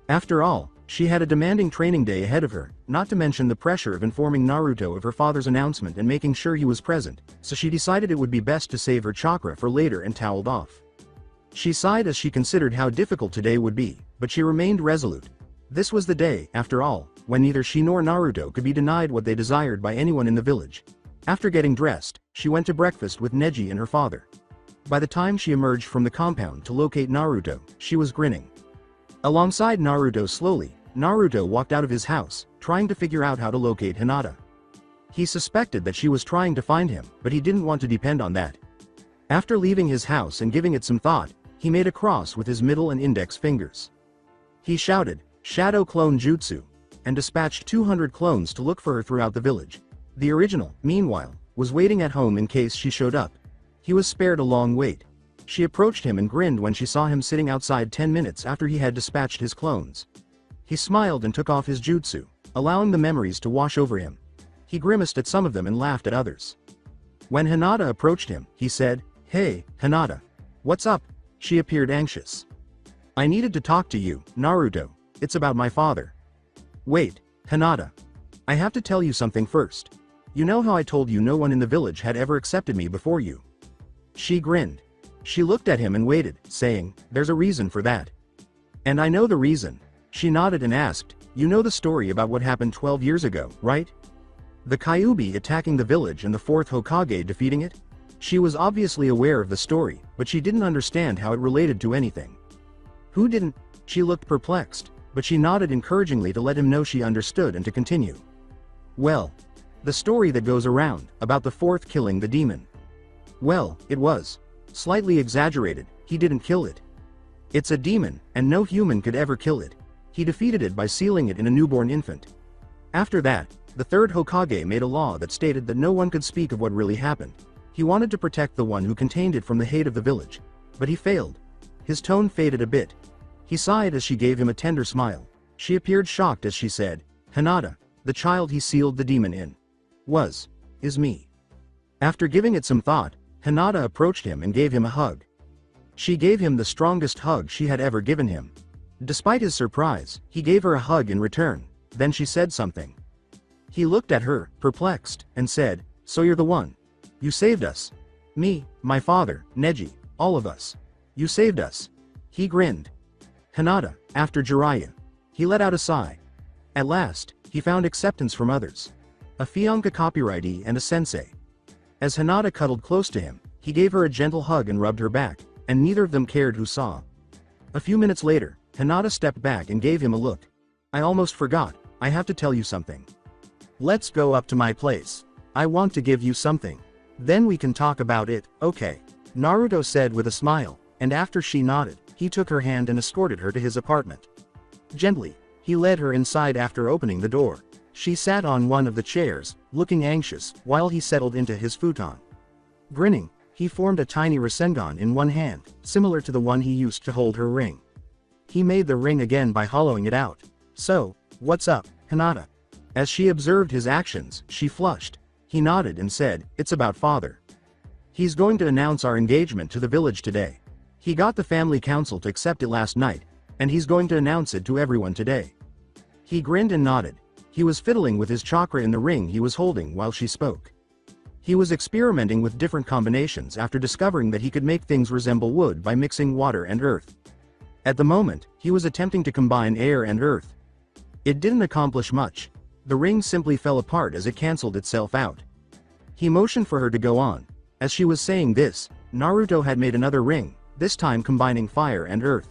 After all, she had a demanding training day ahead of her, not to mention the pressure of informing Naruto of her father's announcement and making sure he was present, so she decided it would be best to save her chakra for later and toweled off. She sighed as she considered how difficult today would be, but she remained resolute. This was the day, after all, when neither she nor Naruto could be denied what they desired by anyone in the village. After getting dressed, she went to breakfast with Neji and her father. By the time she emerged from the compound to locate Naruto, she was grinning. Alongside Naruto slowly, Naruto walked out of his house, trying to figure out how to locate Hinata. He suspected that she was trying to find him, but he didn't want to depend on that. After leaving his house and giving it some thought, he made a cross with his middle and index fingers. He shouted, "Shadow Clone Jutsu," and dispatched 200 clones to look for her throughout the village. The original, meanwhile, was waiting at home in case she showed up. He was spared a long wait. She approached him and grinned when she saw him sitting outside 10 minutes after he had dispatched his clones. He smiled and took off his jutsu, allowing the memories to wash over him. He grimaced at some of them and laughed at others. When Hinata approached him, he said, "Hey, Hinata. What's up?" She appeared anxious. "I needed to talk to you, Naruto. It's about my father." "Wait, Hinata. I have to tell you something first. You know how I told you no one in the village had ever accepted me before you?" She grinned. She looked at him and waited, saying, "There's a reason for that." "And I know the reason." She nodded and asked, "You know the story about what happened 12 years ago, right? The Kyuubi attacking the village and the 4th Hokage defeating it?" She was obviously aware of the story, but she didn't understand how it related to anything. "Who didn't?" She looked perplexed, but she nodded encouragingly to let him know she understood and to continue. "Well, the story that goes around, about the 4th killing the demon. Well, it was slightly exaggerated, he didn't kill it. It's a demon, and no human could ever kill it. He defeated it by sealing it in a newborn infant. After that, the 3rd Hokage made a law that stated that no one could speak of what really happened. He wanted to protect the one who contained it from the hate of the village. But he failed." His tone faded a bit. He sighed as she gave him a tender smile. She appeared shocked as she said, "Hinata, the child he sealed the demon in is me." After giving it some thought, Hinata approached him and gave him a hug. She gave him the strongest hug she had ever given him. Despite his surprise, he gave her a hug in return. Then she said something. He looked at her, perplexed, and said, "So you're the one. You saved us. Me, my father, Neji, all of us. You saved us." He grinned. "Hinata, after Jiraiya." He let out a sigh. At last, he found acceptance from others. A fianca copyrightee and a sensei. As Hinata cuddled close to him, he gave her a gentle hug and rubbed her back, and neither of them cared who saw. A few minutes later, Hinata stepped back and gave him a look. "I almost forgot, I have to tell you something. Let's go up to my place. I want to give you something. Then we can talk about it, okay?" Naruto said with a smile, and after she nodded, he took her hand and escorted her to his apartment. Gently, he led her inside after opening the door. She sat on one of the chairs, looking anxious, while he settled into his futon. Grinning, he formed a tiny Rasengan in one hand, similar to the one he used to hold her ring. He made the ring again by hollowing it out. "So, what's up, Hinata?" As she observed his actions, she flushed. He nodded and said, "It's about father. He's going to announce our engagement to the village today. He got the family council to accept it last night, and he's going to announce it to everyone today." He grinned and nodded. He was fiddling with his chakra in the ring he was holding while she spoke. He was experimenting with different combinations after discovering that he could make things resemble wood by mixing water and earth. At the moment, he was attempting to combine air and earth. It didn't accomplish much. The ring simply fell apart as it cancelled itself out. He motioned for her to go on. As she was saying this, Naruto had made another ring, this time combining fire and earth.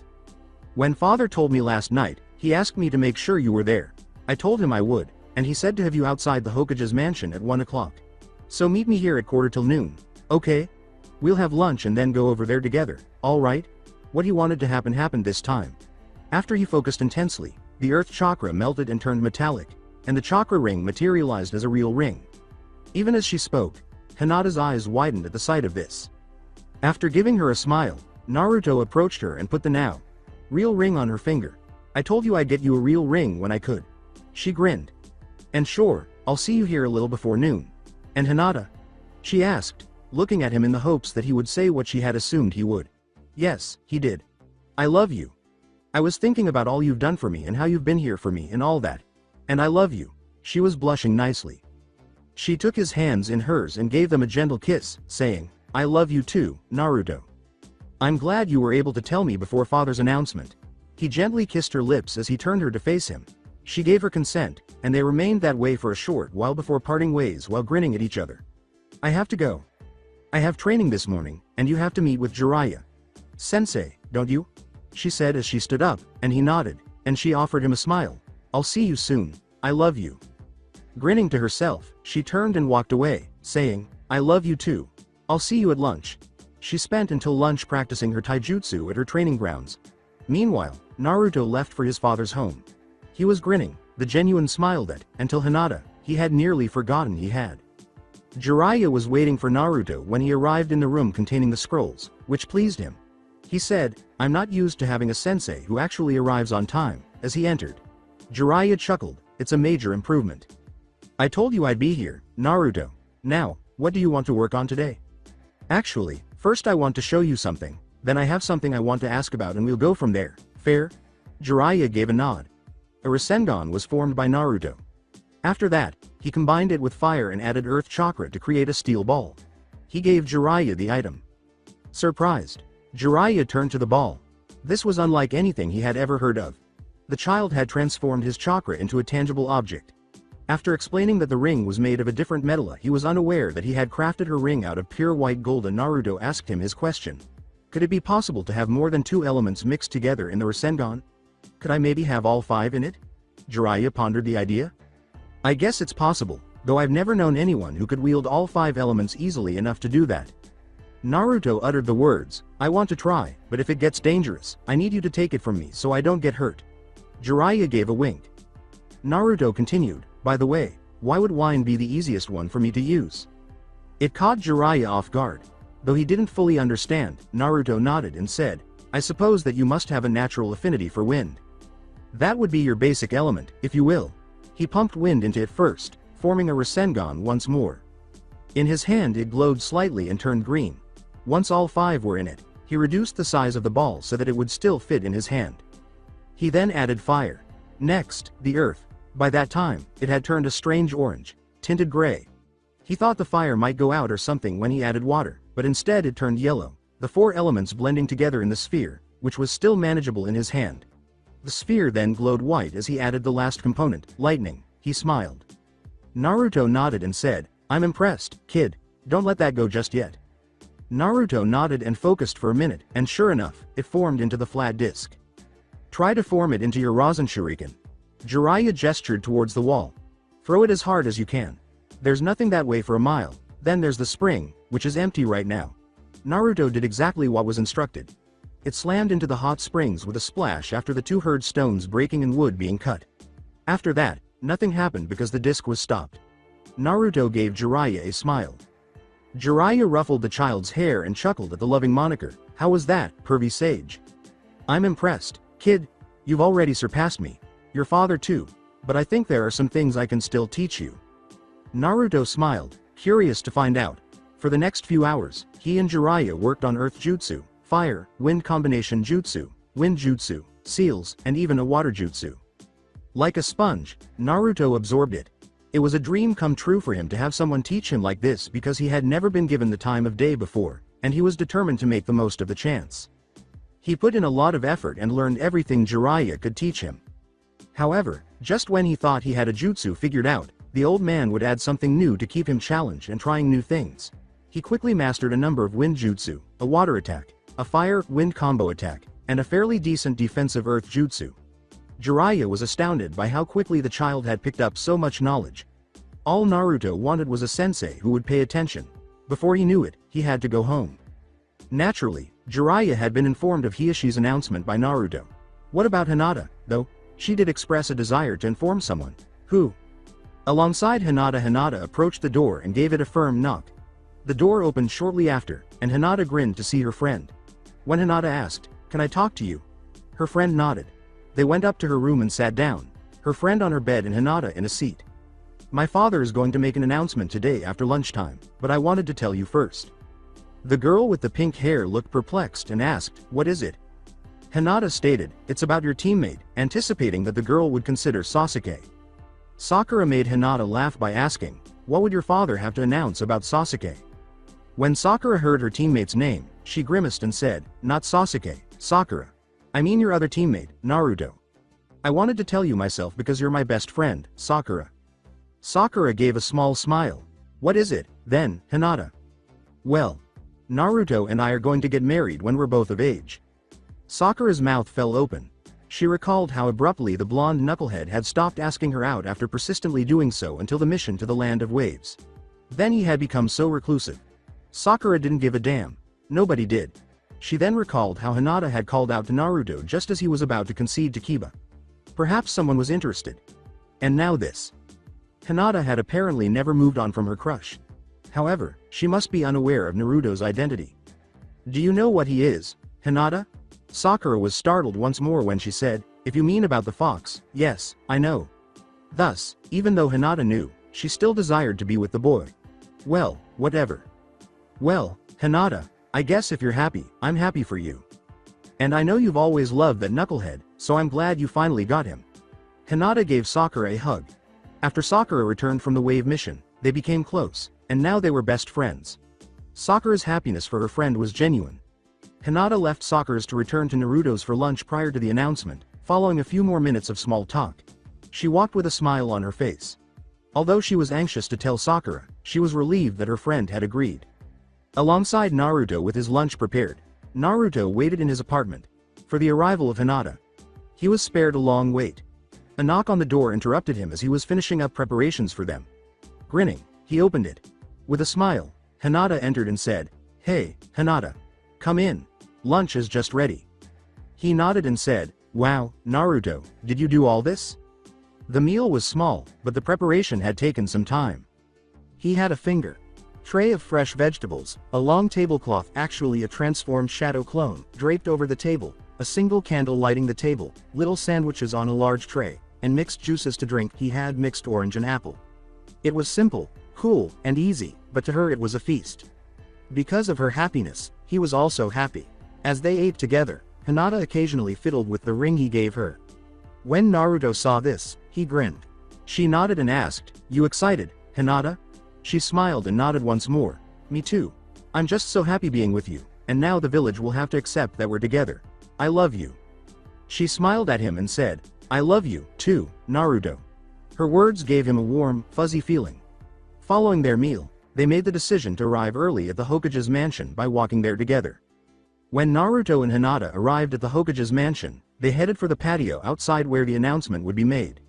When father told me last night, he asked me to make sure you were there. I told him I would, and he said to have you outside the Hokage's mansion at 1 o'clock. So meet me here at 1:45. Okay? We'll have lunch and then go over there together, alright? What he wanted to happen happened this time. After he focused intensely, the earth chakra melted and turned metallic, and the chakra ring materialized as a real ring. Even as she spoke, Hinata's eyes widened at the sight of this. After giving her a smile, Naruto approached her and put the now real ring on her finger. I told you I'd get you a real ring when I could. She grinned. And sure, I'll see you here a little before noon. And Hinata? She asked, looking at him in the hopes that he would say what she had assumed he would. Yes, he did. I love you. I was thinking about all you've done for me and how you've been here for me and all that. And I love you. She was blushing nicely. She took his hands in hers and gave them a gentle kiss, saying, I love you too, Naruto. I'm glad you were able to tell me before father's announcement. He gently kissed her lips as he turned her to face him. She gave her consent, and they remained that way for a short while before parting ways while grinning at each other. I have to go. I have training this morning, and you have to meet with Jiraiya. Sensei, don't you? She said as she stood up, and he nodded, and she offered him a smile. I'll see you soon. I love you. Grinning to herself, she turned and walked away, saying, I love you too. I'll see you at lunch. She spent until lunch practicing her taijutsu at her training grounds. Meanwhile, Naruto left for his father's home. He was grinning, the genuine smile that, until Hinata, he had nearly forgotten he had. Jiraiya was waiting for Naruto when he arrived in the room containing the scrolls, which pleased him. He said, I'm not used to having a sensei who actually arrives on time, as he entered. Jiraiya chuckled, it's a major improvement. I told you I'd be here, Naruto. Now, what do you want to work on today? Actually, first I want to show you something, then I have something I want to ask about and we'll go from there, fair? Jiraiya gave a nod. A Rasengan was formed by Naruto. After that, he combined it with fire and added earth chakra to create a steel ball. He gave Jiraiya the item. Surprised, Jiraiya turned to the ball. This was unlike anything he had ever heard of. The child had transformed his chakra into a tangible object. After explaining that the ring was made of a different metal, he was unaware that he had crafted her ring out of pure white gold, and Naruto asked him his question. Could it be possible to have more than 2 elements mixed together in the Rasengan? Could I maybe have all 5 in it? Jiraiya pondered the idea. I guess it's possible, though I've never known anyone who could wield all 5 elements easily enough to do that. Naruto uttered the words, I want to try, but if it gets dangerous, I need you to take it from me so I don't get hurt. Jiraiya gave a wink. Naruto continued, by the way, why would wine be the easiest one for me to use? It caught Jiraiya off guard. Though he didn't fully understand, Naruto nodded and said, I suppose that you must have a natural affinity for wind. That would be your basic element, if you will. He pumped wind into it first, forming a Rasengan once more. In his hand it glowed slightly and turned green. Once all 5 were in it, he reduced the size of the ball so that it would still fit in his hand. He then added fire. Next, the earth. By that time, it had turned a strange orange, tinted gray. He thought the fire might go out or something when he added water, but instead it turned yellow, the 4 elements blending together in the sphere, which was still manageable in his hand. The sphere then glowed white as he added the last component, lightning. He smiled. Naruto nodded and said, I'm impressed, kid. Don't let that go just yet. Naruto nodded and focused for a minute, and sure enough, it formed into the flat disc. Try to form it into your Rasen Shuriken. Jiraiya gestured towards the wall. Throw it as hard as you can. There's nothing that way for a mile, then there's the spring, which is empty right now. Naruto did exactly what was instructed. It slammed into the hot springs with a splash after the 2 heard stones breaking and wood being cut. After that, nothing happened because the disc was stopped. Naruto gave Jiraiya a smile. Jiraiya ruffled the child's hair and chuckled at the loving moniker. How was that, pervy sage? I'm impressed, kid. You've already surpassed me. Your father too, but I think there are some things I can still teach you. Naruto smiled, curious to find out. For the next few hours, he and Jiraiya worked on earth jutsu, fire, wind combination jutsu, wind jutsu, seals, and even a water jutsu. Like a sponge, Naruto absorbed it. It was a dream come true for him to have someone teach him like this because he had never been given the time of day before, and he was determined to make the most of the chance. He put in a lot of effort and learned everything Jiraiya could teach him. However, just when he thought he had a jutsu figured out, the old man would add something new to keep him challenged and trying new things. He quickly mastered a number of wind jutsu, a water attack, a fire-wind combo attack, and a fairly decent defensive earth jutsu. Jiraiya was astounded by how quickly the child had picked up so much knowledge. All Naruto wanted was a sensei who would pay attention. Before he knew it, he had to go home. Naturally, Jiraiya had been informed of Hiashi's announcement by Naruto. What about Hinata, though? She did express a desire to inform someone. Who? Alongside Hinata approached the door and gave it a firm knock. The door opened shortly after, and Hinata grinned to see her friend. When Hinata asked, "Can I talk to you?" her friend nodded. They went up to her room and sat down, her friend on her bed and Hinata in a seat. "My father is going to make an announcement today after lunchtime, but I wanted to tell you first." The girl with the pink hair looked perplexed and asked, "What is it?" Hinata stated, "It's about your teammate," anticipating that the girl would consider Sasuke. Sakura made Hinata laugh by asking, "What would your father have to announce about Sasuke?" When Sakura heard her teammate's name, she grimaced and said, "Not Sasuke, Sakura. I mean your other teammate, Naruto. I wanted to tell you myself because you're my best friend, Sakura." Sakura gave a small smile. "What is it, then, Hinata?" "Well, Naruto and I are going to get married when we're both of age." Sakura's mouth fell open. She recalled how abruptly the blonde knucklehead had stopped asking her out after persistently doing so until the mission to the Land of Waves. Then he had become so reclusive. Sakura didn't give a damn. Nobody did. She then recalled how Hinata had called out to Naruto just as he was about to concede to Kiba. Perhaps someone was interested. And now this. Hinata had apparently never moved on from her crush. However, she must be unaware of Naruto's identity. "Do you know what he is, Hinata?" Sakura was startled once more when she said, "If you mean about the fox, yes, I know." Thus, even though Hinata knew, she still desired to be with the boy. "Well, whatever." "Well, Hinata, I guess if you're happy, I'm happy for you. And I know you've always loved that knucklehead, so I'm glad you finally got him." Hinata gave Sakura a hug. After Sakura returned from the wave mission, they became close, and now they were best friends. Sakura's happiness for her friend was genuine. Hinata left Sakura's to return to Naruto's for lunch prior to the announcement, following a few more minutes of small talk. She walked with a smile on her face. Although she was anxious to tell Sakura, she was relieved that her friend had agreed. Alongside Naruto with his lunch prepared, Naruto waited in his apartment for the arrival of Hinata. He was spared a long wait. A knock on the door interrupted him as he was finishing up preparations for them. Grinning, he opened it. With a smile, Hinata entered and said, "Hey, Hinata. Come in. Lunch is just ready." He nodded and said, "Wow, Naruto, did you do all this?" The meal was small, but the preparation had taken some time. He had a finger tray of fresh vegetables, a long tablecloth, actually a transformed shadow clone, draped over the table, a single candle lighting the table, little sandwiches on a large tray, and mixed juices to drink. He had mixed orange and apple. It was simple, cool, and easy, but to her it was a feast. Because of her happiness, he was also happy. As they ate together, Hinata occasionally fiddled with the ring he gave her. When Naruto saw this, he grinned. She nodded and asked, "You excited, Hinata?" She smiled and nodded once more. "Me too. I'm just so happy being with you, and now the village will have to accept that we're together. I love you." She smiled at him and said, "I love you, too, Naruto." Her words gave him a warm, fuzzy feeling. Following their meal, they made the decision to arrive early at the Hokage's mansion by walking there together. When Naruto and Hinata arrived at the Hokage's mansion, they headed for the patio outside where the announcement would be made.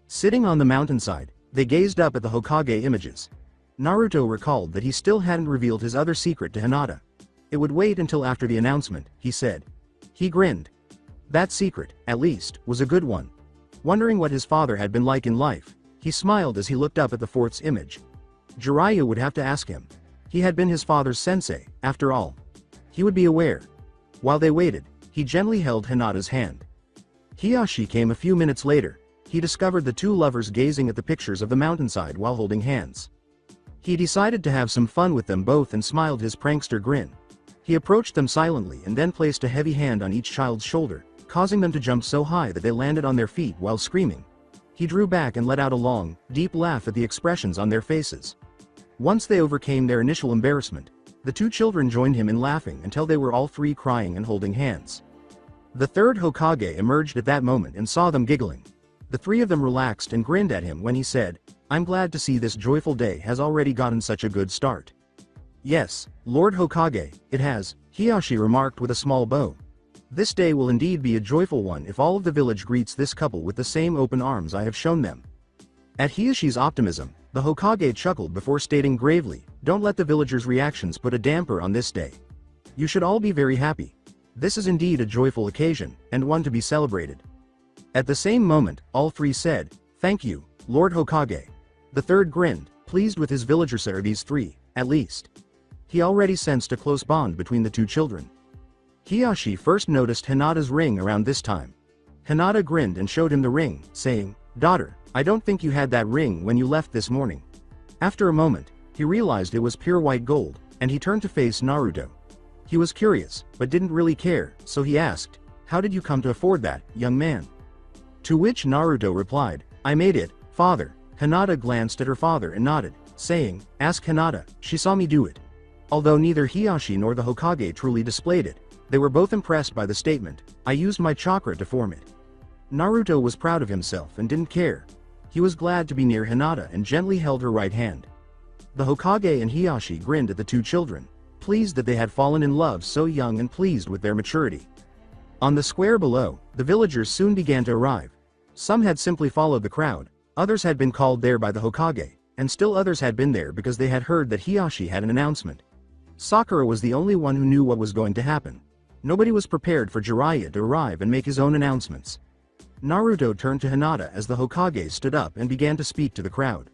Sitting on the mountainside, they gazed up at the Hokage images. Naruto recalled that he still hadn't revealed his other secret to Hinata. It would wait until after the announcement, he said. He grinned. That secret, at least, was a good one. Wondering what his father had been like in life, he smiled as he looked up at the fort's image. Jiraiya would have to ask him. He had been his father's sensei, after all. He would be aware. While they waited, he gently held Hinata's hand. Hiyashi came a few minutes later. He discovered the two lovers gazing at the pictures of the mountainside while holding hands. He decided to have some fun with them both and smiled his prankster grin. He approached them silently and then placed a heavy hand on each child's shoulder, causing them to jump so high that they landed on their feet while screaming. He drew back and let out a long, deep laugh at the expressions on their faces. Once they overcame their initial embarrassment, the two children joined him in laughing until they were all three crying and holding hands. The third Hokage emerged at that moment and saw them giggling. The three of them relaxed and grinned at him when he said, "I'm glad to see this joyful day has already gotten such a good start." Yes, Lord Hokage, it has, Hiyashi remarked with a small bow. This day will indeed be a joyful one if all of the village greets this couple with the same open arms I have shown them. At Hiyashi's optimism, the Hokage chuckled before stating gravely, don't let the villagers' reactions put a damper on this day. You should all be very happy. This is indeed a joyful occasion, and one to be celebrated. At the same moment, all three said, thank you, Lord Hokage. The third grinned, pleased with his villagers. These three, at least. He already sensed a close bond between the two children. Hiyashi first noticed Hinata's ring around this time. Hinata grinned and showed him the ring, saying, daughter, I don't think you had that ring when you left this morning. After a moment, he realized it was pure white gold, and he turned to face Naruto. He was curious, but didn't really care, so he asked, how did you come to afford that, young man? To which Naruto replied, I made it, father. Hinata glanced at her father and nodded, saying, ask Hinata, she saw me do it. Although neither Hiyashi nor the Hokage truly displayed it, they were both impressed by the statement, I used my chakra to form it. Naruto was proud of himself and didn't care. He was glad to be near Hinata and gently held her right hand. The Hokage and Hiyashi grinned at the two children, pleased that they had fallen in love so young and pleased with their maturity. On the square below, the villagers soon began to arrive. Some had simply followed the crowd, others had been called there by the Hokage, and still others had been there because they had heard that Hiyashi had an announcement. Sakura was the only one who knew what was going to happen. Nobody was prepared for Jiraiya to arrive and make his own announcements. Naruto turned to Hinata as the Hokage stood up and began to speak to the crowd.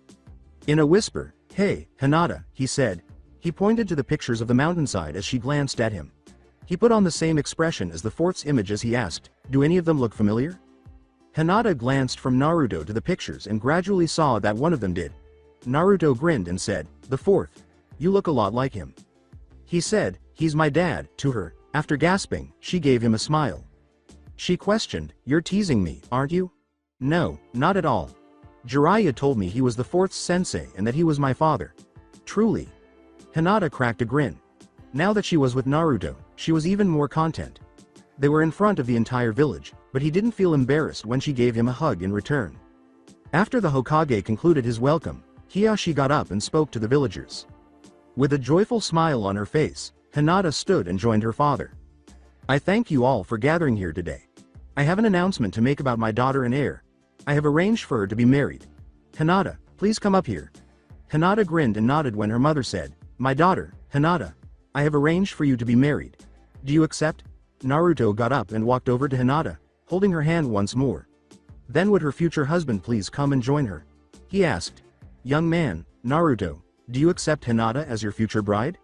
In a whisper, hey, Hinata, he said. He pointed to the pictures of the mountainside as she glanced at him. He put on the same expression as the fourth's image as he asked, do any of them look familiar? Hinata glanced from Naruto to the pictures and gradually saw that one of them did. Naruto grinned and said, the fourth. You look a lot like him. He said, he's my dad, to her. After gasping, she gave him a smile. She questioned, you're teasing me, aren't you? No, not at all. Jiraiya told me he was the fourth sensei and that he was my father. Truly. Hinata cracked a grin. Now that she was with Naruto, she was even more content. They were in front of the entire village, but he didn't feel embarrassed when she gave him a hug in return. After the Hokage concluded his welcome, Hiyashi got up and spoke to the villagers. With a joyful smile on her face, Hinata stood and joined her father. I thank you all for gathering here today. I have an announcement to make about my daughter and heir. I have arranged for her to be married. Hinata, please come up here. Hinata grinned and nodded when her mother said, my daughter, Hinata, I have arranged for you to be married. Do you accept? Naruto got up and walked over to Hinata, holding her hand once more. Then would her future husband please come and join her? He asked. Young man, Naruto, do you accept Hinata as your future bride?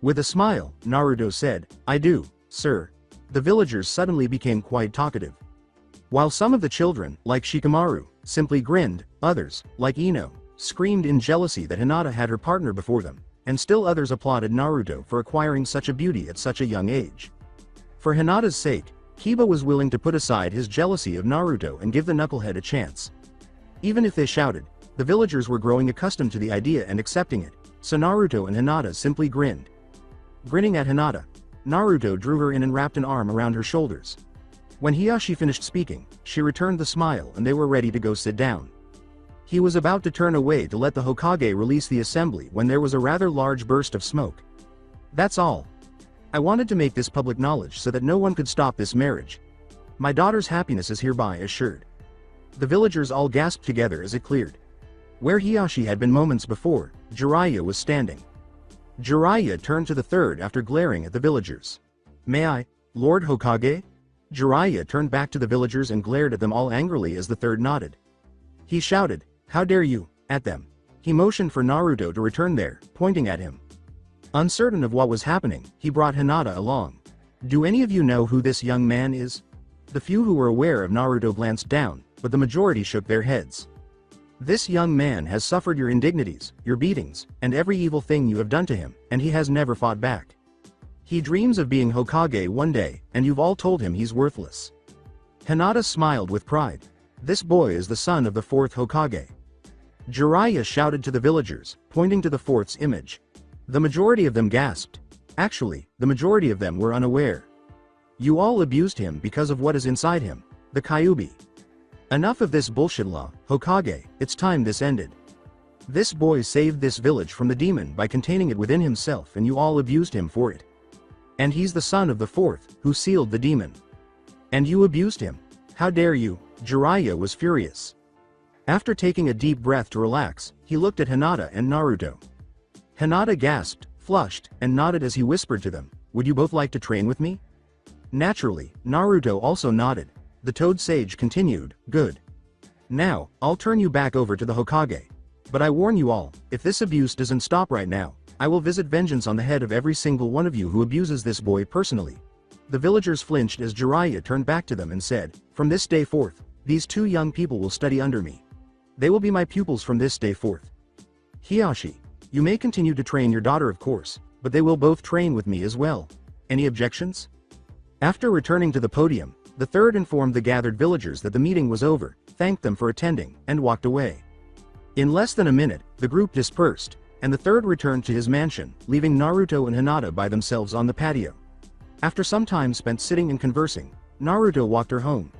With a smile, Naruto said, I do, sir. The villagers suddenly became quite talkative. While some of the children, like Shikamaru, simply grinned, others, like Ino, screamed in jealousy that Hinata had her partner before them, and still others applauded Naruto for acquiring such a beauty at such a young age. For Hinata's sake, Kiba was willing to put aside his jealousy of Naruto and give the knucklehead a chance. Even if they shouted, the villagers were growing accustomed to the idea and accepting it, so Naruto and Hinata simply grinned. Grinning at Hinata, Naruto drew her in and wrapped an arm around her shoulders. When Hiyashi finished speaking, she returned the smile and they were ready to go sit down. He was about to turn away to let the Hokage release the assembly when there was a rather large burst of smoke. That's all. I wanted to make this public knowledge so that no one could stop this marriage. My daughter's happiness is hereby assured. The villagers all gasped together as it cleared. Where Hiyashi had been moments before, Jiraiya was standing. Jiraiya turned to the third after glaring at the villagers. May I, Lord Hokage? Jiraiya turned back to the villagers and glared at them all angrily as the third nodded. He shouted, how dare you, at them. He motioned for Naruto to return there, pointing at him. Uncertain of what was happening, he brought Hinata along. Do any of you know who this young man is? The few who were aware of Naruto glanced down, but the majority shook their heads. This young man has suffered your indignities, your beatings, and every evil thing you have done to him, and he has never fought back. He dreams of being Hokage one day, and you've all told him he's worthless. Hinata smiled with pride. This boy is the son of the fourth Hokage. Jiraiya shouted to the villagers, pointing to the fourth's image. The majority of them gasped. Actually, the majority of them were unaware. You all abused him because of what is inside him, the Kyuubi. Enough of this bullshit law, Hokage, it's time this ended. This boy saved this village from the demon by containing it within himself, and you all abused him for it. And he's the son of the fourth, who sealed the demon. And you abused him. How dare you? Jiraiya was furious. After taking a deep breath to relax, he looked at Hinata and Naruto. Hinata gasped, flushed, and nodded as he whispered to them, "Would you both like to train with me?" Naturally, Naruto also nodded. The Toad Sage continued, "Good. Now, I'll turn you back over to the Hokage. But I warn you all, if this abuse doesn't stop right now, I will visit vengeance on the head of every single one of you who abuses this boy personally." The villagers flinched as Jiraiya turned back to them and said, "From this day forth, these two young people will study under me. They will be my pupils from this day forth. Hiyashi, you may continue to train your daughter of course, but they will both train with me as well. Any objections?" After returning to the podium, the third informed the gathered villagers that the meeting was over, thanked them for attending, and walked away. In less than a minute, the group dispersed, and the third returned to his mansion, leaving Naruto and Hinata by themselves on the patio. After some time spent sitting and conversing, Naruto walked her home.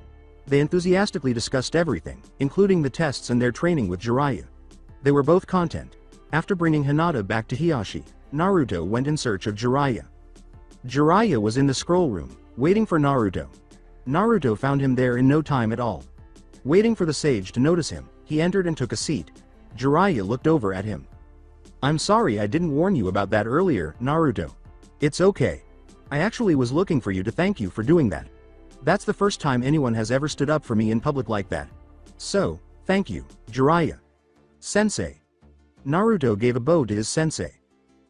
They enthusiastically discussed everything, including the tests and their training with Jiraiya. They were both content. After bringing Hinata back to Hiyashi, Naruto went in search of Jiraiya. Jiraiya was in the scroll room, waiting for Naruto. Naruto found him there in no time at all. Waiting for the sage to notice him, he entered and took a seat. Jiraiya looked over at him. "I'm sorry I didn't warn you about that earlier, Naruto. It's okay. I actually was looking for you to thank you for doing that. That's the first time anyone has ever stood up for me in public like that. So, thank you, Jiraiya. Sensei." Naruto gave a bow to his sensei.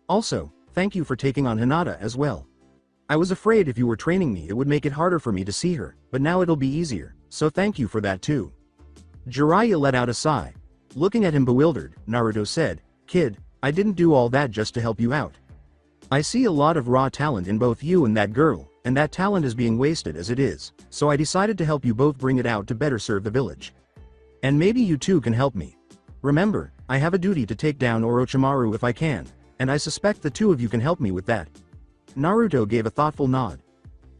"Also, thank you for taking on Hinata as well. I was afraid if you were training me it would make it harder for me to see her, but now it'll be easier, so thank you for that too." Jiraiya let out a sigh. Looking at him bewildered, Naruto said, "Kid, I didn't do all that just to help you out. I see a lot of raw talent in both you and that girl, and that talent is being wasted as it is, so I decided to help you both bring it out to better serve the village. And maybe you too can help me. Remember, I have a duty to take down Orochimaru if I can, and I suspect the two of you can help me with that." Naruto gave a thoughtful nod.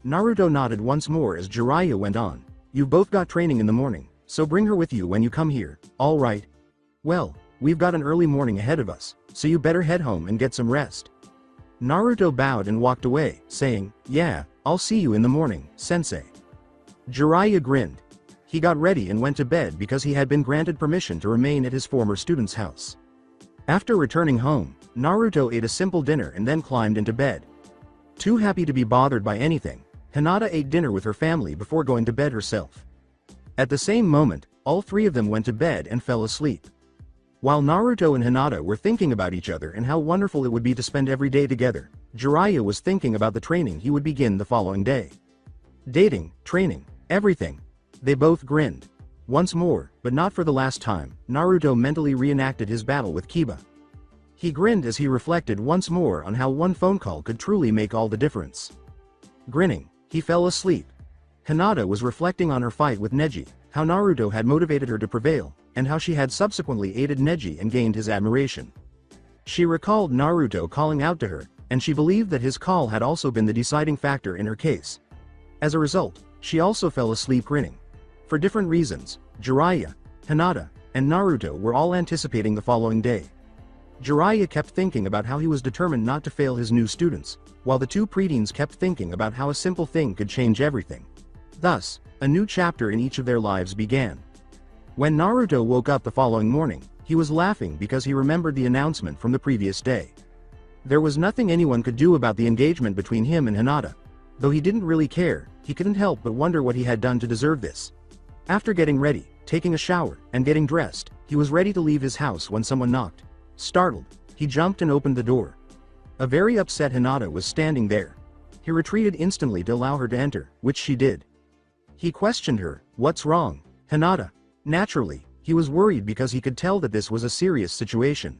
Naruto nodded once more as Jiraiya went on, "You've both got training in the morning, so bring her with you when you come here, all right? Well, we've got an early morning ahead of us, so you better head home and get some rest." Naruto bowed and walked away, saying, "Yeah, I'll see you in the morning, sensei." Jiraiya grinned. He got ready and went to bed because he had been granted permission to remain at his former student's house. After returning home, Naruto ate a simple dinner and then climbed into bed. Too happy to be bothered by anything, Hinata ate dinner with her family before going to bed herself. At the same moment, all three of them went to bed and fell asleep. While Naruto and Hinata were thinking about each other and how wonderful it would be to spend every day together, Jiraiya was thinking about the training he would begin the following day. Dating, training, everything. They both grinned. Once more, but not for the last time, Naruto mentally reenacted his battle with Kiba. He grinned as he reflected once more on how one phone call could truly make all the difference. Grinning, he fell asleep. Hinata was reflecting on her fight with Neji, how Naruto had motivated her to prevail, and how she had subsequently aided Neji and gained his admiration. She recalled Naruto calling out to her, and she believed that his call had also been the deciding factor in her case. As a result, she also fell asleep grinning. For different reasons, Jiraiya, Hinata, and Naruto were all anticipating the following day. Jiraiya kept thinking about how he was determined not to fail his new students, while the two preteens kept thinking about how a simple thing could change everything. Thus, a new chapter in each of their lives began. When Naruto woke up the following morning, he was laughing because he remembered the announcement from the previous day. There was nothing anyone could do about the engagement between him and Hinata. Though he didn't really care, he couldn't help but wonder what he had done to deserve this. After getting ready, taking a shower, and getting dressed, he was ready to leave his house when someone knocked. Startled, he jumped and opened the door. A very upset Hinata was standing there. He retreated instantly to allow her to enter, which she did. He questioned her, "What's wrong, Hinata?" Naturally, he was worried because he could tell that this was a serious situation.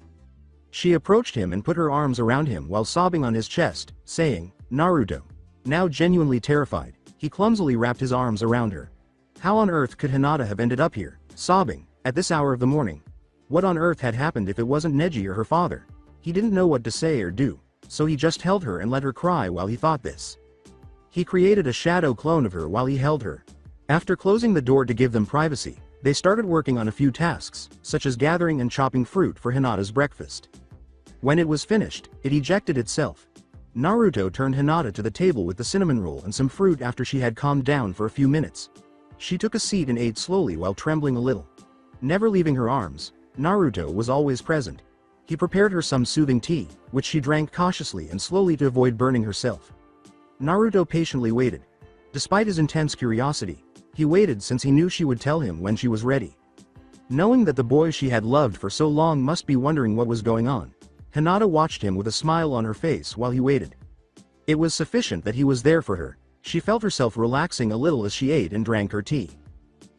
She approached him and put her arms around him while sobbing on his chest, saying, "Naruto." Now genuinely terrified, he clumsily wrapped his arms around her. How on earth could Hinata have ended up here, sobbing, at this hour of the morning? What on earth had happened if it wasn't Neji or her father? He didn't know what to say or do, so he just held her and let her cry while he thought this. He created a shadow clone of her while he held her. After closing the door to give them privacy, They started working on a few tasks, such as gathering and chopping fruit for Hinata's breakfast. When it was finished, it ejected itself. Naruto turned Hinata to the table with the cinnamon roll and some fruit after she had calmed down for a few minutes. She took a seat and ate slowly while trembling a little. Never leaving her arms, Naruto was always present. He prepared her some soothing tea, which she drank cautiously and slowly to avoid burning herself. Naruto patiently waited. Despite his intense curiosity, he waited since he knew she would tell him when she was ready. Knowing that the boy she had loved for so long must be wondering what was going on, Hinata watched him with a smile on her face while he waited. It was sufficient that he was there for her. She felt herself relaxing a little as she ate and drank her tea.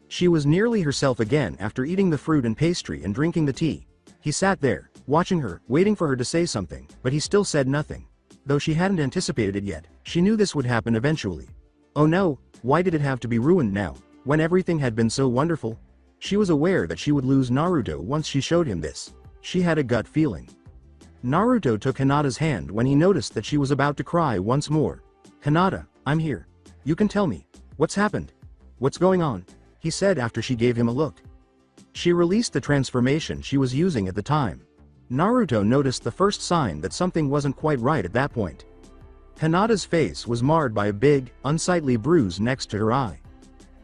She was nearly herself again after eating the fruit and pastry and drinking the tea. He sat there, watching her, waiting for her to say something, but he still said nothing. Though she hadn't anticipated it yet, she knew this would happen eventually. Oh no, why did it have to be ruined now, when everything had been so wonderful? She was aware that she would lose Naruto once she showed him this. She had a gut feeling. Naruto took Hinata's hand when he noticed that she was about to cry once more. "Hinata, I'm here. You can tell me. What's happened? What's going on?" he said after she gave him a look. She released the transformation she was using at the time. Naruto noticed the first sign that something wasn't quite right at that point. Hinata's face was marred by a big, unsightly bruise next to her eye.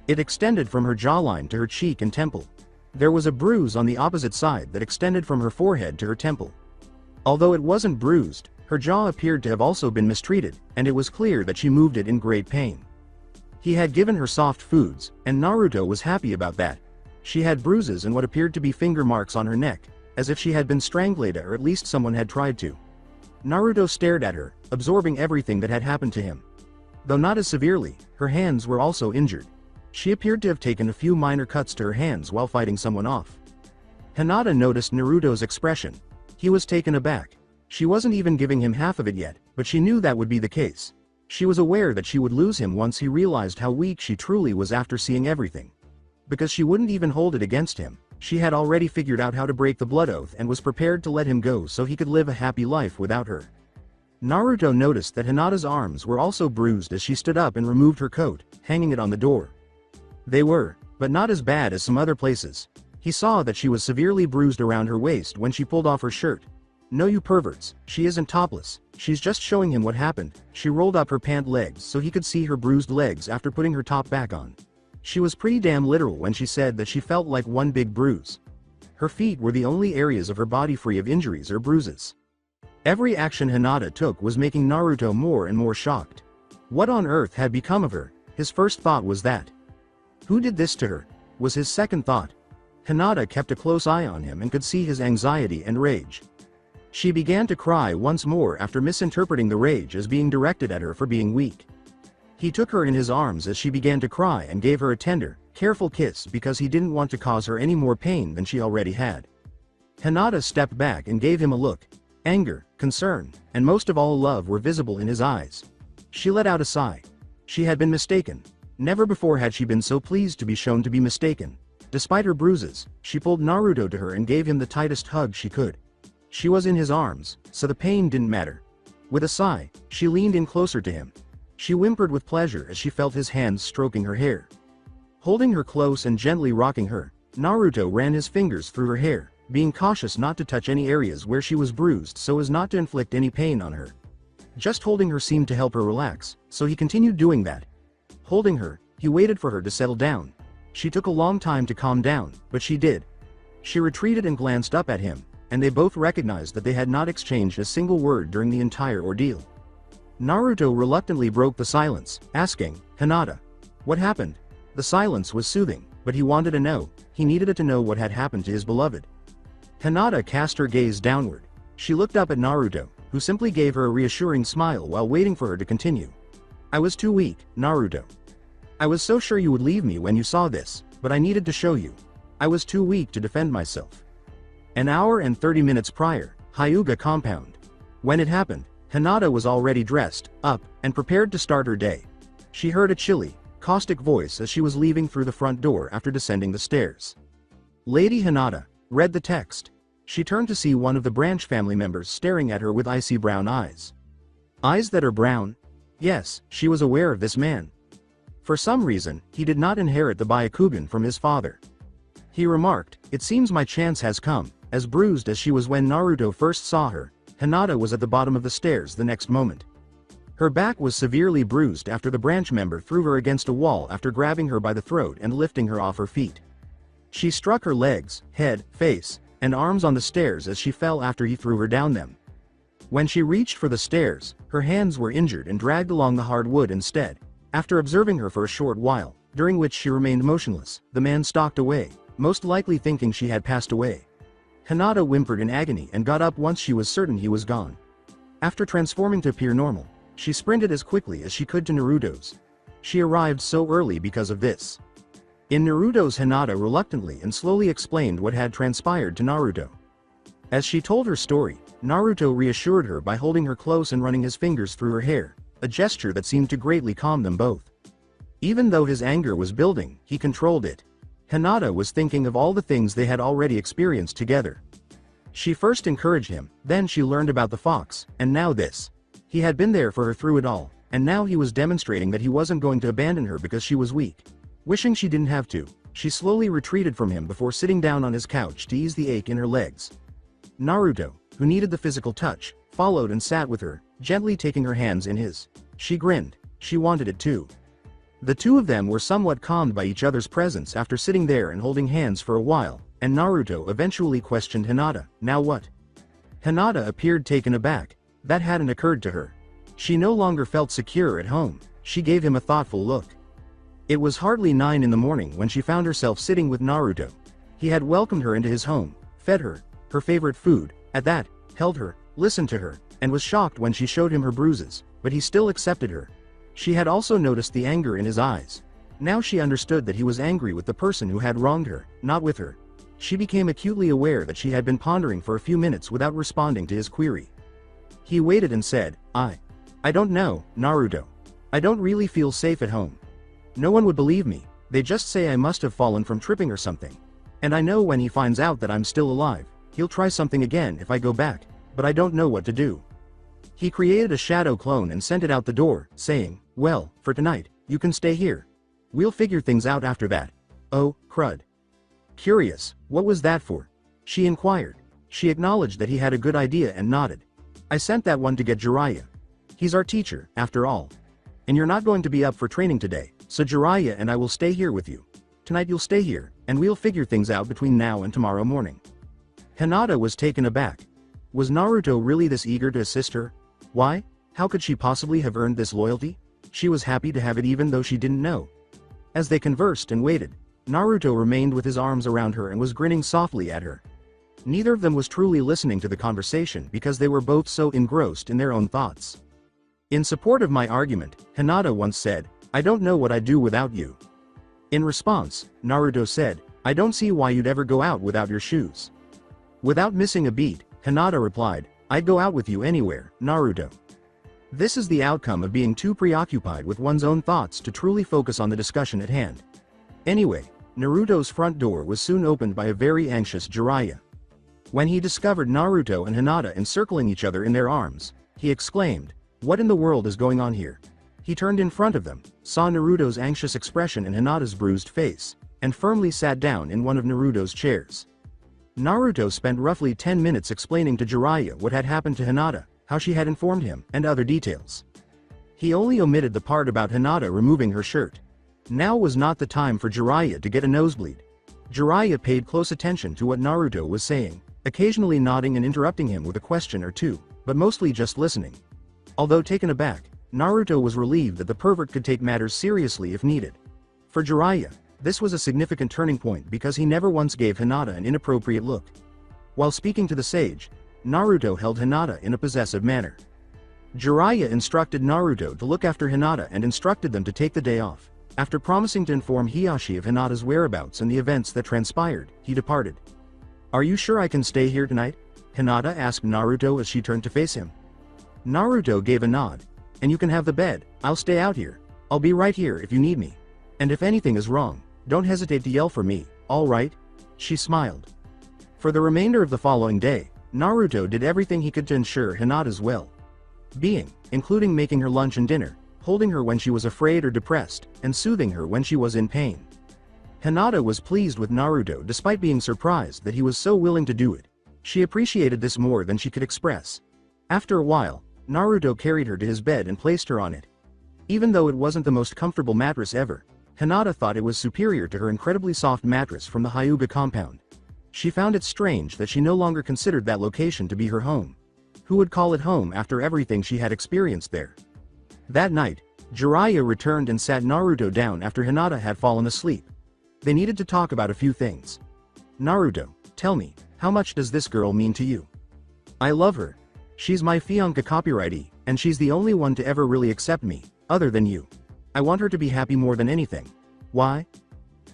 It extended from her jawline to her cheek and temple. There was a bruise on the opposite side that extended from her forehead to her temple. Although it wasn't bruised, her jaw appeared to have also been mistreated, and it was clear that she moved it in great pain. He had given her soft foods, and Naruto was happy about that. She had bruises and what appeared to be finger marks on her neck, as if she had been strangled or at least someone had tried to. Naruto stared at her, absorbing everything that had happened to him. Though not as severely, her hands were also injured. She appeared to have taken a few minor cuts to her hands while fighting someone off. Hinata noticed Naruto's expression. He was taken aback. She wasn't even giving him half of it yet, but she knew that would be the case. She was aware that she would lose him once he realized how weak she truly was after seeing everything. Because she wouldn't even hold it against him, she had already figured out how to break the blood oath and was prepared to let him go so he could live a happy life without her. Naruto noticed that Hinata's arms were also bruised as she stood up and removed her coat, hanging it on the door. They were, but not as bad as some other places. He saw that she was severely bruised around her waist when she pulled off her shirt. "No, you perverts, she isn't topless, she's just showing him what happened." She rolled up her pant legs so he could see her bruised legs after putting her top back on. She was pretty damn literal when she said that she felt like one big bruise. Her feet were the only areas of her body free of injuries or bruises. Every action Hinata took was making Naruto more and more shocked. What on earth had become of her? His first thought was that. Who did this to her? Was his second thought. Hinata kept a close eye on him and could see his anxiety and rage. She began to cry once more after misinterpreting the rage as being directed at her for being weak. He took her in his arms as she began to cry and gave her a tender, careful kiss because he didn't want to cause her any more pain than she already had. Hinata stepped back and gave him a look. Anger, concern, and most of all love were visible in his eyes. She let out a sigh. She had been mistaken. Never before had she been so pleased to be shown to be mistaken. Despite her bruises, she pulled Naruto to her and gave him the tightest hug she could. She was in his arms, so the pain didn't matter. With a sigh, she leaned in closer to him. She whimpered with pleasure as she felt his hands stroking her hair. Holding her close and gently rocking her, Naruto ran his fingers through her hair, being cautious not to touch any areas where she was bruised so as not to inflict any pain on her. Just holding her seemed to help her relax, so he continued doing that. Holding her, he waited for her to settle down. She took a long time to calm down, but she did. She retreated and glanced up at him, and they both recognized that they had not exchanged a single word during the entire ordeal. Naruto reluctantly broke the silence, asking, "Hinata, what happened?" The silence was soothing, but he wanted to know. He needed to know what had happened to his beloved. Hinata cast her gaze downward. She looked up at Naruto, who simply gave her a reassuring smile while waiting for her to continue. "I was too weak, Naruto. I was so sure you would leave me when you saw this, but I needed to show you. I was too weak to defend myself." An hour and 30 minutes prior, Hyuga compound. When it happened, Hinata was already dressed, up, and prepared to start her day. She heard a chilly, caustic voice as she was leaving through the front door after descending the stairs. Lady Hinata read the text. She turned to see one of the branch family members staring at her with icy brown eyes. Eyes that are brown? Yes, she was aware of this man. For some reason, he did not inherit the Byakugan from his father. He remarked, "It seems my chance has come." As bruised as she was when Naruto first saw her, Hinata was at the bottom of the stairs the next moment. Her back was severely bruised after the branch member threw her against a wall after grabbing her by the throat and lifting her off her feet. She struck her legs, head, face, and arms on the stairs as she fell after he threw her down them. When she reached for the stairs, her hands were injured and dragged along the hard wood instead. After observing her for a short while, during which she remained motionless, the man stalked away, most likely thinking she had passed away. Hinata whimpered in agony and got up once she was certain he was gone. After transforming to appear normal, she sprinted as quickly as she could to Naruto's. She arrived so early because of this. In Naruto's, Hinata reluctantly and slowly explained what had transpired to Naruto. As she told her story, Naruto reassured her by holding her close and running his fingers through her hair, a gesture that seemed to greatly calm them both. Even though his anger was building, he controlled it. Hinata was thinking of all the things they had already experienced together. She first encouraged him, then she learned about the fox, and now this. He had been there for her through it all, and now he was demonstrating that he wasn't going to abandon her because she was weak. Wishing she didn't have to, she slowly retreated from him before sitting down on his couch to ease the ache in her legs. Naruto, who needed the physical touch, followed and sat with her, gently taking her hands in his. She grinned. She wanted it too. The two of them were somewhat calmed by each other's presence after sitting there and holding hands for a while, and Naruto eventually questioned Hinata, "Now what?" Hinata appeared taken aback. That hadn't occurred to her. She no longer felt secure at home. She gave him a thoughtful look. It was hardly 9 in the morning when she found herself sitting with Naruto. He had welcomed her into his home, fed her favorite food, at that, held her, listened to her, and was shocked when she showed him her bruises, but he still accepted her. She had also noticed the anger in his eyes. Now she understood that he was angry with the person who had wronged her, not with her. She became acutely aware that she had been pondering for a few minutes without responding to his query. He waited and said, I don't know, Naruto. I don't really feel safe at home. No one would believe me. They just say I must have fallen from tripping or something. And I know when he finds out that I'm still alive, he'll try something again if I go back, but I don't know what to do." He created a shadow clone and sent it out the door, saying, "Well, for tonight, you can stay here. We'll figure things out after that." "Oh, crud." Curious, what was that for? She inquired. She acknowledged that he had a good idea and nodded. "I sent that one to get Jiraiya. He's our teacher, after all. And you're not going to be up for training today, so Jiraiya and I will stay here with you. Tonight you'll stay here, and we'll figure things out between now and tomorrow morning." Hinata was taken aback. Was Naruto really this eager to assist her? Why? How could she possibly have earned this loyalty? She was happy to have it even though she didn't know. As they conversed and waited, Naruto remained with his arms around her and was grinning softly at her. Neither of them was truly listening to the conversation because they were both so engrossed in their own thoughts. In support of my argument, Hinata once said, "I don't know what I'd do without you." In response, Naruto said, "I don't see why you'd ever go out without your shoes." Without missing a beat, Hinata replied, "I'd go out with you anywhere, Naruto." This is the outcome of being too preoccupied with one's own thoughts to truly focus on the discussion at hand. Anyway, Naruto's front door was soon opened by a very anxious Jiraiya. When he discovered Naruto and Hinata encircling each other in their arms, he exclaimed, "What in the world is going on here?" He turned in front of them, saw Naruto's anxious expression and Hinata's bruised face, and firmly sat down in one of Naruto's chairs. Naruto spent roughly 10 minutes explaining to Jiraiya what had happened to Hinata, how she had informed him, and other details. He only omitted the part about Hinata removing her shirt. Now was not the time for Jiraiya to get a nosebleed. Jiraiya paid close attention to what Naruto was saying, occasionally nodding and interrupting him with a question or two, but mostly just listening. Although taken aback, Naruto was relieved that the pervert could take matters seriously if needed. For Jiraiya, this was a significant turning point because he never once gave Hinata an inappropriate look. While speaking to the sage, Naruto held Hinata in a possessive manner. Jiraiya instructed Naruto to look after Hinata and instructed them to take the day off. After promising to inform Hiyashi of Hinata's whereabouts and the events that transpired, he departed. "Are you sure I can stay here tonight?" Hinata asked Naruto as she turned to face him. Naruto gave a nod. "And you can have the bed, I'll stay out here. I'll be right here if you need me. And if anything is wrong, don't hesitate to yell for me, all right?" She smiled. For the remainder of the following day, Naruto did everything he could to ensure Hinata's well-being, including making her lunch and dinner, holding her when she was afraid or depressed, and soothing her when she was in pain. Hinata was pleased with Naruto despite being surprised that he was so willing to do it. She appreciated this more than she could express. After a while, Naruto carried her to his bed and placed her on it. Even though it wasn't the most comfortable mattress ever, Hinata thought it was superior to her incredibly soft mattress from the Hyuga compound. She found it strange that she no longer considered that location to be her home. Who would call it home after everything she had experienced there? That night, Jiraiya returned and sat Naruto down after Hinata had fallen asleep. They needed to talk about a few things. Naruto, tell me, how much does this girl mean to you? I love her. She's my fiancé copyrightee, and she's the only one to ever really accept me, other than you. I want her to be happy more than anything. Why?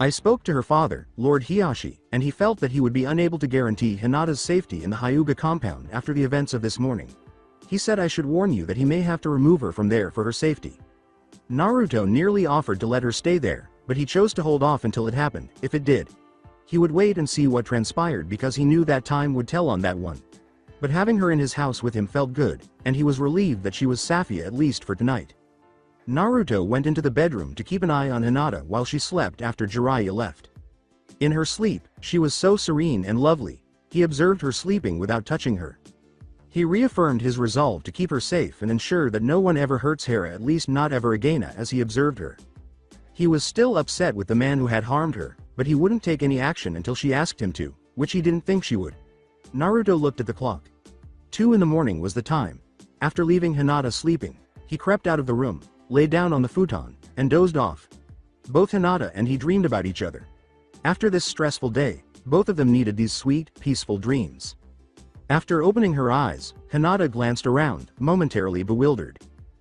I spoke to her father, Lord Hiyashi, and he felt that he would be unable to guarantee Hinata's safety in the Hyuga compound after the events of this morning. He said I should warn you that he may have to remove her from there for her safety. Naruto nearly offered to let her stay there, but he chose to hold off until it happened. If it did, he would wait and see what transpired because he knew that time would tell on that one. But having her in his house with him felt good, and he was relieved that she was Safia at least for tonight. Naruto went into the bedroom to keep an eye on Hinata while she slept after Jiraiya left. In her sleep, she was so serene and lovely, he observed her sleeping without touching her. He reaffirmed his resolve to keep her safe and ensure that no one ever hurts her, at least not ever again as he observed her. He was still upset with the man who had harmed her, but he wouldn't take any action until she asked him to, which he didn't think she would. Naruto looked at the clock. 2 in the morning was the time. After leaving Hinata sleeping, he crept out of the room, lay down on the futon, and dozed off. Both Hinata and he dreamed about each other. After this stressful day, both of them needed these sweet, peaceful dreams. After opening her eyes, Hinata glanced around, momentarily bewildered.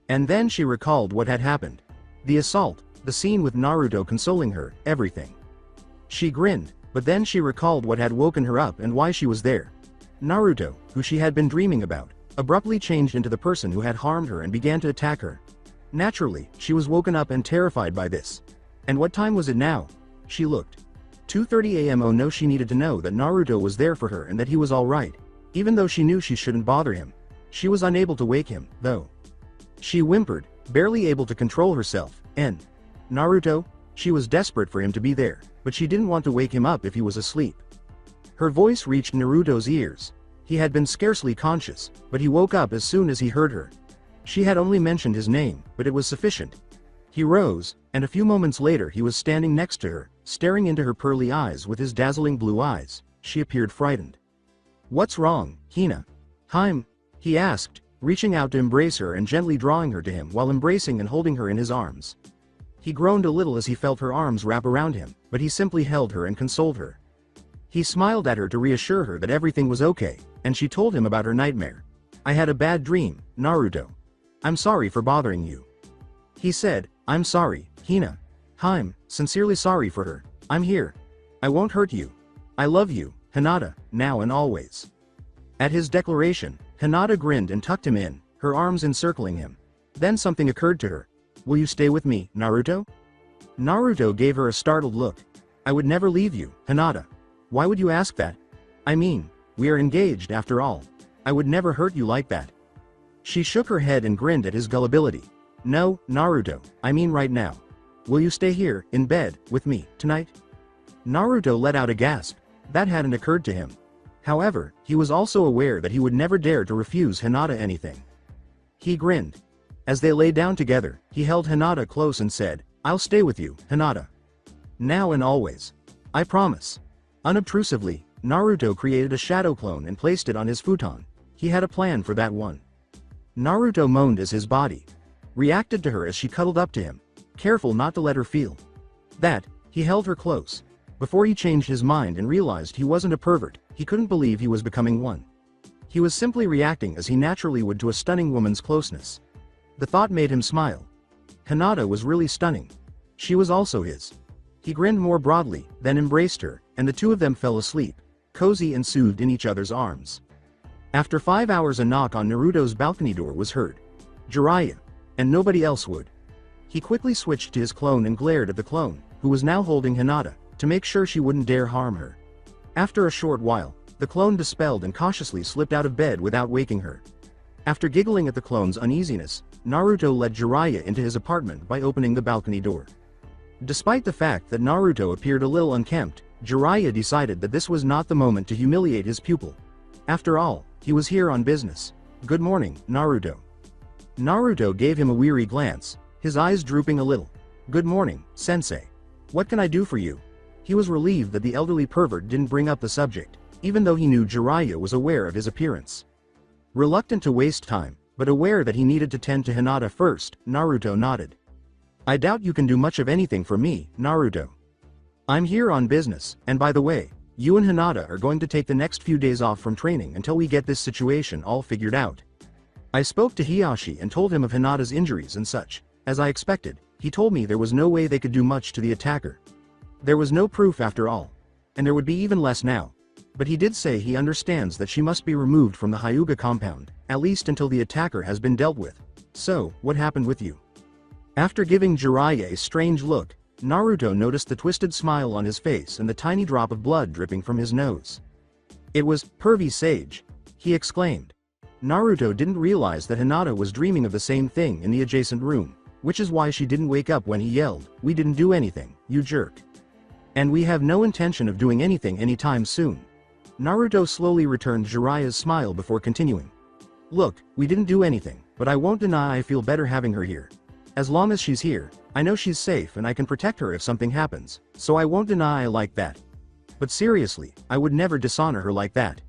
And then she recalled what had happened. The assault, the scene with Naruto consoling her, everything. She grinned, but then she recalled what had woken her up and why she was there. Naruto, who she had been dreaming about, abruptly changed into the person who had harmed her and began to attack her. Naturally, she was woken up and terrified by this. And what time was it now? She looked. 2:30 a.m. Oh no, she needed to know that Naruto was there for her and that he was alright. Even though she knew she shouldn't bother him. She was unable to wake him, though. She whimpered, barely able to control herself, and Naruto? She was desperate for him to be there, but she didn't want to wake him up if he was asleep. Her voice reached Naruto's ears. He had been scarcely conscious, but he woke up as soon as he heard her. She had only mentioned his name, but it was sufficient. He rose, and a few moments later he was standing next to her, staring into her pearly eyes with his dazzling blue eyes. She appeared frightened. What's wrong, Hina? He asked, reaching out to embrace her and gently drawing her to him while embracing and holding her in his arms. He groaned a little as he felt her arms wrap around him, but he simply held her and consoled her. He smiled at her to reassure her that everything was okay, and she told him about her nightmare. I had a bad dream, Naruto. I'm sorry for bothering you. He said, I'm sorry, Hina. Sincerely sorry for her. I'm here. I won't hurt you. I love you, Hinata, now and always. At his declaration, Hinata grinned and tucked him in, her arms encircling him. Then something occurred to her. Will you stay with me, Naruto? Naruto gave her a startled look. I would never leave you, Hinata. Why would you ask that? I mean, we are engaged after all. I would never hurt you like that. She shook her head and grinned at his gullibility. No, Naruto, I mean right now. Will you stay here, in bed, with me, tonight? Naruto let out a gasp. That hadn't occurred to him. However, he was also aware that he would never dare to refuse Hinata anything. He grinned. As they lay down together, he held Hinata close and said, I'll stay with you, Hinata. Now and always. I promise. Unobtrusively, Naruto created a shadow clone and placed it on his futon. He had a plan for that one. Naruto moaned as his body reacted to her as she cuddled up to him, careful not to let her feel that. He held her close. Before he changed his mind and realized he wasn't a pervert, he couldn't believe he was becoming one. He was simply reacting as he naturally would to a stunning woman's closeness. The thought made him smile. Hinata was really stunning. She was also his. He grinned more broadly, then embraced her, and the two of them fell asleep, cozy and soothed in each other's arms. After 5 hours, a knock on Naruto's balcony door was heard. Jiraiya. And nobody else would. He quickly switched to his clone and glared at the clone, who was now holding Hinata, to make sure she wouldn't dare harm her. After a short while, the clone dispelled and cautiously slipped out of bed without waking her. After giggling at the clone's uneasiness, Naruto led Jiraiya into his apartment by opening the balcony door. Despite the fact that Naruto appeared a little unkempt, Jiraiya decided that this was not the moment to humiliate his pupil. After all, he was here on business. "Good morning, Naruto." Naruto gave him a weary glance, his eyes drooping a little. "Good morning, sensei. What can I do for you?" He was relieved that the elderly pervert didn't bring up the subject, even though he knew Jiraiya was aware of his appearance. Reluctant to waste time, but aware that he needed to tend to Hinata first, Naruto nodded. "I doubt you can do much of anything for me, Naruto. I'm here on business, and by the way, you and Hinata are going to take the next few days off from training until we get this situation all figured out. I spoke to Hiyashi and told him of Hinata's injuries and such. As I expected, he told me there was no way they could do much to the attacker. There was no proof after all. And there would be even less now. But he did say he understands that she must be removed from the Hyuga compound, at least until the attacker has been dealt with. So, what happened with you?" After giving Jiraiya a strange look, Naruto noticed the twisted smile on his face and the tiny drop of blood dripping from his nose. "It was pervy sage," he exclaimed. Naruto didn't realize that Hinata was dreaming of the same thing in the adjacent room, which is why she didn't wake up when he yelled, "We didn't do anything, you jerk. And we have no intention of doing anything anytime soon." Naruto slowly returned Jiraiya's smile before continuing. "Look, we didn't do anything, but I won't deny I feel better having her here. As long as she's here, I know she's safe and I can protect her if something happens, so I won't deny I like that. But seriously, I would never dishonor her like that."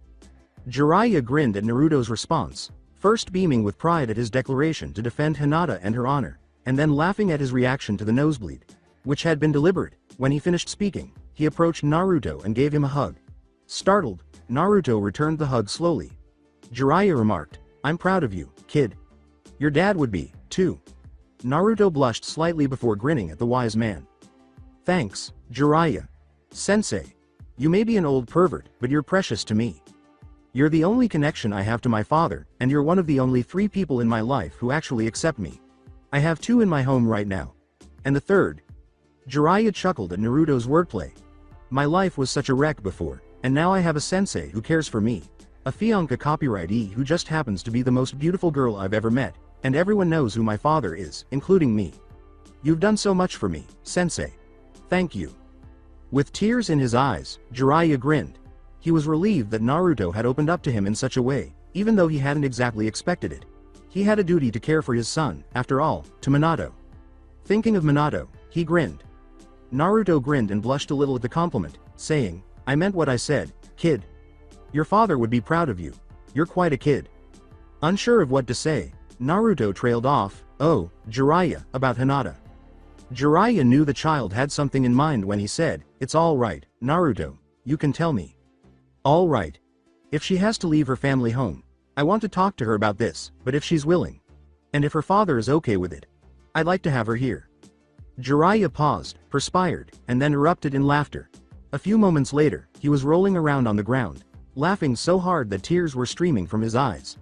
Jiraiya grinned at Naruto's response, first beaming with pride at his declaration to defend Hinata and her honor, and then laughing at his reaction to the nosebleed, which had been deliberate. When he finished speaking, he approached Naruto and gave him a hug. Startled, Naruto returned the hug slowly. Jiraiya remarked, "I'm proud of you, kid. Your dad would be, too." Naruto blushed slightly before grinning at the wise man. "Thanks, Jiraiya. Sensei. You may be an old pervert, but you're precious to me. You're the only connection I have to my father, and you're one of the only 3 people in my life who actually accept me. I have 2 in my home right now. And the third." Jiraiya chuckled at Naruto's wordplay. "My life was such a wreck before, and now I have a sensei who cares for me. A fianca copyrightee who just happens to be the most beautiful girl I've ever met, and everyone knows who my father is, including me. You've done so much for me, sensei. Thank you." With tears in his eyes, Jiraiya grinned. He was relieved that Naruto had opened up to him in such a way, even though he hadn't exactly expected it. He had a duty to care for his son, after all, to Minato. Thinking of Minato, he grinned. Naruto grinned and blushed a little at the compliment, saying, "I meant what I said, kid. Your father would be proud of you. You're quite a kid." Unsure of what to say, Naruto trailed off, "Oh, Jiraiya, about Hinata." Jiraiya knew the child had something in mind when he said, "It's all right, Naruto, you can tell me. All right. If she has to leave her family home, I want to talk to her about this, but if she's willing, and if her father is okay with it, I'd like to have her here." Jiraiya paused, perspired, and then erupted in laughter. A few moments later, he was rolling around on the ground, laughing so hard that tears were streaming from his eyes.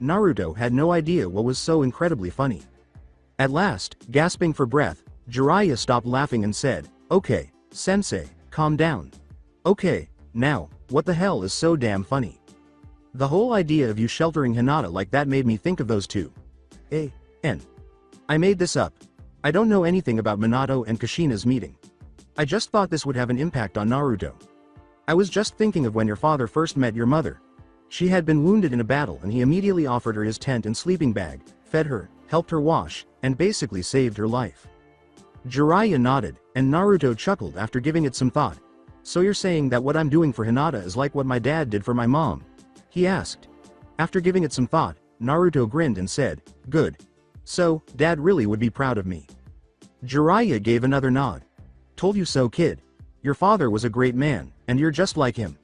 Naruto had no idea what was so incredibly funny. At last, gasping for breath, Jiraiya stopped laughing and said, "Okay, sensei, calm down. Okay, now, what the hell is so damn funny? The whole idea of you sheltering Hinata like that made me think of those two. I made this up. I don't know anything about Minato and Kushina's meeting. I just thought this would have an impact on Naruto. I was just thinking of when your father first met your mother. She had been wounded in a battle and he immediately offered her his tent and sleeping bag, fed her, helped her wash, and basically saved her life." Jiraiya nodded, and Naruto chuckled after giving it some thought. "So you're saying that what I'm doing for Hinata is like what my dad did for my mom?" he asked. After giving it some thought, Naruto grinned and said, "Good. So, Dad really would be proud of me." Jiraiya gave another nod. "Told you so, kid. Your father was a great man, and you're just like him.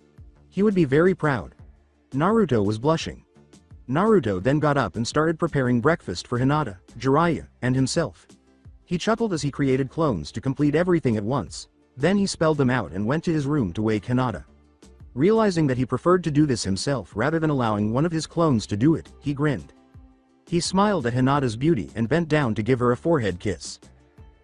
He would be very proud." Naruto was blushing. Naruto then got up and started preparing breakfast for Hinata, Jiraiya, and himself. He chuckled as he created clones to complete everything at once. Then he spelled them out and went to his room to wake Hinata. Realizing that he preferred to do this himself rather than allowing one of his clones to do it, he grinned. He smiled at Hinata's beauty and bent down to give her a forehead kiss.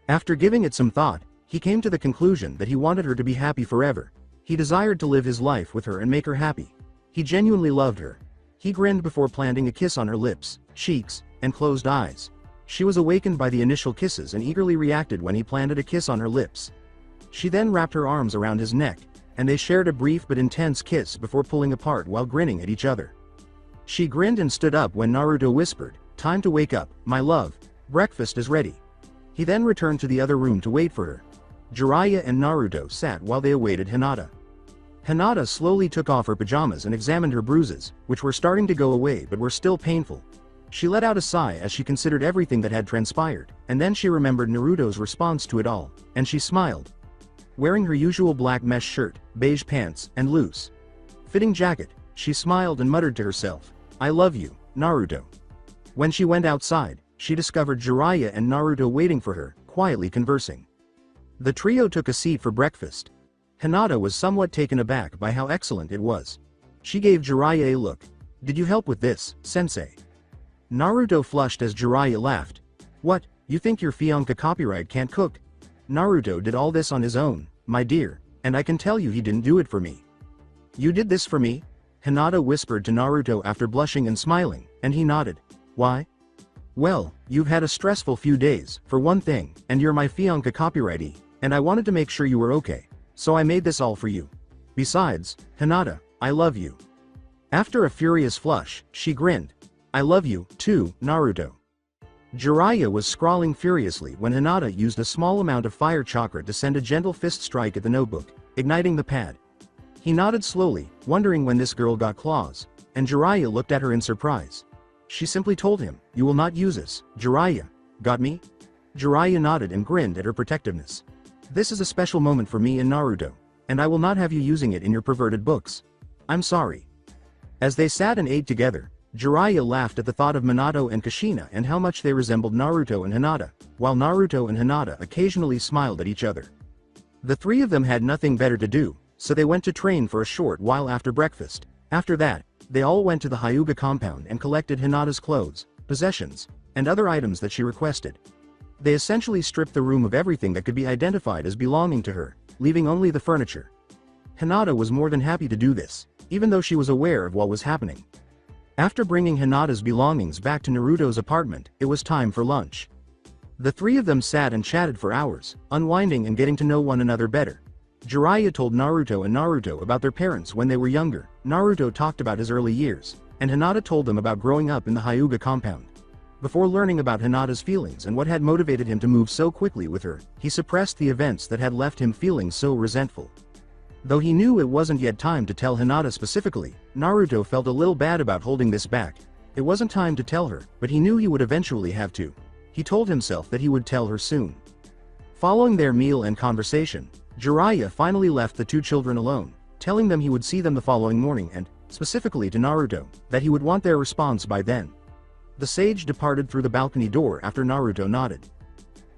After giving it some thought, he came to the conclusion that he wanted her to be happy forever. He desired to live his life with her and make her happy. He genuinely loved her. He grinned before planting a kiss on her lips, cheeks, and closed eyes. She was awakened by the initial kisses and eagerly reacted when he planted a kiss on her lips. She then wrapped her arms around his neck, and they shared a brief but intense kiss before pulling apart while grinning at each other. She grinned and stood up when Naruto whispered, "Time to wake up, my love. Breakfast is ready." He then returned to the other room to wait for her. Jiraiya and Naruto sat while they awaited Hinata. Hinata slowly took off her pajamas and examined her bruises, which were starting to go away but were still painful. She let out a sigh as she considered everything that had transpired, and then she remembered Naruto's response to it all, and she smiled. Wearing her usual black mesh shirt, beige pants, and loose fitting jacket, she smiled and muttered to herself, "I love you, Naruto." When she went outside, she discovered Jiraiya and Naruto waiting for her, quietly conversing. The trio took a seat for breakfast. Hinata was somewhat taken aback by how excellent it was. She gave Jiraiya a look. "Did you help with this, sensei?" Naruto flushed as Jiraiya laughed. "What, you think your fiancé copyright can't cook? Naruto did all this on his own, my dear, and I can tell you he didn't do it for me." "You did this for me?" Hinata whispered to Naruto after blushing and smiling, and he nodded. "Why?" "Well, you've had a stressful few days, for one thing, and you're my fiancé copyrightee, and I wanted to make sure you were okay, so I made this all for you. Besides, Hinata, I love you." After a furious flush, she grinned. "I love you, too, Naruto." Jiraiya was scrawling furiously when Hinata used a small amount of fire chakra to send a gentle fist strike at the notebook, igniting the pad. He nodded slowly, wondering when this girl got claws, and Jiraiya looked at her in surprise. She simply told him, "You will not use this, Jiraiya. Got me?" Jiraiya nodded and grinned at her protectiveness. "This is a special moment for me and Naruto, and I will not have you using it in your perverted books. I'm sorry." As they sat and ate together, Jiraiya laughed at the thought of Minato and Kushina and how much they resembled Naruto and Hinata, while Naruto and Hinata occasionally smiled at each other. The three of them had nothing better to do, so they went to train for a short while after breakfast. After that, they all went to the Hyuga compound and collected Hinata's clothes, possessions, and other items that she requested. They essentially stripped the room of everything that could be identified as belonging to her, leaving only the furniture. Hinata was more than happy to do this, even though she was aware of what was happening. After bringing Hinata's belongings back to Naruto's apartment, it was time for lunch. The three of them sat and chatted for hours, unwinding and getting to know one another better. Jiraiya told Naruto and Naruto about their parents when they were younger. Naruto talked about his early years, and Hinata told them about growing up in the Hyuga compound. Before learning about Hinata's feelings and what had motivated him to move so quickly with her, he suppressed the events that had left him feeling so resentful. Though he knew it wasn't yet time to tell Hinata specifically, Naruto felt a little bad about holding this back. It wasn't time to tell her, but he knew he would eventually have to. He told himself that he would tell her soon. Following their meal and conversation, Jiraiya finally left the two children alone, telling them he would see them the following morning and, specifically to Naruto, that he would want their response by then. The sage departed through the balcony door after Naruto nodded.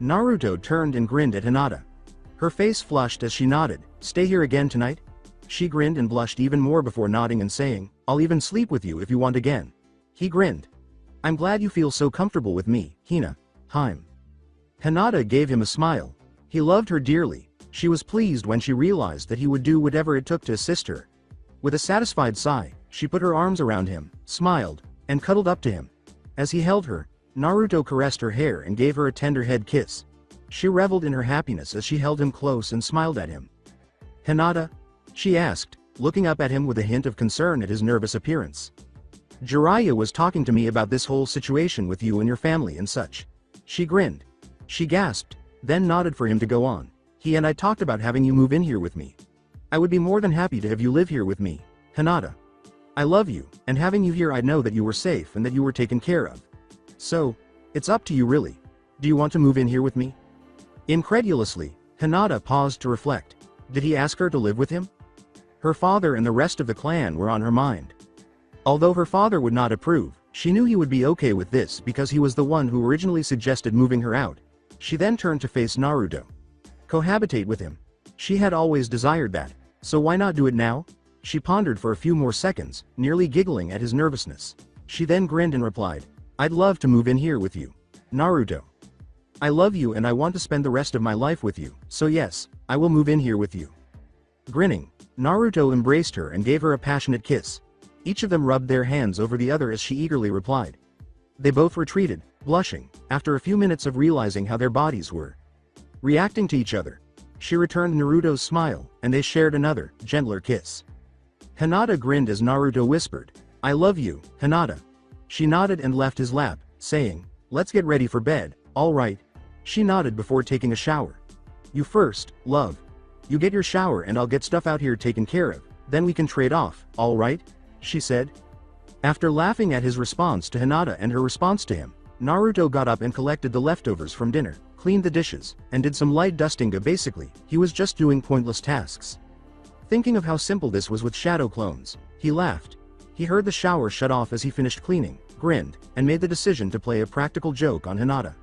Naruto turned and grinned at Hinata. Her face flushed as she nodded. "Stay here again tonight?" She grinned and blushed even more before nodding and saying, "I'll even sleep with you if you want again." He grinned. "I'm glad you feel so comfortable with me, Hina. Heim." Hinata gave him a smile. He loved her dearly. She was pleased when she realized that he would do whatever it took to assist her. With a satisfied sigh, she put her arms around him, smiled, and cuddled up to him. As he held her, Naruto caressed her hair and gave her a tender head kiss. She reveled in her happiness as she held him close and smiled at him. "Hinata?" she asked, looking up at him with a hint of concern at his nervous appearance. "Jiraiya was talking to me about this whole situation with you and your family and such." She grinned. She gasped, then nodded for him to go on. "He and I talked about having you move in here with me. I would be more than happy to have you live here with me, Hinata. I love you, and having you here I know that you were safe and that you were taken care of. So, it's up to you really. Do you want to move in here with me?" Incredulously, Hinata paused to reflect. Did he ask her to live with him? Her father and the rest of the clan were on her mind. Although her father would not approve, she knew he would be okay with this because he was the one who originally suggested moving her out. She then turned to face Naruto. Cohabitate with him. She had always desired that, so why not do it now? She pondered for a few more seconds, nearly giggling at his nervousness. She then grinned and replied, "I'd love to move in here with you, Naruto. I love you and I want to spend the rest of my life with you, so yes, I will move in here with you." Grinning, Naruto embraced her and gave her a passionate kiss. Each of them rubbed their hands over the other as she eagerly replied. They both retreated, blushing, after a few minutes of realizing how their bodies were reacting to each other. She returned Naruto's smile, and they shared another, gentler kiss. Hinata grinned as Naruto whispered, "I love you, Hinata." She nodded and left his lap, saying, "Let's get ready for bed, all right?" She nodded before taking a shower. "You first, love. You get your shower and I'll get stuff out here taken care of, then we can trade off, all right?" she said. After laughing at his response to Hinata and her response to him, Naruto got up and collected the leftovers from dinner, cleaned the dishes, and did some light dusting. Basically, he was just doing pointless tasks. Thinking of how simple this was with shadow clones, he laughed. He heard the shower shut off as he finished cleaning, grinned, and made the decision to play a practical joke on Hinata.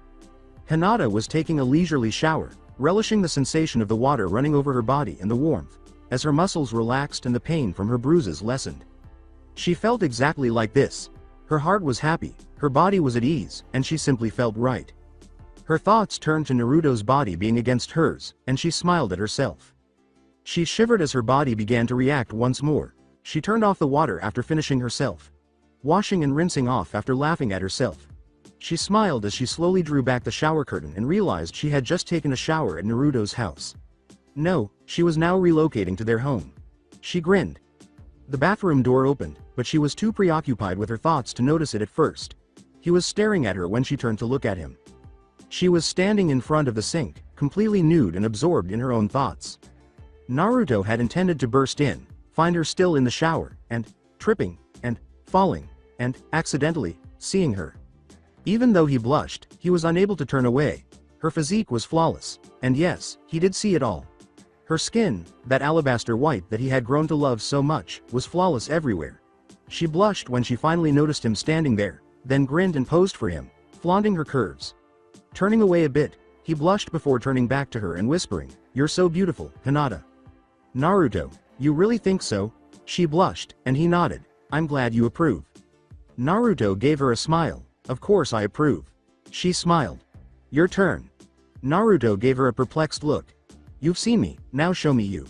Hinata was taking a leisurely shower, relishing the sensation of the water running over her body and the warmth, as her muscles relaxed and the pain from her bruises lessened. She felt exactly like this. Her heart was happy, her body was at ease, and she simply felt right. Her thoughts turned to Naruto's body being against hers, and she smiled at herself. She shivered as her body began to react once more. She turned off the water after finishing herself, washing and rinsing off after laughing at herself. She smiled as she slowly drew back the shower curtain and realized she had just taken a shower at Naruto's house. No, she was now relocating to their home. She grinned. The bathroom door opened, but she was too preoccupied with her thoughts to notice it at first. He was staring at her when she turned to look at him. She was standing in front of the sink, completely nude and absorbed in her own thoughts. Naruto had intended to burst in, find her still in the shower, and tripping, and falling, and accidentally seeing her. Even though he blushed, he was unable to turn away. Her physique was flawless, and yes, he did see it all. Her skin, that alabaster white that he had grown to love so much, was flawless everywhere. She blushed when she finally noticed him standing there, then grinned and posed for him, flaunting her curves. Turning away a bit, he blushed before turning back to her and whispering, "You're so beautiful, Hinata." "Naruto, you really think so?" She blushed, and he nodded. "I'm glad you approve." Naruto gave her a smile. "Of course I approve." She smiled. "Your turn." Naruto gave her a perplexed look. "You've seen me, now show me you."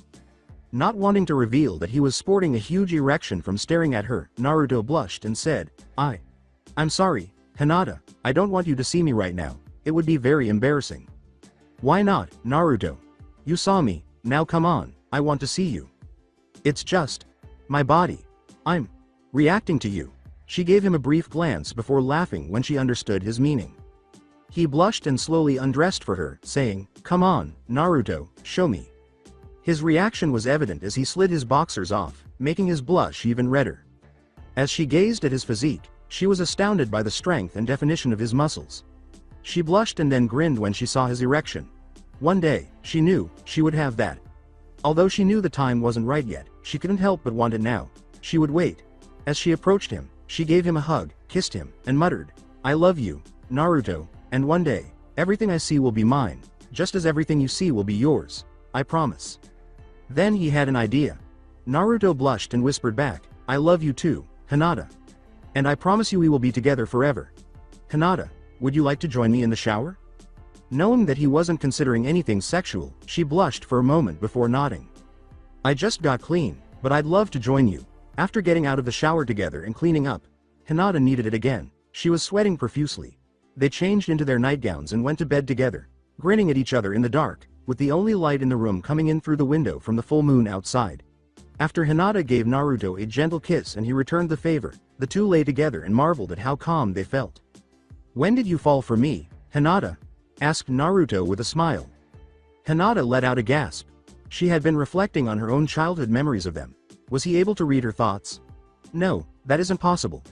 Not wanting to reveal that he was sporting a huge erection from staring at her, Naruto blushed and said, I'm sorry, Hinata, I don't want you to see me right now. It would be very embarrassing." "Why not, Naruto? You saw me, now come on, I want to see you." "It's just my body. I'm reacting to you." She gave him a brief glance before laughing when she understood his meaning. He blushed and slowly undressed for her, saying, "Come on, Naruto, show me." His reaction was evident as he slid his boxers off, making his blush even redder. As she gazed at his physique, she was astounded by the strength and definition of his muscles. She blushed and then grinned when she saw his erection. One day, she knew, she would have that. Although she knew the time wasn't right yet, she couldn't help but want it now. She would wait. As she approached him, she gave him a hug, kissed him, and muttered, "I love you, Naruto, and one day, everything I see will be mine, just as everything you see will be yours. I promise." Then he had an idea. Naruto blushed and whispered back, "I love you too, Hinata. And I promise you we will be together forever. Hinata, would you like to join me in the shower?" Knowing that he wasn't considering anything sexual, she blushed for a moment before nodding. "I just got clean, but I'd love to join you." After getting out of the shower together and cleaning up, Hinata needed it again. She was sweating profusely. They changed into their nightgowns and went to bed together, grinning at each other in the dark, with the only light in the room coming in through the window from the full moon outside. After Hinata gave Naruto a gentle kiss and he returned the favor, the two lay together and marveled at how calm they felt. "When did you fall for me, Hinata?" asked Naruto with a smile. Hinata let out a gasp. She had been reflecting on her own childhood memories of them. Was he able to read her thoughts? "No, that isn't possible.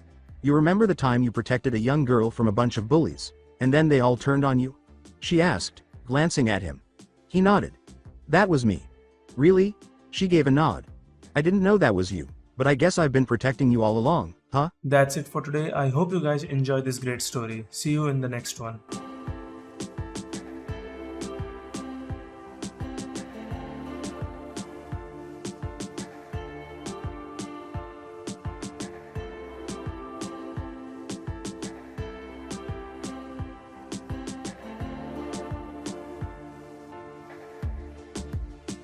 You remember the time you protected a young girl from a bunch of bullies, and then they all turned on you?" she asked, glancing at him. He nodded. "That was me." "Really?" She gave a nod. "I didn't know that was you, but I guess I've been protecting you all along, huh?" That's it for today. I hope you guys enjoyed this great story. See you in the next one.